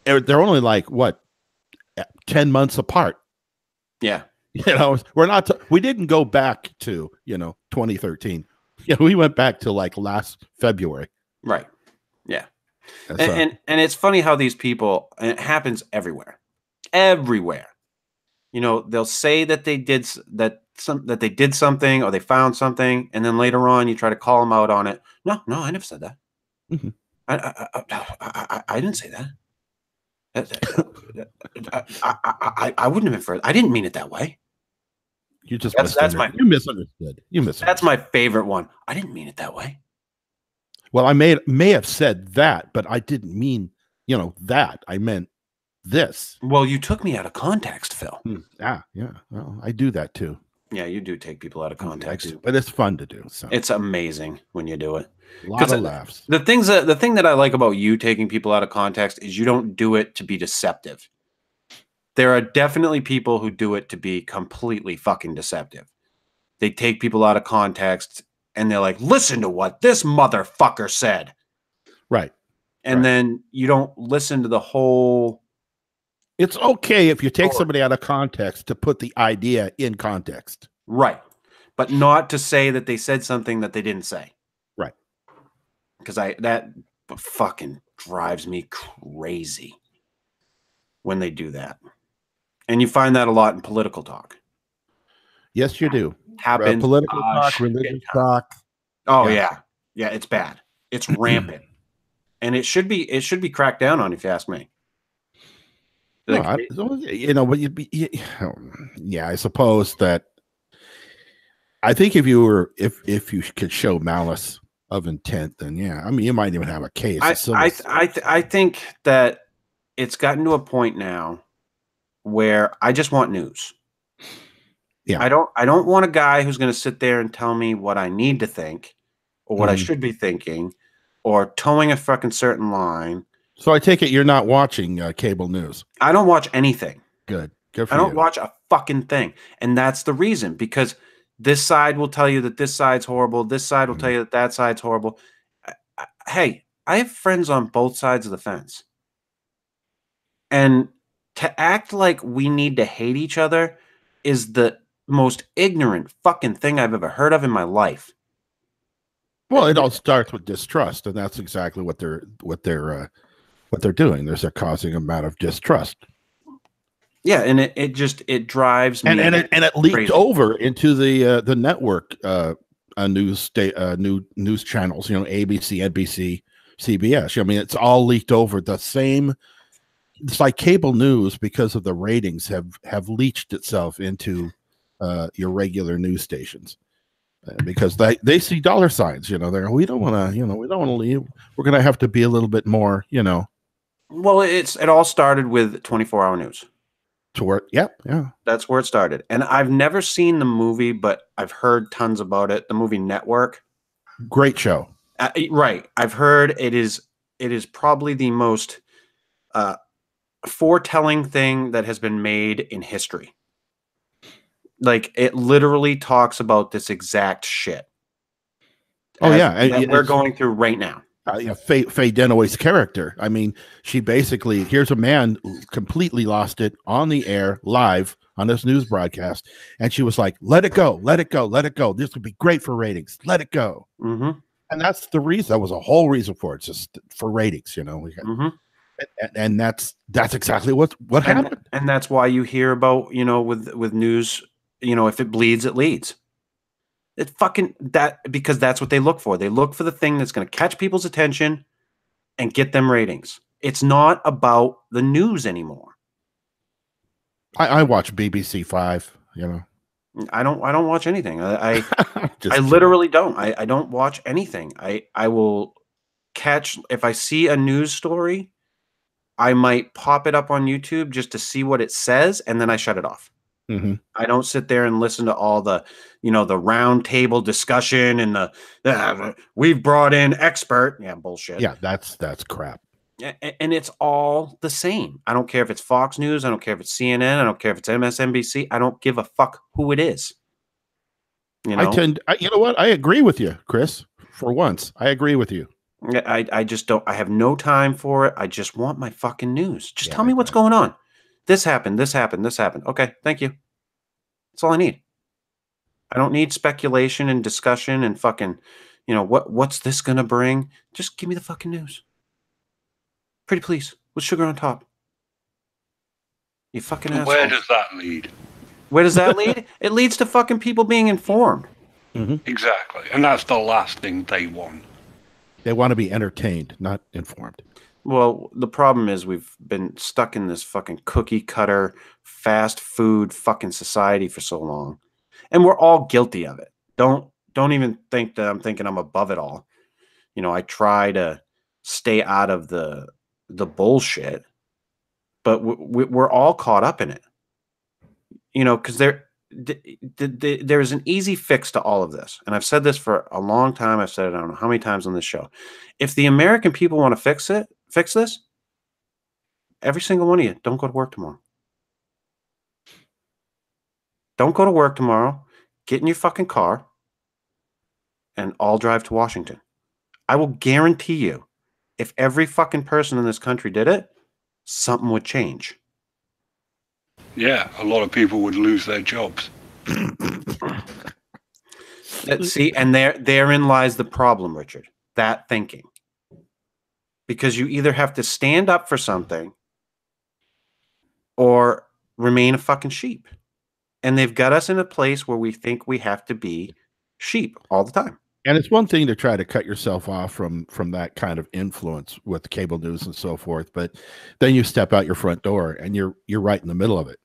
[SPEAKER 4] they're only like, what, 10 months apart.
[SPEAKER 3] Yeah.
[SPEAKER 4] You know, we didn't go back to, 2013. Yeah, we went back to like last February.
[SPEAKER 3] Right. Yeah. And it's funny how these people, and it happens everywhere. Everywhere. You know, they'll say that they did they did something or they found something, and then later on you try to call them out on it. No, I never said that.
[SPEAKER 4] Mm-hmm.
[SPEAKER 3] I didn't say that. I wouldn't have inferred. I didn't mean it that way.
[SPEAKER 4] You just
[SPEAKER 3] you misunderstood.
[SPEAKER 4] You misunderstood.
[SPEAKER 3] That's my favorite one. I didn't mean it that way.
[SPEAKER 4] Well, I may have said that, but I didn't mean, that. I meant this.
[SPEAKER 3] Well, you took me out of context, Phil.
[SPEAKER 4] Yeah. Well, I do that too.
[SPEAKER 3] Yeah, you do take people out of context.
[SPEAKER 4] I do, but it's fun to do. So
[SPEAKER 3] it's amazing when you do it.
[SPEAKER 4] A lot of laughs.
[SPEAKER 3] The thing that I like about you taking people out of context is you don't do it to be deceptive. There are definitely people who do it to be completely fucking deceptive. They take people out of context and they're like, listen to what this motherfucker said.
[SPEAKER 4] Right.
[SPEAKER 3] And then you don't listen to the whole.
[SPEAKER 4] It's okay if you take somebody out of context to put the idea in context.
[SPEAKER 3] Right. But not to say that they said something that they didn't say.
[SPEAKER 4] Right.
[SPEAKER 3] Because that fucking drives me crazy when they do that. And you find that a lot in political talk.
[SPEAKER 4] Yes, you do.
[SPEAKER 3] Happens.
[SPEAKER 4] Political talk, religious talk.
[SPEAKER 3] Oh yeah. It's bad. It's rampant. And it should be cracked down on, if you ask me.
[SPEAKER 4] Like, I suppose that I think if you could show malice of intent, then you might even have a case.
[SPEAKER 3] I think that it's gotten to a point now where I just want news.
[SPEAKER 4] Yeah.
[SPEAKER 3] I don't want a guy who's going to sit there and tell me what I need to think or what I should be thinking or towing a fucking certain line.
[SPEAKER 4] So I take it you're not watching cable news.
[SPEAKER 3] I don't watch anything.
[SPEAKER 4] Good for you.
[SPEAKER 3] I don't watch a fucking thing. And that's the reason, because this side will tell you that this side's horrible. This side will tell you that that side's horrible. Hey, I have friends on both sides of the fence. And to act like we need to hate each other is the most ignorant fucking thing I've ever heard of in my life.
[SPEAKER 4] Well, it all starts with distrust, and that's exactly what they're doing. They're causing a amount of distrust.
[SPEAKER 3] Yeah, and it drives me.
[SPEAKER 4] And it leaked
[SPEAKER 3] crazy.
[SPEAKER 4] over into the network news channels. ABC, NBC, CBS. I mean, it's all leaked over the same. It's like cable news, because of the ratings have leached itself into your regular news stations. Because they see dollar signs, we don't want to leave. We're going to have to be a little bit more,
[SPEAKER 3] Well, it all started with 24-hour news.
[SPEAKER 4] Yeah.
[SPEAKER 3] That's where it started. And I've never seen the movie, but I've heard tons about it. The movie Network.
[SPEAKER 4] Great show.
[SPEAKER 3] Right. I've heard it is probably the most foretelling thing that has been made in history. Like, it literally talks about this exact shit.
[SPEAKER 4] Oh, yeah.
[SPEAKER 3] That we're going through right now.
[SPEAKER 4] Faye Dunaway's character. I mean, she basically, here's a man who completely lost it on the air, live on this news broadcast. And she was like, let it go, let it go, let it go. This would be great for ratings. Let it go.
[SPEAKER 3] Mm-hmm.
[SPEAKER 4] And that's the reason. That was a whole reason for it, just for ratings, And that's exactly what happened.
[SPEAKER 3] And that's why you hear about, with news, if it bleeds, it leads. It fucking because that's what they look for. They look for the thing that's going to catch people's attention and get them ratings. It's not about the news anymore.
[SPEAKER 4] I watch BBC 5, you know.
[SPEAKER 3] I don't watch anything. I
[SPEAKER 4] Just
[SPEAKER 3] literally don't. I don't watch anything. I will catch if I see a news story, I might pop it up on YouTube just to see what it says, and then I shut it off.
[SPEAKER 4] Mm-hmm.
[SPEAKER 3] I don't sit there and listen to all the, the round table discussion and the we've brought in expert. Yeah, bullshit.
[SPEAKER 4] Yeah, that's crap.
[SPEAKER 3] And it's all the same. I don't care if it's Fox News. I don't care if it's CNN. I don't care if it's MSNBC. I don't give a fuck who it is. You know
[SPEAKER 4] what? I agree with you, Chris. For once, I agree with you.
[SPEAKER 3] I just don't. I have no time for it. I just want my fucking news. Just tell me what's going on. This happened. This happened. This happened. Okay, thank you. That's all I need. I don't need speculation and discussion and fucking, what's this gonna bring? Just give me the fucking news. Pretty please, with sugar on top. You fucking asshole.
[SPEAKER 2] Where does that lead?
[SPEAKER 3] Where does that lead? It leads to fucking people being informed.
[SPEAKER 4] Mm-hmm.
[SPEAKER 2] Exactly, and that's the last thing they want.
[SPEAKER 4] They want to be entertained, not informed.
[SPEAKER 3] Well, the problem is we've been stuck in this fucking cookie cutter, fast food fucking society for so long. And we're all guilty of it. Don't even think that I'm thinking I'm above it all. I try to stay out of the bullshit, but we're all caught up in it. Because there's an easy fix to all of this. And I've said this for a long time. I've said it I don't know how many times on this show. If the American people want to fix this, every single one of you, don't go to work tomorrow. Don't go to work tomorrow. Get in your fucking car and all drive to Washington. I will guarantee you, if every fucking person in this country did it, something would change.
[SPEAKER 2] Yeah, a lot of people would lose their jobs.
[SPEAKER 3] See, and therein lies the problem, Richard. That thinking. Because you either have to stand up for something or remain a fucking sheep. And they've got us in a place where we think we have to be sheep all the time.
[SPEAKER 4] And it's one thing to try to cut yourself off from that kind of influence with cable news and so forth, but then you step out your front door and you're right in the middle of it.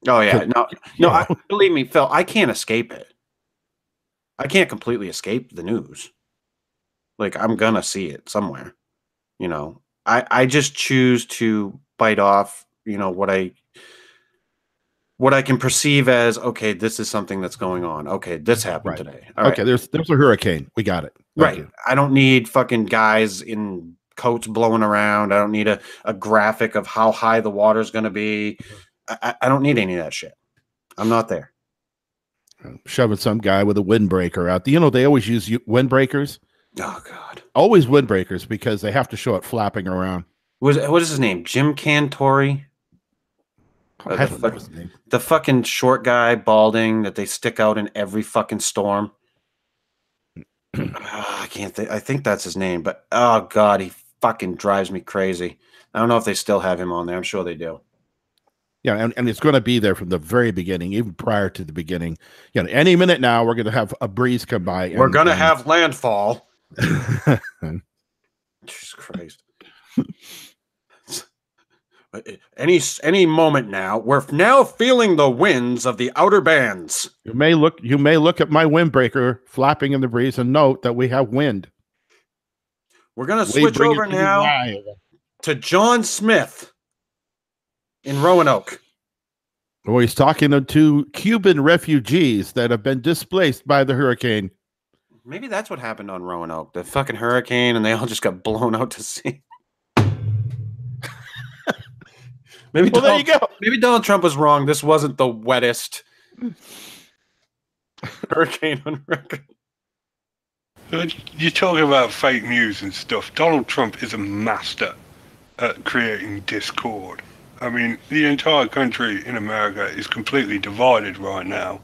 [SPEAKER 3] Oh yeah, no. Believe me, Phil, I can't escape it. I can't completely escape the news. Like I'm gonna see it somewhere. I just choose to bite off, what I can perceive as, okay, this is something that's going on. Okay, this happened today. All
[SPEAKER 4] okay, right. There's a hurricane. We got it.
[SPEAKER 3] Thank you. I don't need fucking guys in coats blowing around. I don't need a graphic of how high the water's going to be. I don't need any of that shit. I'm not there.
[SPEAKER 4] Shoving some guy with a windbreaker out. They always use windbreakers.
[SPEAKER 3] Oh, God.
[SPEAKER 4] Always windbreakers because they have to show it flapping around.
[SPEAKER 3] What is his name? Jim Cantori?
[SPEAKER 4] I don't know his name.
[SPEAKER 3] The fucking short guy, balding, that they stick out in every fucking storm. I can't think. I think that's his name, but oh God, he fucking drives me crazy. I don't know if they still have him on there. I'm sure they do.
[SPEAKER 4] Yeah, and it's going to be there from the very beginning, even prior to the beginning. Any minute now, we're going to have a breeze come by.
[SPEAKER 3] We're going to have landfall. Jesus Christ. Any moment now, we're now feeling the winds of the outer bands.
[SPEAKER 4] You may look at my windbreaker flapping in the breeze and note that we have wind.
[SPEAKER 3] We're going to switch over now to John Smith in Roanoke.
[SPEAKER 4] Well, he's talking to 2 Cuban refugees that have been displaced by the hurricane.
[SPEAKER 3] Maybe that's what happened on Roanoke. The fucking hurricane, and they all just got blown out to sea. Maybe
[SPEAKER 4] there you go.
[SPEAKER 3] Maybe Donald Trump was wrong. This wasn't the wettest hurricane on record.
[SPEAKER 2] You're talking about fake news and stuff. Donald Trump is a master at creating discord. I mean, the entire country in America is completely divided right now.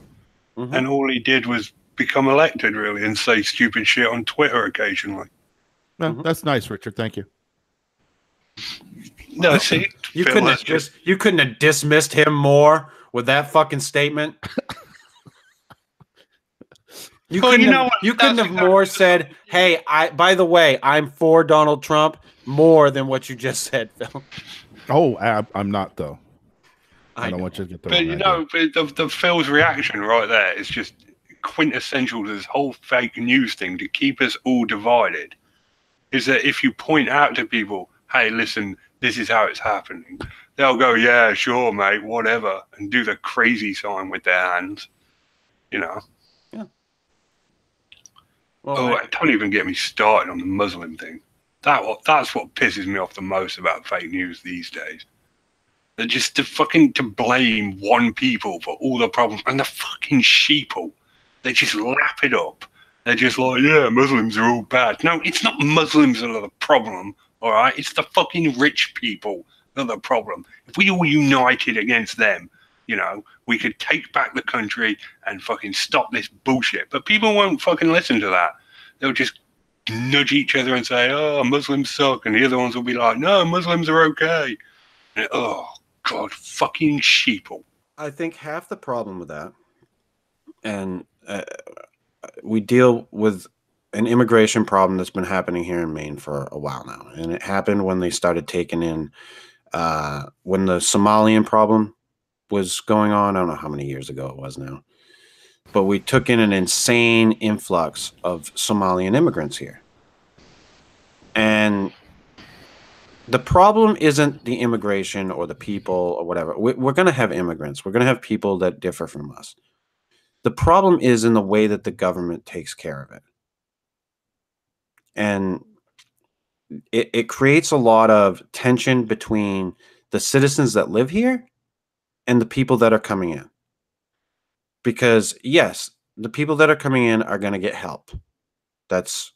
[SPEAKER 2] Mm-hmm. And all he did was become elected, really, and say stupid shit on Twitter occasionally.
[SPEAKER 4] Well, that's nice, Richard. Thank you.
[SPEAKER 2] No, see,
[SPEAKER 3] you couldn't have dismissed him more with that fucking statement. You couldn't have more said, "Hey, by the way, I'm for Donald Trump," more than what you just said, Phil.
[SPEAKER 4] Oh, I'm not though. I don't want you to get the
[SPEAKER 2] but
[SPEAKER 4] wrong
[SPEAKER 2] you
[SPEAKER 4] idea.
[SPEAKER 2] know, the Phil's reaction right there is just quintessential to this whole fake news thing to keep us all divided. Is that if you point out to people, hey, listen, this is how it's happening, they'll go, yeah, sure, mate, whatever, and do the crazy sign with their hands, you know.
[SPEAKER 3] Yeah. Well,
[SPEAKER 2] Don't even get me started on the Muslim thing. That's what pisses me off the most about fake news these days. They're just to blame one people for all the problems, and the fucking sheeple, they just lap it up. They're just like, yeah, Muslims are all bad. No, it's not Muslims that are the problem, all right? It's the fucking rich people that are the problem. If we all united against them, you know, we could take back the country and fucking stop this bullshit. But people won't fucking listen to that. They'll just nudge each other and say, oh, Muslims suck. And the other ones will be like, no, Muslims are okay. And, oh, God, fucking sheeple.
[SPEAKER 3] I think half the problem with that, and we deal with an immigration problem that's been happening here in Maine for a while now. And it happened when they started taking in, when the Somalian problem was going on. I don't know how many years ago it was now. But we took in an insane influx of Somalian immigrants here. And the problem isn't the immigration or the people or whatever. We're going to have immigrants. We're going to have people that differ from us. The problem is in the way that the government takes care of it. And it creates a lot of tension between the citizens that live here and the people that are coming in. Because, yes, the people that are coming in are going to get help. That's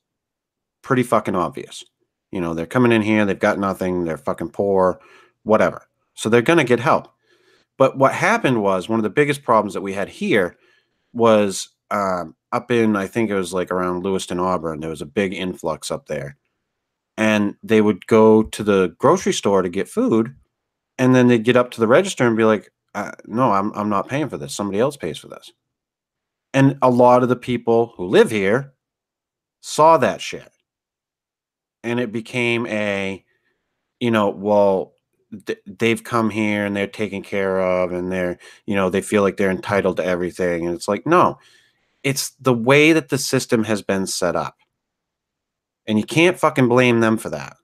[SPEAKER 3] pretty fucking obvious. You know, they're coming in here, they've got nothing, they're fucking poor, whatever. So they're going to get help. But what happened was, one of the biggest problems that we had here was up in, I think it was like around Lewiston, Auburn, there was a big influx up there. And they would go to the grocery store to get food, and then they'd get up to the register and be like, no, I'm not paying for this. Somebody else pays for this. And a lot of the people who live here saw that shit. And it became a, you know, well, they've come here and they're taken care of, and they're, you know, they feel like they're entitled to everything. And it's like, no, it's the way that the system has been set up. And you can't fucking blame them for that.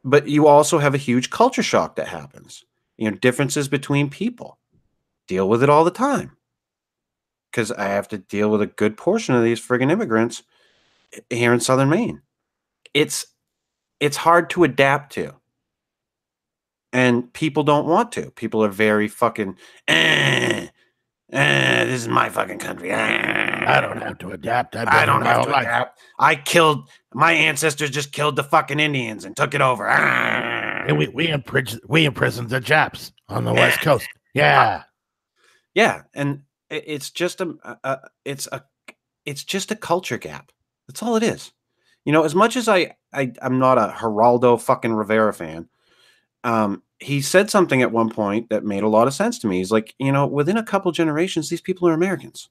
[SPEAKER 3] But you also have a huge culture shock that happens. You know, differences between people. Deal with it all the time. Because I have to deal with a good portion of these friggin' immigrants here in Southern Maine. It's hard to adapt to. And people don't want to. People are very fucking, this is my fucking country.
[SPEAKER 4] I don't have to adapt.
[SPEAKER 3] I don't have to adapt. My ancestors just killed the fucking Indians and took it over.
[SPEAKER 4] And we imprisoned the Japs on the West Coast. Yeah.
[SPEAKER 3] Yeah. And it's just it's just a culture gap. That's all it is. You know, as much as I'm not a Geraldo fucking Rivera fan, he said something at one point that made a lot of sense to me. He's like, you know, within a couple generations, these people are Americans.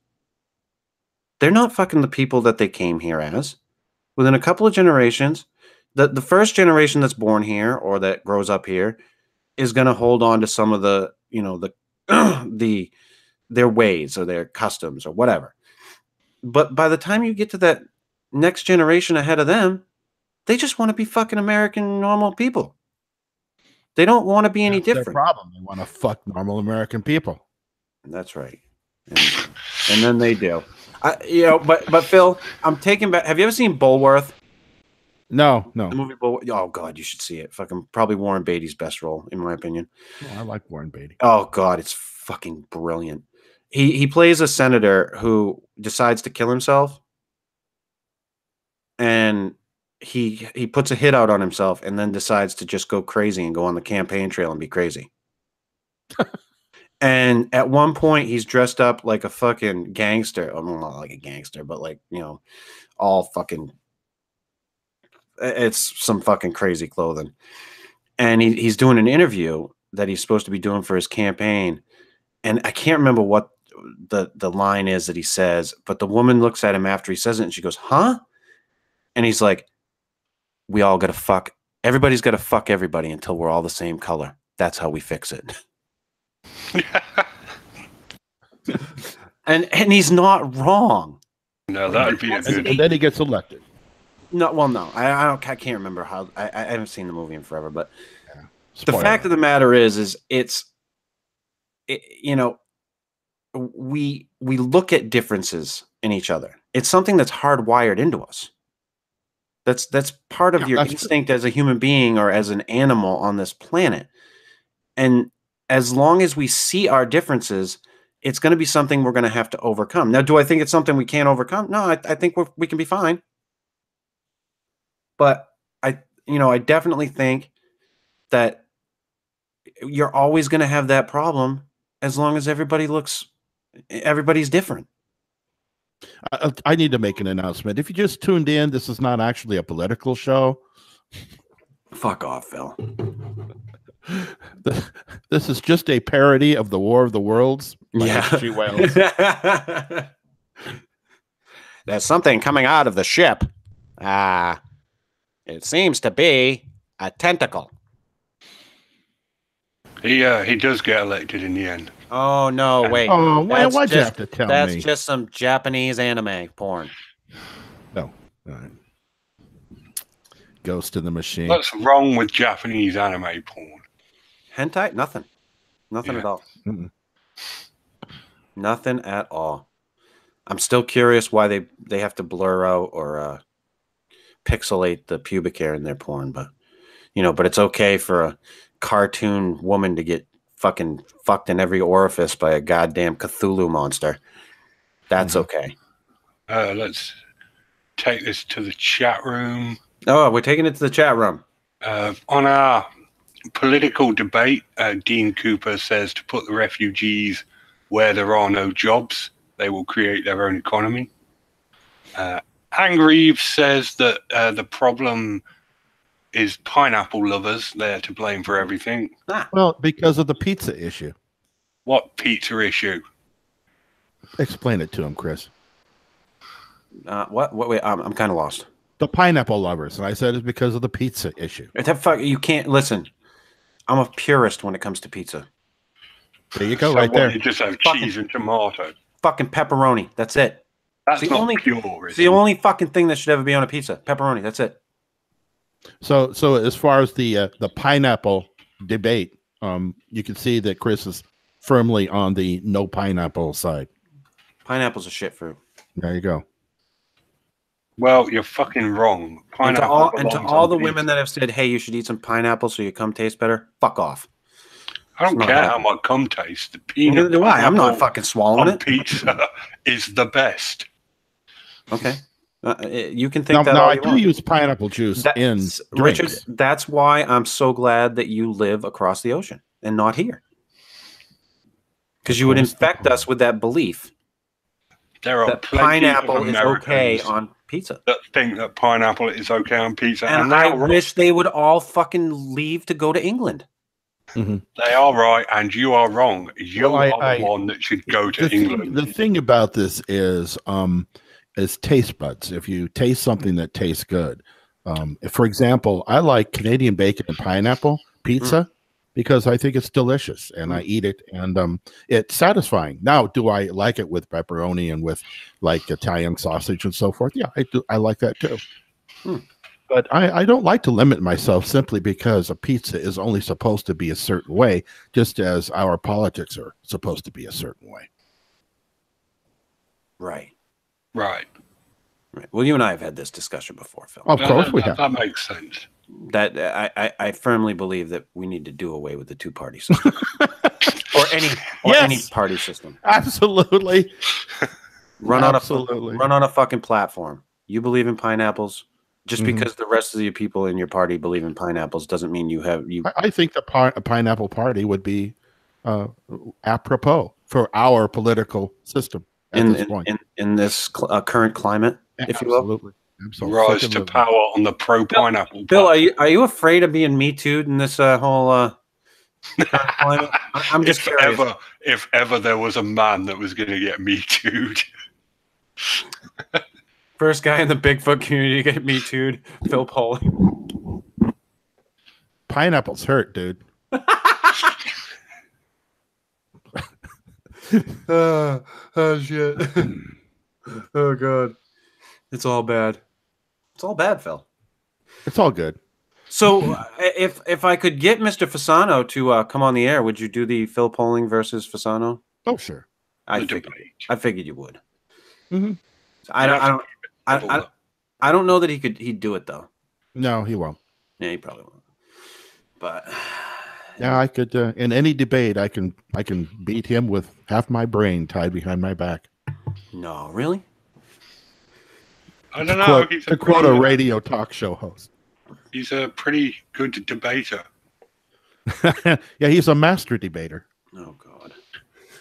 [SPEAKER 3] They're not fucking the people that they came here as. Within a couple of generations, the first generation that's born here or that grows up here is going to hold on to some of the, you know, their ways or their customs or whatever. But by the time you get to that next generation ahead of them, they just want to be fucking American normal people. They don't want to be any different.
[SPEAKER 4] Their problem. They want to fuck normal American people.
[SPEAKER 3] That's right. And then they do. You know, but Phil, I'm taking back. Have you ever seen Bulworth?
[SPEAKER 4] No.
[SPEAKER 3] The movie Bulworth. Oh God, you should see it. Fucking probably Warren Beatty's best role, in my opinion.
[SPEAKER 4] Oh, I like Warren Beatty.
[SPEAKER 3] Oh God, it's fucking brilliant. He plays a senator who decides to kill himself, and he puts a hit out on himself, and then decides to just go crazy and go on the campaign trail and be crazy. And at one point, he's dressed up like a fucking gangster. I mean, not like a gangster, but like, you know, all fucking. It's some fucking crazy clothing. And he's doing an interview that he's supposed to be doing for his campaign. And I can't remember what the line is that he says, but the woman looks at him after he says it and she goes, huh? And he's like, we all got to fuck. Everybody's got to fuck everybody until we're all the same color. That's how we fix it. and he's not wrong.
[SPEAKER 2] No, that would be a good.
[SPEAKER 4] And then he gets elected.
[SPEAKER 3] No, well, no, I can't remember how. I haven't seen the movie in forever, but the
[SPEAKER 4] Spoiler.
[SPEAKER 3] fact of the matter is you know, we look at differences in each other. It's something that's hardwired into us. That's part of your instinct as a human being or as an animal on this planet. And as long as we see our differences, it's going to be something we're going to have to overcome. Now, do I think it's something we can't overcome? No, I think we can be fine. But I definitely think that you're always going to have that problem as long as everybody's different.
[SPEAKER 4] I need to make an announcement. If you just tuned in, this is not actually a political show.
[SPEAKER 3] Fuck off, Phil.
[SPEAKER 4] This is just a parody of the War of the Worlds by H.G. Wells.
[SPEAKER 3] There's something coming out of the ship. It seems to be a tentacle.
[SPEAKER 2] He does get elected in the end.
[SPEAKER 3] Oh, no, wait.
[SPEAKER 4] Oh, why'd you have to tell me?
[SPEAKER 3] That's just some Japanese anime porn.
[SPEAKER 4] No. Ghost in the Machine.
[SPEAKER 2] What's wrong with Japanese anime porn?
[SPEAKER 3] Hentai? Nothing. Nothing at all.
[SPEAKER 4] Mm-mm.
[SPEAKER 3] Nothing at all. I'm still curious why they have to blur out or pixelate the pubic hair in their porn, but it's okay for a cartoon woman to get fucking fucked in every orifice by a goddamn Cthulhu monster. That's okay.
[SPEAKER 2] Let's take this to the chat room.
[SPEAKER 3] Oh, we're taking it to the chat room.
[SPEAKER 2] On our political debate, Dean Cooper says to put the refugees where there are no jobs, they will create their own economy. Angreave says that the problem is pineapple lovers. They're to blame for everything.
[SPEAKER 4] Well, because of the pizza issue.
[SPEAKER 2] What pizza issue?
[SPEAKER 4] Explain it to him, Chris.
[SPEAKER 3] What? Wait, I'm kind of lost.
[SPEAKER 4] The pineapple lovers, and I said it's because of the pizza issue.
[SPEAKER 3] You can't listen. I'm a purist when it comes to pizza.
[SPEAKER 4] There you go,
[SPEAKER 2] So
[SPEAKER 4] right there.
[SPEAKER 2] You just have cheese and tomato.
[SPEAKER 3] Fucking pepperoni. That's it.
[SPEAKER 2] That's
[SPEAKER 3] it's
[SPEAKER 2] not
[SPEAKER 3] only,
[SPEAKER 2] pure.
[SPEAKER 3] It's the only fucking thing that should ever be on a pizza. Pepperoni. That's it.
[SPEAKER 4] So as far as the pineapple debate, you can see that Chris is firmly on the no pineapple side.
[SPEAKER 3] Pineapple's a shit fruit.
[SPEAKER 4] There you go.
[SPEAKER 2] Well, you're fucking wrong.
[SPEAKER 3] And to all the women that have said, "Hey, you should eat some pineapple so your cum tastes better," fuck off.
[SPEAKER 2] I don't care how my cum tastes. The peanut
[SPEAKER 3] Neither do I. I'm not fucking swallowing it.
[SPEAKER 2] Pizza is the best.
[SPEAKER 3] Okay. You can think that.
[SPEAKER 4] No,
[SPEAKER 3] all
[SPEAKER 4] I
[SPEAKER 3] you
[SPEAKER 4] do
[SPEAKER 3] want.
[SPEAKER 4] use pineapple juice in drinks.
[SPEAKER 3] Richard, that's why I'm so glad that you live across the ocean and not here. Because you would infect us with that belief
[SPEAKER 2] There are
[SPEAKER 3] that pineapple is
[SPEAKER 2] Americans
[SPEAKER 3] okay on pizza.
[SPEAKER 2] that think that pineapple is okay on pizza.
[SPEAKER 3] And I wish they would all fucking leave to go to England.
[SPEAKER 4] Mm-hmm.
[SPEAKER 2] They are right, and you are wrong. You are the one that should go to England.
[SPEAKER 4] The thing about this is taste buds. If you taste something that tastes good, if, for example, I like Canadian bacon and pineapple pizza because I think it's delicious and I eat it and it's satisfying. Now, do I like it with pepperoni and with like Italian sausage and so forth? Yeah, I do. I like that too. But I don't like to limit myself simply because a pizza is only supposed to be a certain way, just as our politics are supposed to be a certain way.
[SPEAKER 3] Right.
[SPEAKER 2] Right.
[SPEAKER 3] Well, you and I have had this discussion before, Phil.
[SPEAKER 4] Of course we have.
[SPEAKER 2] That makes sense.
[SPEAKER 3] That I firmly believe that we need to do away with the two-party system, or any party system.
[SPEAKER 4] Absolutely.
[SPEAKER 3] Run on a fucking platform. You believe in pineapples. Just because the rest of the people in your party believe in pineapples doesn't mean you have you.
[SPEAKER 4] I think the pineapple party would be apropos for our political system
[SPEAKER 3] in this current climate, if you will.
[SPEAKER 4] Absolutely.
[SPEAKER 2] Rise to power on the pro-pineapple.
[SPEAKER 3] Bill, are you afraid of being Me Too'd in this whole climate? I'm just curious.
[SPEAKER 2] If ever there was a man that was going to get Me Too'd.
[SPEAKER 3] First guy in the Bigfoot community to get Me Too'd, Phil Pauly.
[SPEAKER 4] Pineapples hurt, dude.
[SPEAKER 3] Oh shit. Oh god. It's all bad. It's all bad, Phil.
[SPEAKER 4] It's all good.
[SPEAKER 3] So if I could get Mr. Fasano to come on the air, would you do the Phil Poling versus Fasano?
[SPEAKER 4] Oh, sure.
[SPEAKER 3] I figured you would.
[SPEAKER 4] Mm-hmm.
[SPEAKER 3] I don't know that he'd do it though.
[SPEAKER 4] No, he won't.
[SPEAKER 3] Yeah, he probably won't. But
[SPEAKER 4] yeah, I could in any debate I can beat him with half my brain tied behind my back.
[SPEAKER 3] No, really?
[SPEAKER 2] I don't know.
[SPEAKER 4] To quote a radio talk show host.
[SPEAKER 2] He's a pretty good debater.
[SPEAKER 4] Yeah, he's a master debater.
[SPEAKER 3] Oh, God.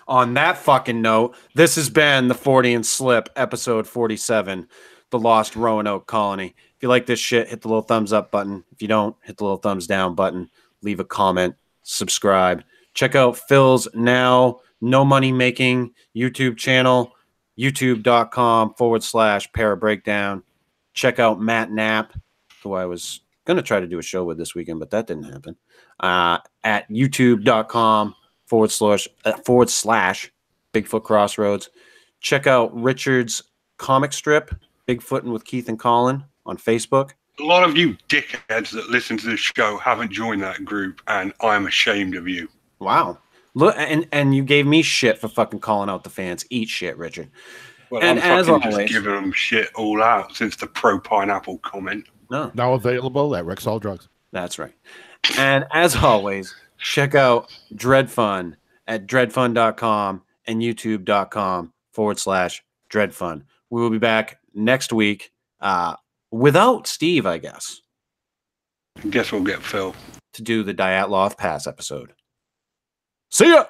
[SPEAKER 3] On that fucking note, this has been the Fortean Slip, episode 47, The Lost Roanoke Colony. If you like this shit, hit the little thumbs up button. If you don't, hit the little thumbs down button. Leave a comment. Subscribe. Check out Phil's now no money making YouTube channel, youtube.com/parabreakdown. Check out Matt Knapp, who I was going to try to do a show with this weekend, but that didn't happen. At youtube.com//bigfootcrossroads. Check out Richard's comic strip, Bigfootin' with Keith and Colin, on Facebook.
[SPEAKER 2] A lot of you dickheads that listen to this show haven't joined that group, and I'm ashamed of you.
[SPEAKER 3] Wow. Look, and you gave me shit for fucking calling out the fans. Eat shit, Richard.
[SPEAKER 2] Well,
[SPEAKER 3] and
[SPEAKER 2] I'm
[SPEAKER 3] as
[SPEAKER 2] fucking
[SPEAKER 3] always,
[SPEAKER 2] just giving them shit all out since the pro pineapple comment.
[SPEAKER 3] No.
[SPEAKER 4] Now available at Rexall Drugs.
[SPEAKER 3] That's right. And as always, check out Dred Funn at dredfun.com and youtube.com/Dred Funn. We will be back next week without Steve, I guess.
[SPEAKER 2] I guess we'll get Phil
[SPEAKER 3] To do the Dyatlov Pass episode. See ya!